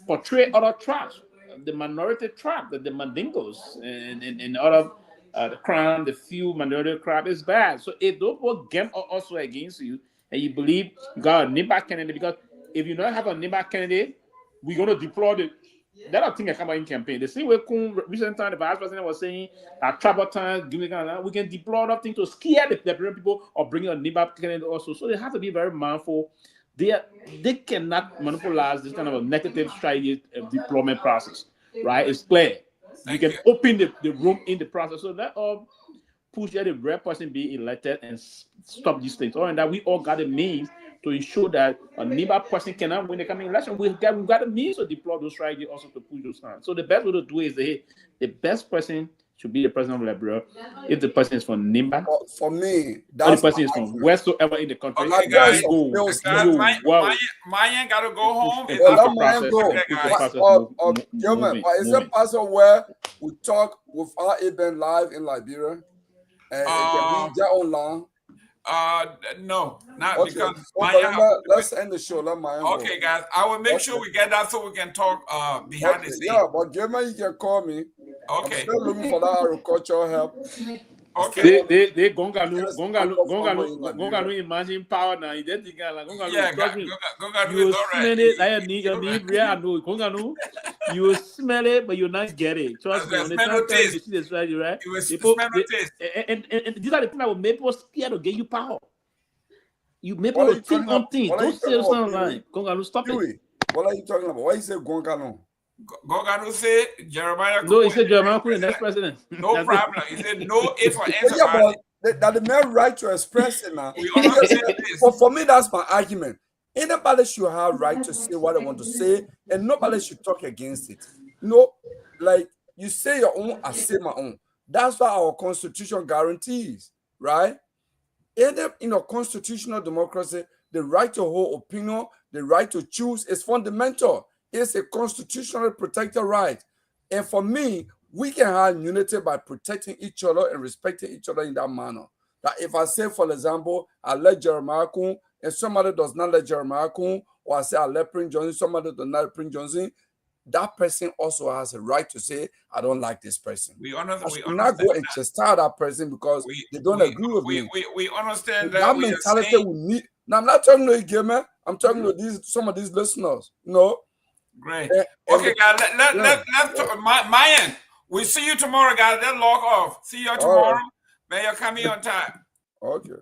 Speaker 8: portray other tribes, the minority tribe, the Mandingos, and other the Crown, the few minority tribe is bad. So if those people game also against you, and you believe you got a Nimba candidate, because if you don't have a Nimba candidate, we're going to deploy the. That I think I come in campaign. The same way recent time the vice president was saying at travel times, we can deploy that thing to scare the people or bring a Nimba candidate also. So they have to be very mindful. They cannot monopolize this kind of a negative strategy deployment process, right? It's clear. You can open the room in the process. So that all push the right person be elected and stop these things. Or that we all got the means to ensure that a Nimba person cannot win the coming election. We've got the means to deploy those strategies also to push those times. So the best way to do is the best person should be the president of Liberia. If the person is from Nimba,
Speaker 14: for me,
Speaker 8: that's the person is from wherever in the country.
Speaker 3: Okay, guys, Myean got to go home.
Speaker 14: Is it possible where we talk with our event live in Liberia? And it can be there online?
Speaker 3: No, not
Speaker 14: okay.
Speaker 3: because
Speaker 14: let's end the show. Let Myean
Speaker 3: okay, guys, I will make sure we get that so we can talk behind the scenes.
Speaker 14: Yeah, but Gilman, you can call me.
Speaker 3: Okay.
Speaker 14: I'm still looking for that agricultural help.
Speaker 8: Okay. They Gongloe imagine power now. You didn't think like Gongloe.
Speaker 3: Yeah,
Speaker 8: you will smell it. I need Gongloe. You will smell it, but you'll not get it. Trust me. On the time you see the strategy, right? And these are the things that will make people scared to get you power. You make people think on things. Don't say something online. Gongloe, stop it.
Speaker 14: What are you talking about? Why you say Gongloe?
Speaker 3: Gongloe said Jeremiah.
Speaker 8: No, he said Jeremiah Queen, that's president.
Speaker 3: No problem. He said no if or answer.
Speaker 14: Yeah, but that the man right to express it now. For me, that's my argument. Anybody should have right to say what they want to say, and nobody should talk against it. No, like you say your own, I say my own. That's what our constitution guarantees, right? In a constitutional democracy, the right to hold opinion, the right to choose is fundamental. It's a constitutionally protected right. And for me, we can have unity by protecting each other and respecting each other in that manner. That if I say, for example, I let Jeremiah Kun, and somebody does not let Jeremiah Kun, or I say I let Prince Johnson, somebody does not let Prince Johnson, that person also has a right to say, I don't like this person. I should not go and chastise that person because they don't agree with me.
Speaker 3: We understand
Speaker 14: that mentality we need. Now, I'm not talking to you, Gamer. I'm talking to some of these listeners.
Speaker 3: Great. Okay, guys, let's talk. Myean, we see you tomorrow, guys. Let's log off. See you tomorrow. May you come here on time.
Speaker 14: Okay.